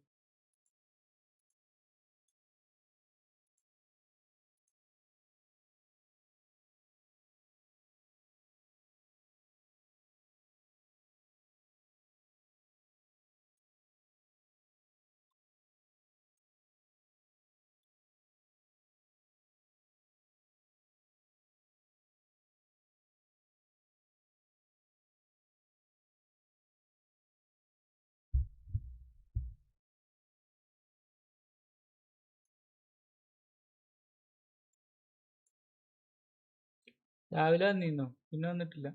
രാവിലെ വന്നിരുന്നു, പിന്നെ വന്നിട്ടില്ല.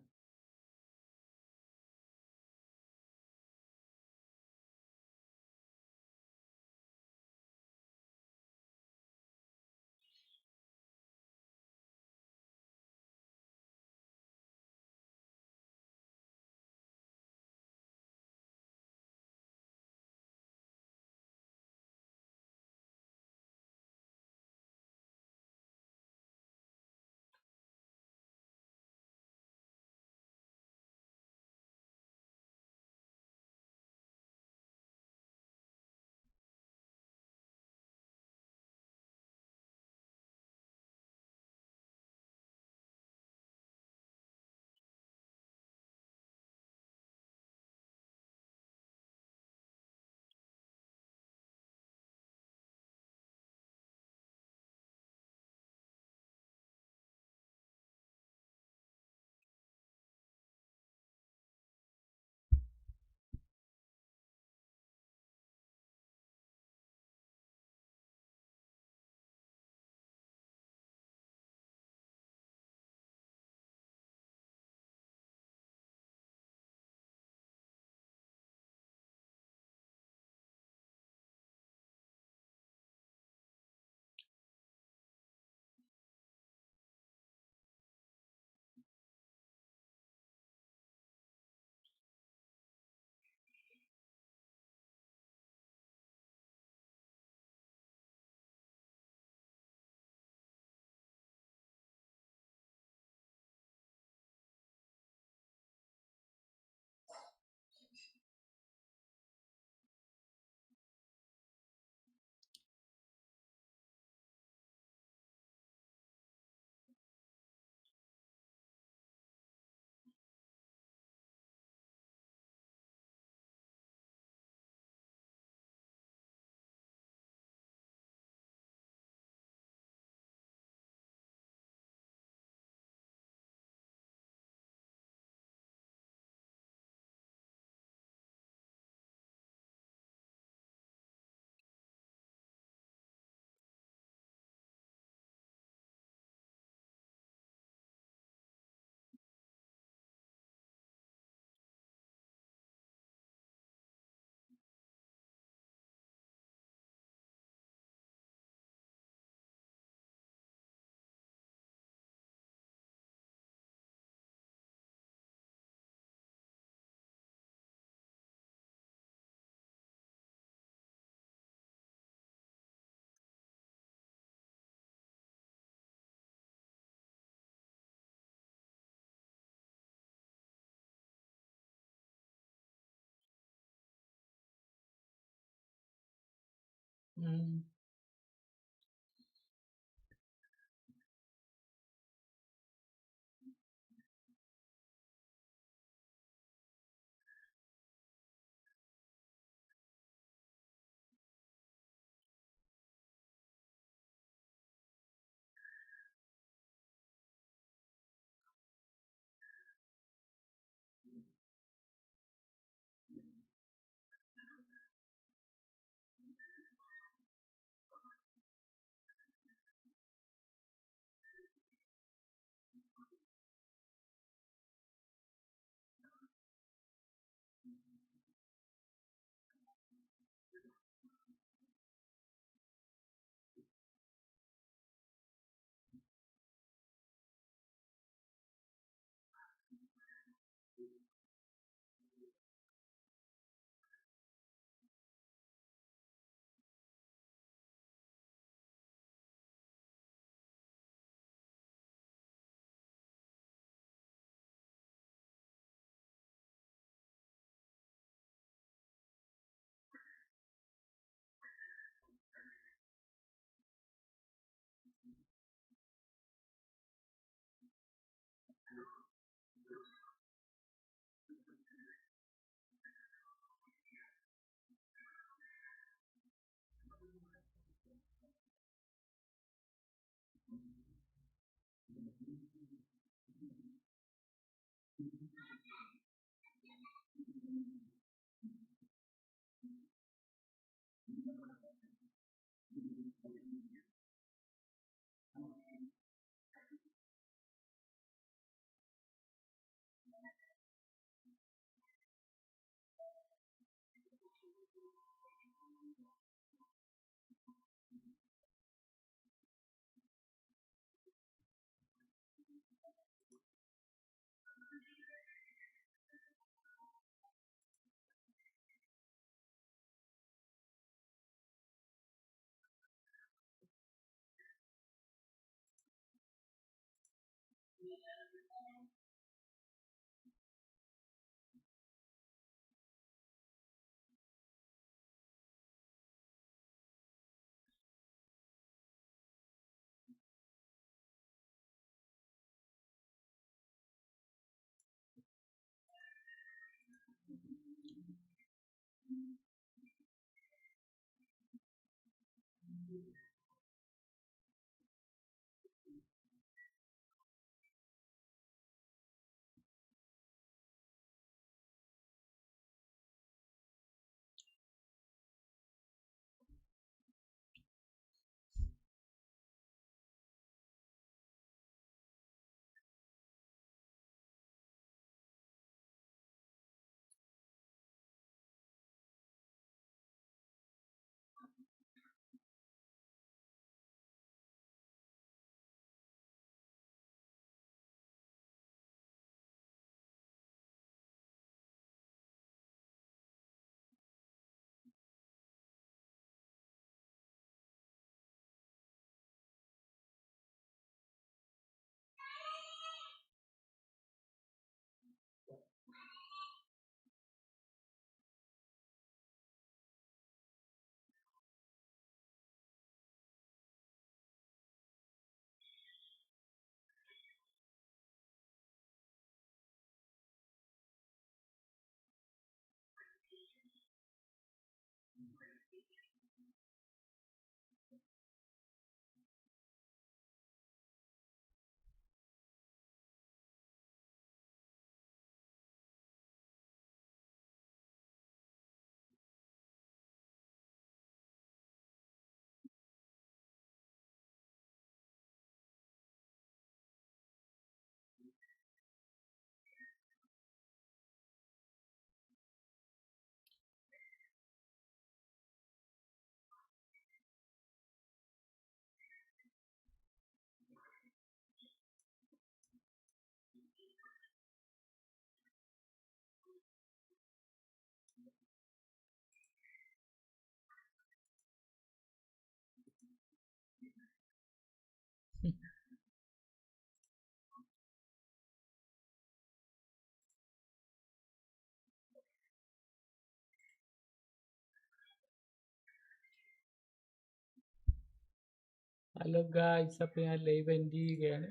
ഹലോ ഗായ്സ്, അപ്പം ഞാൻ ലൈവ് എൻഡ് ചെയ്യുകയാണ്.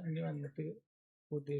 ഇനി വന്നിട്ട് പുതിയ